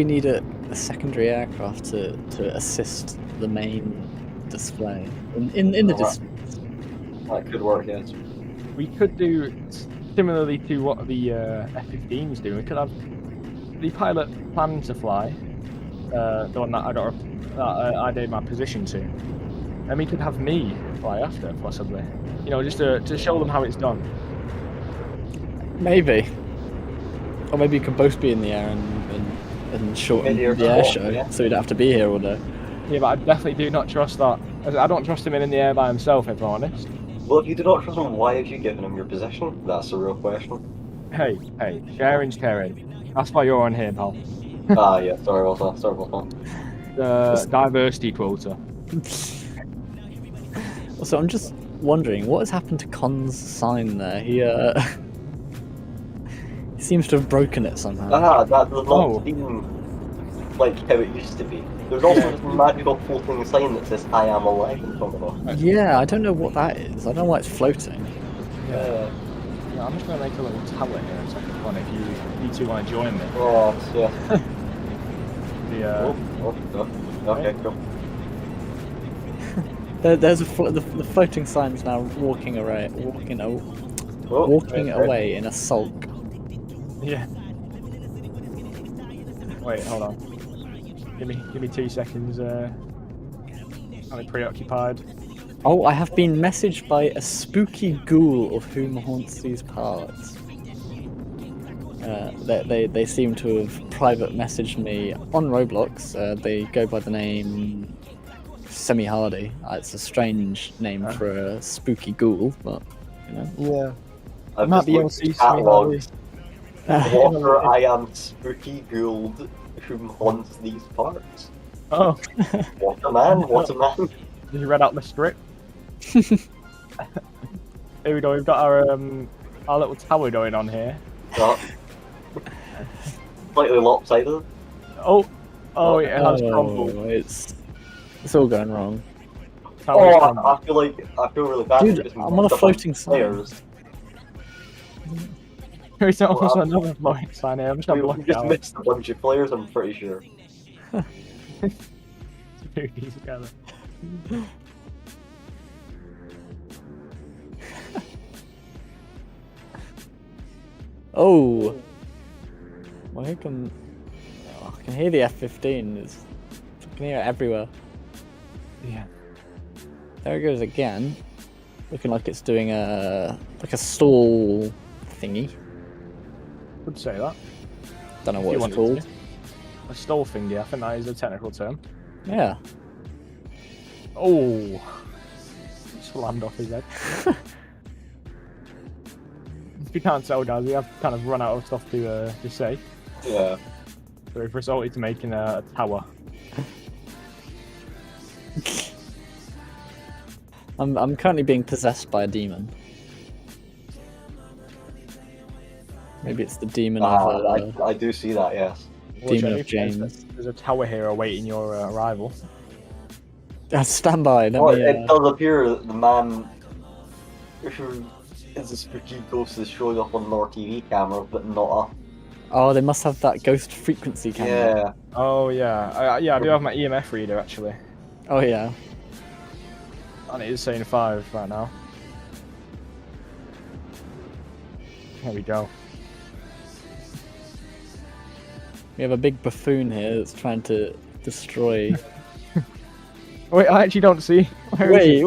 need a secondary aircraft to assist the main display in the distance. That could work, yes. We could do similarly to what the F-15 is doing. We could have the pilot plan to fly, the one that I gave my position to, and we could have me fly after, possibly. You know, just to show them how it's done. Maybe. Or maybe you could both be in the air and shorten the air show, so you don't have to be here all day. Yeah, but I definitely do not trust that. I don't trust him in the air by himself, if I'm honest. Well, if you do not trust him, why have you given him your position? That's the real question. Hey, sharing's caring. That's why you're on here, pal. Yeah, sorry about that. diversity quota. Also, I'm just wondering what has happened to Con's sign there. He he seems to have broken it somehow. That does not seem like how it used to be. There's also this magical floating sign that says "I am alive" in front of us. Yeah, I don't know what that is. I don't know why it's floating. Yeah, I'm just gonna make a little tablet here in a second. Fun if you two want to join me. Oh, yeah. Okay, cool. There's the floating sign's now walking away, walking away in a sulk. Yeah. Wait, hold on. Give me 2 seconds. I'm preoccupied. Oh, I have been messaged by a spooky ghoul of whom haunts these parts. They seem to have private messaged me on Roblox. They go by the name Semi Hardy. It's a strange name for a spooky ghoul, but you know. Yeah. I've might just be looked able at to catalogs. Water, I am spooky ghoul whom haunts these parts. Oh. What a man! What a man! Did you read out the script? Here we go. We've got our little tower going on here. Slightly lopsided. Oh, it has crumbled. It's all going wrong. I feel really bad. Dude, I'm on a floating players. There's almost another floating sign here. I'm just gonna block We it just out. missed a bunch of players. I'm pretty sure. Spooky together. Oh, well, I can hear the F-15. I can hear it everywhere. Yeah. There it goes again, looking like it's doing a stall thingy. Would say that. Don't know If what you it's wanted called. to. A stall thingy. I think that is a technical term. Yeah. Oh, slammed off his head. If you can't tell, guys, we have kind of run out of stuff to say. Yeah. So we've resorted to making a tower. I'm currently being possessed by a demon. Maybe it's the demon of I do see that, yes. Demon of James. There's a tower here awaiting your arrival. Stand by. It does appear that the man who is a spooky ghost is showing up on NorTv camera, but not a. Oh, they must have that ghost frequency camera. Yeah. Oh yeah, I do have my EMF reader actually. Oh yeah. And it is saying 5 right now. There we go. We have a big buffoon here that's trying to destroy. Wait, I actually don't see. Wait.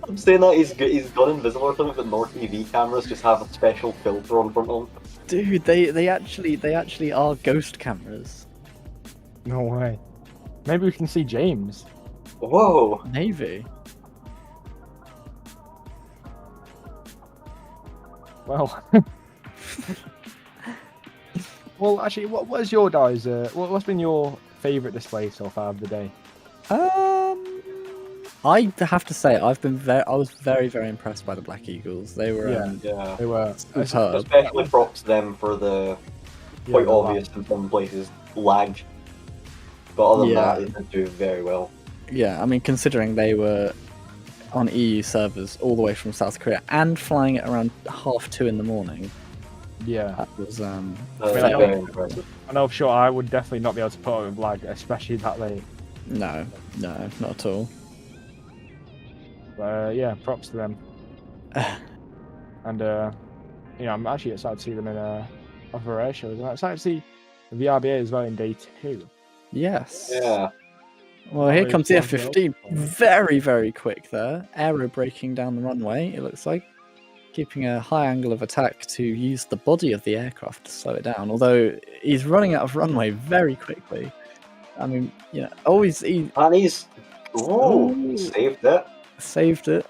I'm saying that he's gone invisible or something, but NorTv cameras just have a special filter on front of them. Dude, they actually are ghost cameras. No way. Maybe we can see James. Whoa. Maybe. Well. Well, actually, what is your guys? What's been your favourite display so far of the day? I have to say I was very impressed by the Black Eagles. They were they were superb. Especially props to them for the quite obvious in some places lag. But other than that, they did do very well. Yeah, I mean, considering they were on EU servers all the way from South Korea and flying at around 2:30 in the morning. Yeah, that was very impressive. I know for sure I would definitely not be able to put up with lag, especially that late. No, not at all. Yeah, props to them. And I'm actually excited to see them in other air shows. I'm excited to see the VRBA as well in day 2. Yes. Yeah. Well, here comes the F-15. Very quick there. Aero braking down the runway, it looks like. Keeping a high angle of attack to use the body of the aircraft to slow it down. Although he's running out of runway very quickly. I mean, saved it. Saved it.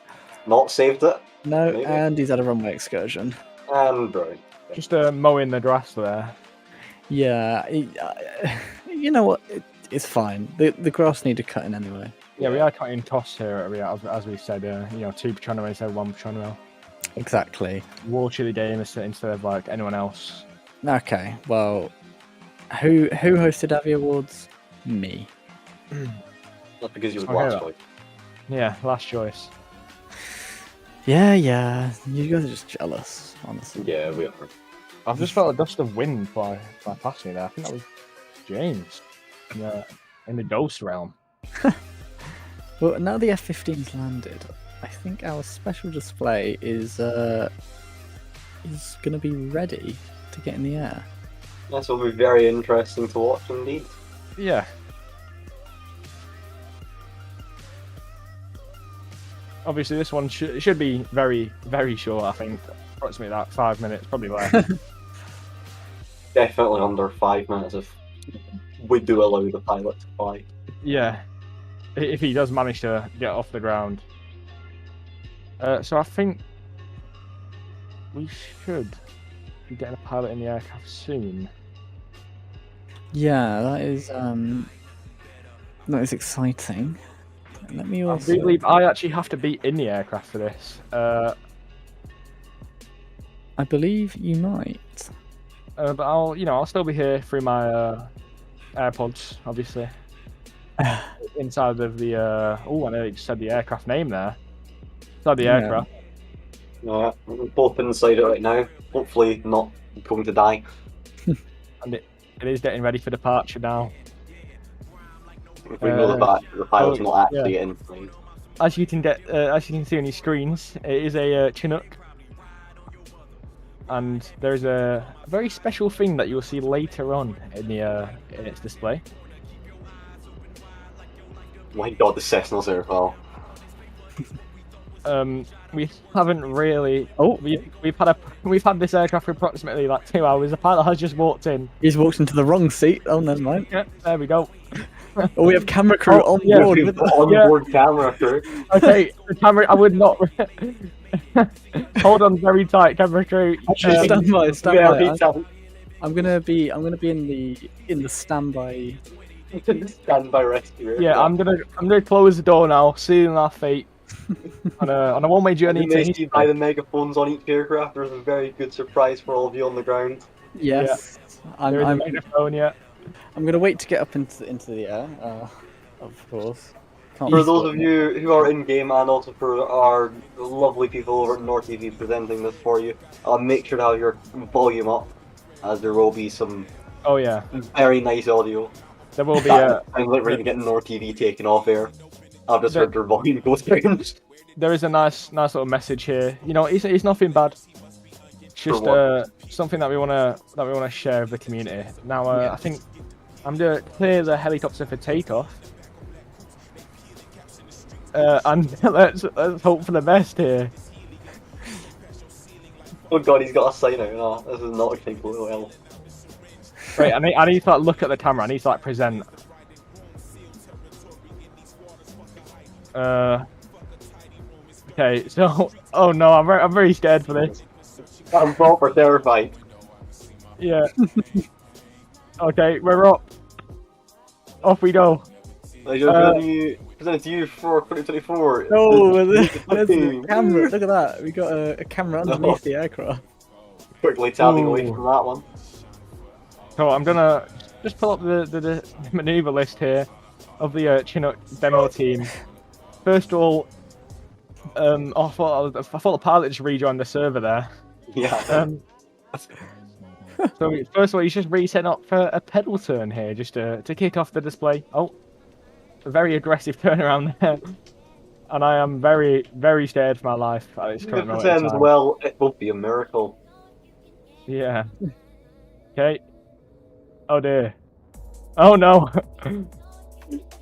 Not saved it. No, Maybe. And he's had a runway excursion. And brilliant. Just mowing the grass there. Yeah, you know what? It's fine. The grass needed cutting anyway. Yeah, we are cutting costs here, as we said. 2 Patronum instead of 1 Patronum. Exactly. WateryThegame instead of like anyone else. Okay, well, who hosted Avi Awards? Me. Not because you were Okay, last then. choice. Yeah, last choice. Yeah. You guys are just jealous, honestly. Yeah, we are. I've just felt a gust of wind by past me there. I think that was James in the ghost realm. Well, now the F-15's landed, I think our special display is going to be ready to get in the air. This will be very interesting to watch indeed. Yeah. Obviously, this one should be very, very short, I think. Approximately like 5 minutes, probably less. Definitely under 5 minutes if we do allow the pilot to fly. Yeah. If he does manage to get off the ground. So I think we should be getting a pilot in the aircraft soon. Yeah, that is exciting. Let me I also... believe I actually have to be in the aircraft for this. I believe you might. But I'll still be here through my AirPods, obviously. Inside of the I know you just said the aircraft name there. Inside the aircraft. Yeah, we're both inside it right now. Hopefully not going to die. And it is getting ready for departure now. If we know the pilot's not actually yeah. inside. As you can see on your screens, it is a Chinook. And there's a very special thing that you'll see later on in its display. My god, the Cessna's airfall. We haven't really. We've had this aircraft for approximately like 2 hours. The pilot has just walked in. He's walked into the wrong seat. Oh, never mind. Yeah, there we go. Oh, we have camera crew on board. With board camera crew. Okay, the camera. I would not. Hold on, very tight, camera crew. Stand by. Yeah, I'm gonna be in the standby. Standby rescue. Yeah, I'm gonna close the door now, sealing our fate on a one-way journey. To by the megaphones on each aircraft. There's a very good surprise for all of you on the ground. Yes, yeah. There is a megaphone. Yeah. I'm gonna wait to get up into the air. Of course. For those of you who are in game and also for our lovely people over at NorTv presenting this for you, make sure to have your volume up, as there will be some. Oh yeah. Very nice audio. There will be. I'm literally getting NorTv taken off air. I've just heard their volume go down. There is a nice little message here. It's nothing bad. It's just something that we wanna share with the community. Now, I think I'm gonna clear the helicopter for takeoff. And let's hope for the best here. Oh god, he's got a sign out. No, this is not going well. Wait, I need to like, look at the camera. I need to like present. Okay, so oh no, I'm very scared for this. I'm proper terrified. Yeah. Okay, we're up. Off we go. Present to you for 2024. Oh, there's the camera. Look at that. We got a camera underneath the aircraft. Quickly tapping away from that one. So I'm gonna just pull up the maneuver list here of the Chinook demo team. First of all, I thought the pilot just rejoined the server there. Yeah. So first of all, he's just resetting up for a pedal turn here, just to kick off the display. Oh, a very aggressive turnaround there, and I am very, very scared for my life at this current moment. If it ends well, it will be a miracle. Yeah. Okay. Oh dear. Oh no.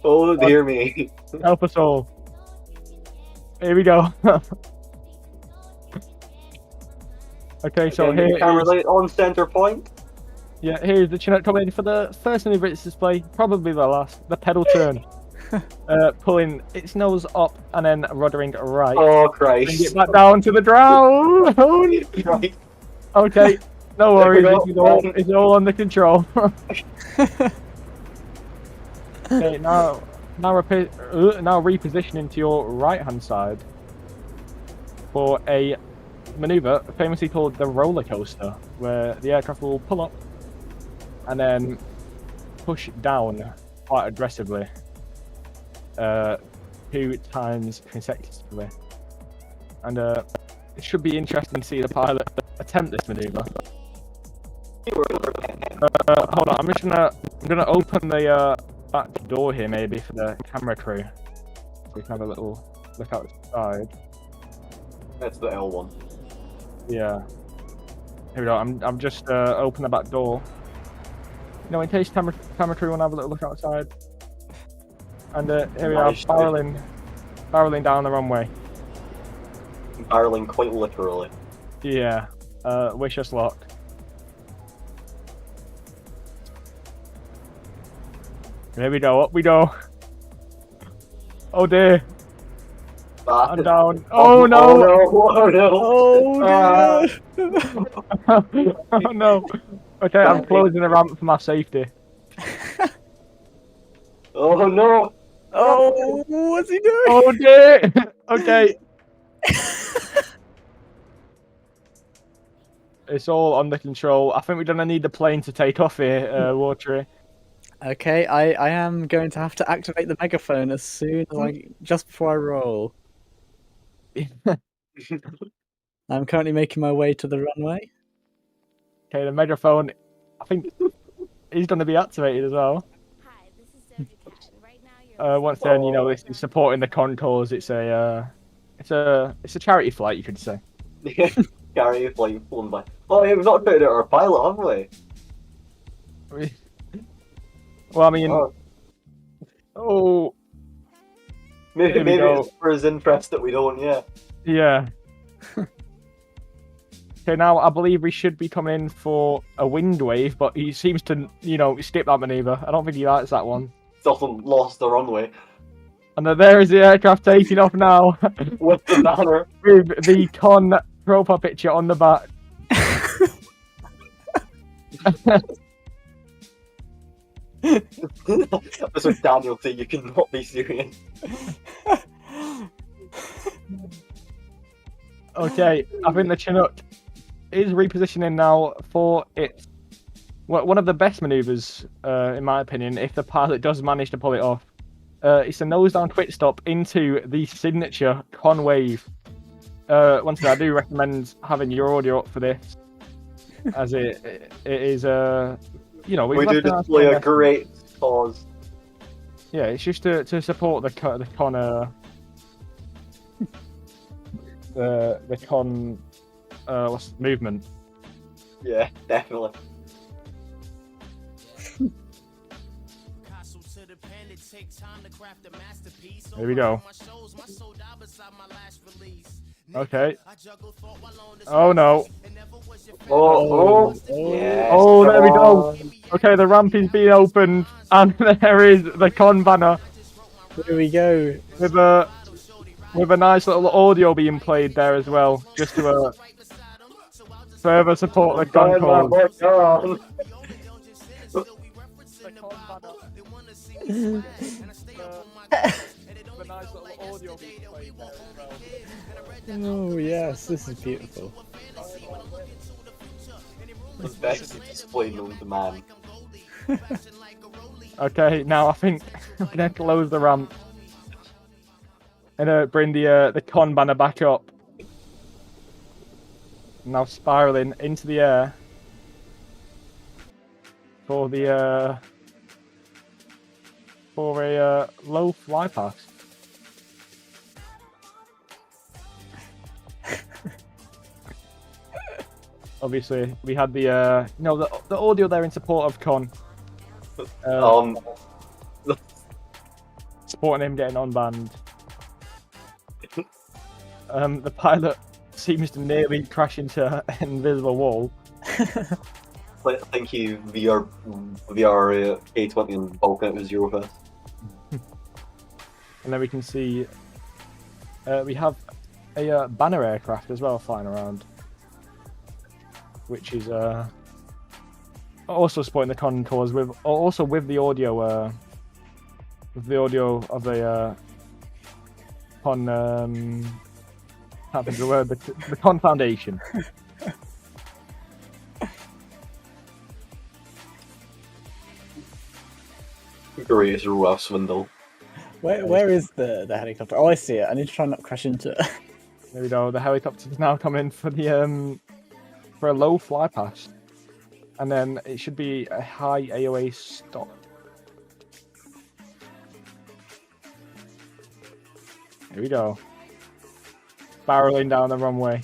Oh dear me. Help us all. Here we go. Okay, so here camera light on center point. Yeah, here's the Chinook coming in for the first maneuver its display, probably the last. The pedal turn. Pulling its nose up and then ruddering right. Oh Christ. Bring it back down to the ground. Okay, no worries. It's all under control. Okay, now repositioning to your right-hand side for a maneuver famously called the roller coaster, where the aircraft will pull up and then push down quite aggressively 2 times consecutively. And it should be interesting to see the pilot attempt this maneuver. Hold on, I'm gonna open the back door here maybe for the camera crew, so we can have a little look outside. That's the L1. Yeah. Here we go. I'm just open the back door. You know, in case camera crew want to have a little look outside. And here we are, barreling down the runway. Barreling quite literally. Yeah. Wish us luck. Here we go. Up we go. Oh dear. I'm down. Oh no! Oh no! Oh no! Oh no! Okay, I'm closing the ramp for my safety. Oh no! Oh, what's he doing? Oh dear! Okay. It's all under control. I think we're gonna need the plane to take off here, Watery. Okay, I am going to have to activate the megaphone as soon as just before I roll. I'm currently making my way to the runway. Okay, the megaphone. I think he's going to be activated as well. Once again, you know, this is supporting the concourse. It's a charity flight, you could say. Charity flight flown by. Oh, yeah, we've not put it our pilot, have we? Well, I mean, maybe it's for his interest that we don't. Yeah. Yeah. Okay, now I believe we should be coming in for a wind wave, but he seems to, you know, skip that maneuver. I don't think he likes that one. Still lost the runway. And there is the aircraft taking off now. With the banner. With the con profile picture on the back. That's what Daniel said, you cannot be serious. Okay, I think the Chinook is repositioning now for its one of the best maneuvers, in my opinion, if the pilot does manage to pull it off. It's a nose down quick stop into the signature con wave. Once again, I do recommend having your audio up for this, as it is you know, we do display a great cause. Yeah, it's just to support the con the con movement. Yeah, definitely. Here we go. Okay. Oh no. Oh, yes, oh, there we go. Okay, the ramp is being opened, and there is the con banner. Here we go. With a nice little audio being played there as well, just to further support the con cause. Oh yes, this is beautiful. The best display known to man. Okay, now I think I'm gonna close the ramp and bring the con banner back up. Now spiraling into the air for a low fly pass. Obviously, we had the the audio there in support of Con. Supporting him getting on band. The pilot seems to nearly crash into an invisible wall. Thank you, VR K20 and Vulcan, it was your first. And then we can see we have a banner aircraft as well flying around, which is also supporting the contours with the audio with the audio of the Con. Can't think of the word. The Con Foundation. Great rough swindle. Where is the helicopter? Oh, I see it. I need to try not to crash into it. There we go. The helicopter's now coming for the for a low fly past, and then it should be a high AOA stop. Here we go. Barreling down the runway.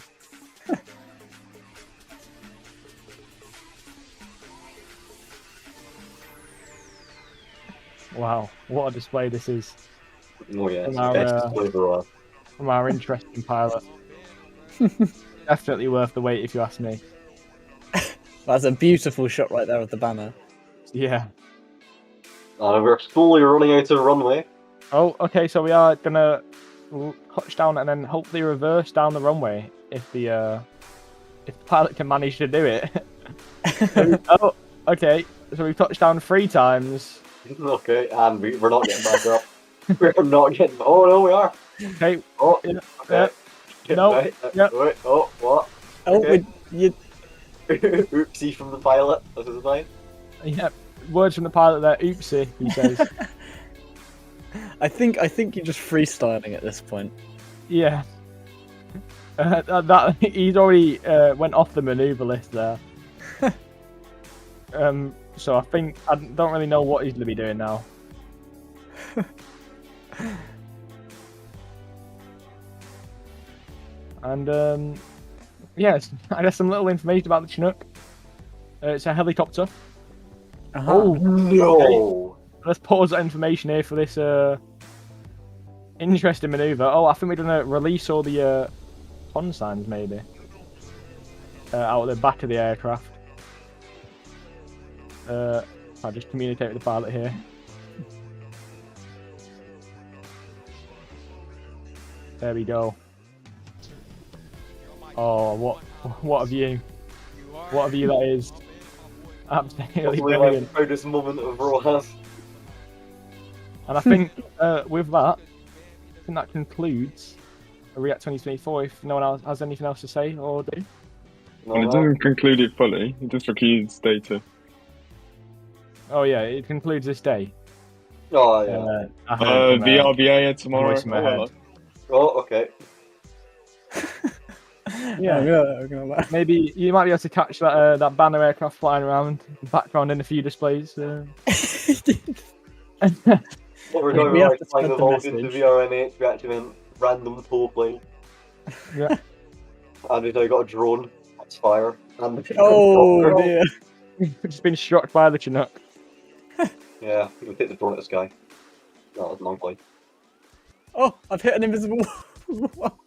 Wow, what a display this is. Oh yeah, it's From the best display for a while. From our interesting pilot. Definitely worth the wait if you ask me. That's a beautiful shot right there of the banner. Yeah. We're slowly running out of the runway. Oh, okay, so we are gonna touch down and then hopefully reverse down the runway if the pilot can manage to do it. Oh, okay, so we've touched down 3 times. Okay, and we're not getting back up. We're not getting. Oh no, we are. Okay. Oh, yeah. okay. No. Right. Yep. Wait. Oh, what? Oh, okay. you. Oopsie from the pilot. This is fine. Yep. Words from the pilot there. Oopsie, he says. I think you're just freestyling at this point. Yeah. That he's already went off the maneuver list there. So I think I don't really know what he's gonna be doing now. And yes, I guess some little information about the Chinook. It's a helicopter. Oh no! Okay. Let's pause that information here for this interesting maneuver. Oh, I think we're gonna release all the pond signs maybe out of the back of the aircraft. I'll just communicate with the pilot here. There we go. Oh, what a view! What a view that is! Absolutely brilliant. The proudest moment of ROAS. And I think with that, I think that concludes React 2024. If no one else has anything else to say or do. And it doesn't conclude it fully. It just records data. Oh yeah, it concludes this day. Oh yeah. VRBA tomorrow. Voice in my head. Oh, okay. Yeah, I'm gonna laugh. Maybe you might be able to catch that that banner aircraft flying around the background in a few displays. What we're We doing have right to flying spread the evolved into message. VRNH, we actually went random tow plane. Yeah. And we've now got a drone. That's fire. And the Oh helicopter. dear. We've just been struck by the Chinook. Yeah, we hit the drone at the sky. That was monthly. Oh, I've hit an invisible wall.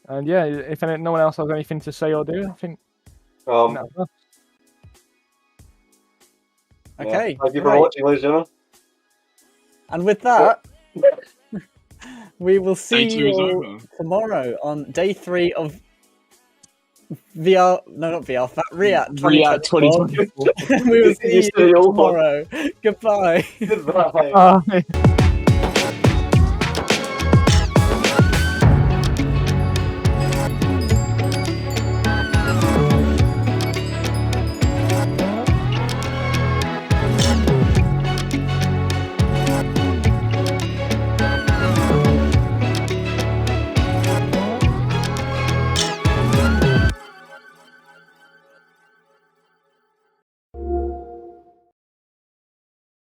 And yeah, if no one else has anything to say or do, I think. Yeah, Okay. thank you for right. watching, ladies and gentlemen. And with that, we will see Day 2 you is all over. tomorrow on day 3 of VR. No, not VR. React. React 2024. We will see you tomorrow. Goodbye. Goodbye.